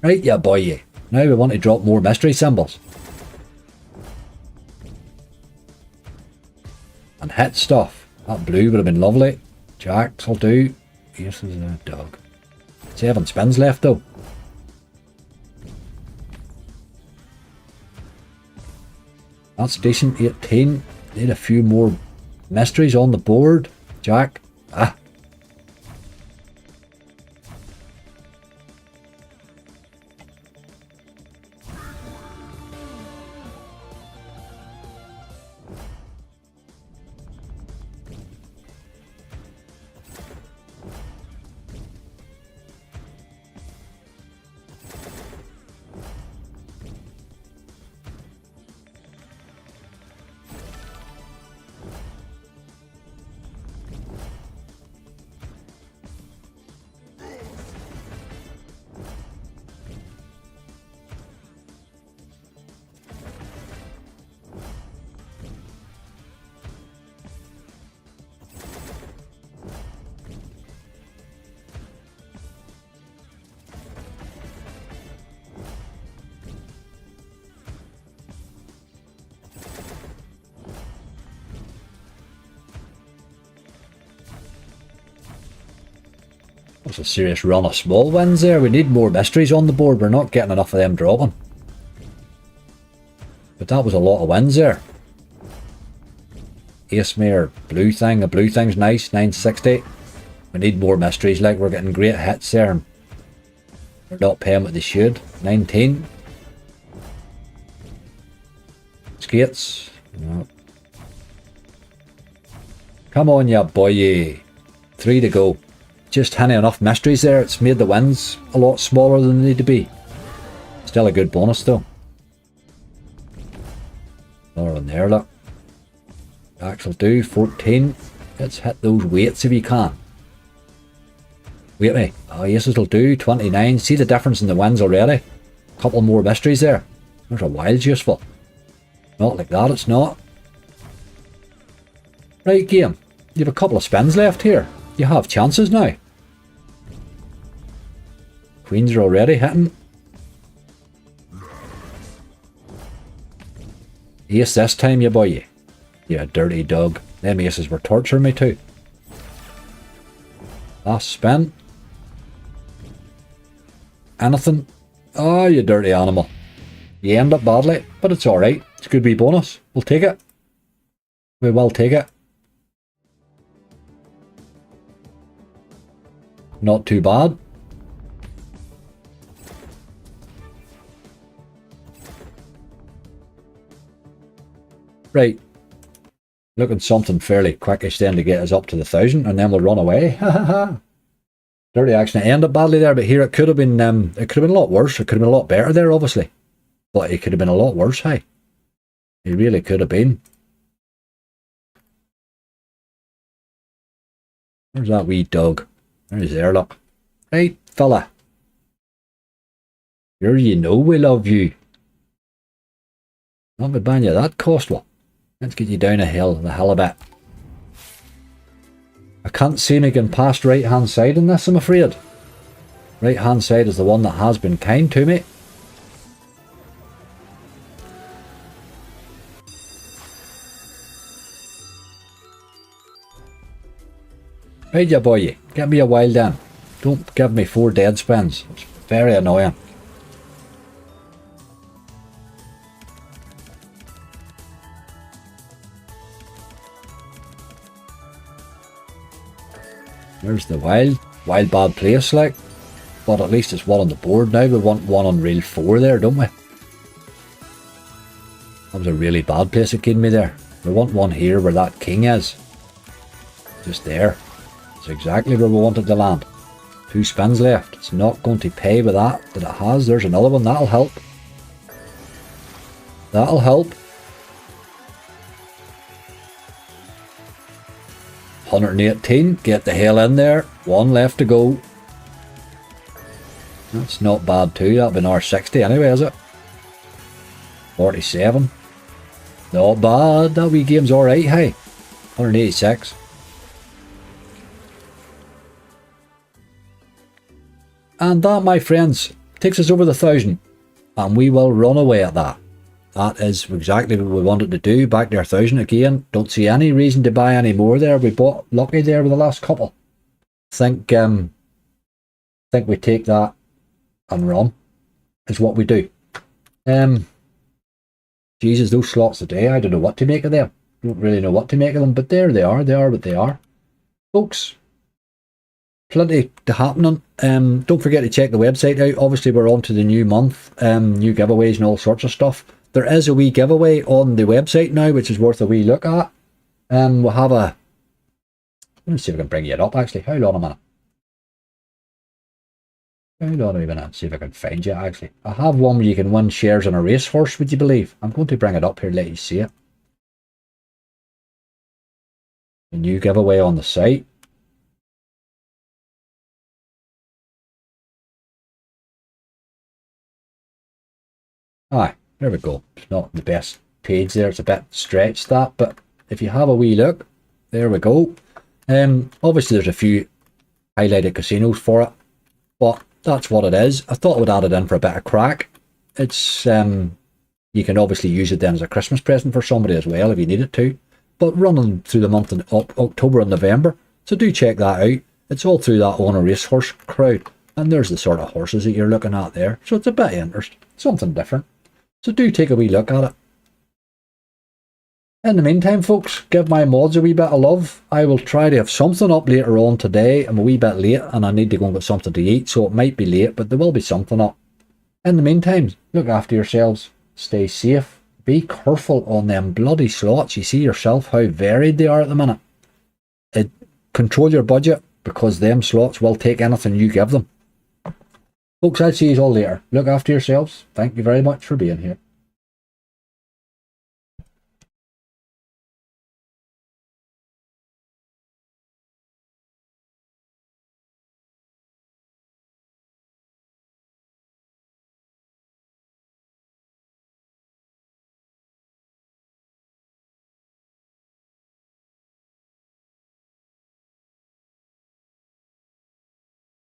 Right, yeah, boy, yeah. Now we want to drop more mystery symbols. And hit stuff. That blue would have been lovely. Jacks will do. Ace is a dog. 7 spins left though. That's decent. 18. Need a few more mysteries on the board. Jack. Ah. That's a serious run of small wins there. We need more mysteries on the board. We're not getting enough of them dropping. But that was a lot of wins there. Ace Mare, blue thing. A blue thing's nice. 960. We need more mysteries. Like, we're getting great hits there. And we're not paying what they should. 19. Skates. No. Come on, ya boy. 3 to go. Just handing enough mysteries there. It's made the wins a lot smaller than they need to be. Still a good bonus though. Another one there, look. Jacks will do. 14. Let's hit those weights if you can. Wait me. Oh, aces will do. 29. See the difference in the wins already? Couple more mysteries there. There's a wild's useful. Not like that, it's not. Right, game. You have a couple of spins left here. You have chances now. Queens are already hitting. Ace this time, you boy. You dirty dog. Them aces were torturing me too. Last spin. Anything? Oh, you dirty animal. You end up badly, but it's alright. It's a good wee bonus. We'll take it. We will take it. Not too bad. Right. Looking something fairly quickish then to get us up to the 1,000 and then we'll run away. Dirty accident. Ended badly there, but here it could have been a lot worse. It could have been a lot better there, obviously. But it could have been a lot worse, hey. It really could have been. Where's that wee dog? There's there, look. Right, fella. Here you know we love you. Not be buying you that costful. Let's get you down the hell a bit. I can't see anything past right hand side in this, I'm afraid. Right hand side is the one that has been kind to me. Right, ya boy, get me a while then. Don't give me 4 dead spins. It's very annoying. There's the wild. Wild bad place, like. But at least it's one on the board now. We want one on reel 4 there, don't we? That was a really bad place it gave me there. We want one here where that king is. Just there. It's exactly where we wanted to land. 2 spins left. It's not going to pay with that it has. There's another one. That'll help. That'll help. 118, get the hell in there. One left to go. That's not bad too, that'll be an R60 anyway, is it? 47. Not bad, that wee game's alright, hey. 186. And that, my friends, takes us over the 1,000. And we will run away at that. That is exactly what we wanted to do. Back to our 1,000 again. Don't see any reason to buy any more there. We bought lucky there with the last couple. Think we take that and run is what we do. Jesus, those slots today, I don't know what to make of them. Don't really know what to make of them, but there they are. They are what they are. Folks, plenty to happening. Don't forget to check the website out. Obviously, we're on to the new month, new giveaways and all sorts of stuff. There is a wee giveaway on the website now, which is worth a wee look at. We'll have a... Let's see if I can bring it up, actually. Hold on a minute. Hold on a minute. See if I can find you, actually. I have one where you can win shares on a racehorse, would you believe? I'm going to bring it up here, let you see it. A new giveaway on the site. Aye, there we go. It's not the best page there. It's a bit stretched, that. But if you have a wee look, there we go. Obviously, there's a few highlighted casinos for it. But that's what it is. I thought I would add it in for a bit of crack. It's, you can obviously use it then as a Christmas present for somebody as well if you need it to. But running through the month of October and November. So do check that out. It's all through that Own a Racehorse crowd. And there's the sort of horses that you're looking at there. So it's a bit of interest. Something different. So do take a wee look at it. In the meantime, folks, give my mods a wee bit of love. I will try to have something up later on today. I'm a wee bit late and I need to go and get something to eat, so it might be late, but there will be something up. In the meantime, look after yourselves. Stay safe. Be careful on them bloody slots. You see yourself how varied they are at the minute. Control your budget, because them slots will take anything you give them. Folks, I'll see you all later. Look after yourselves. Thank you very much for being here.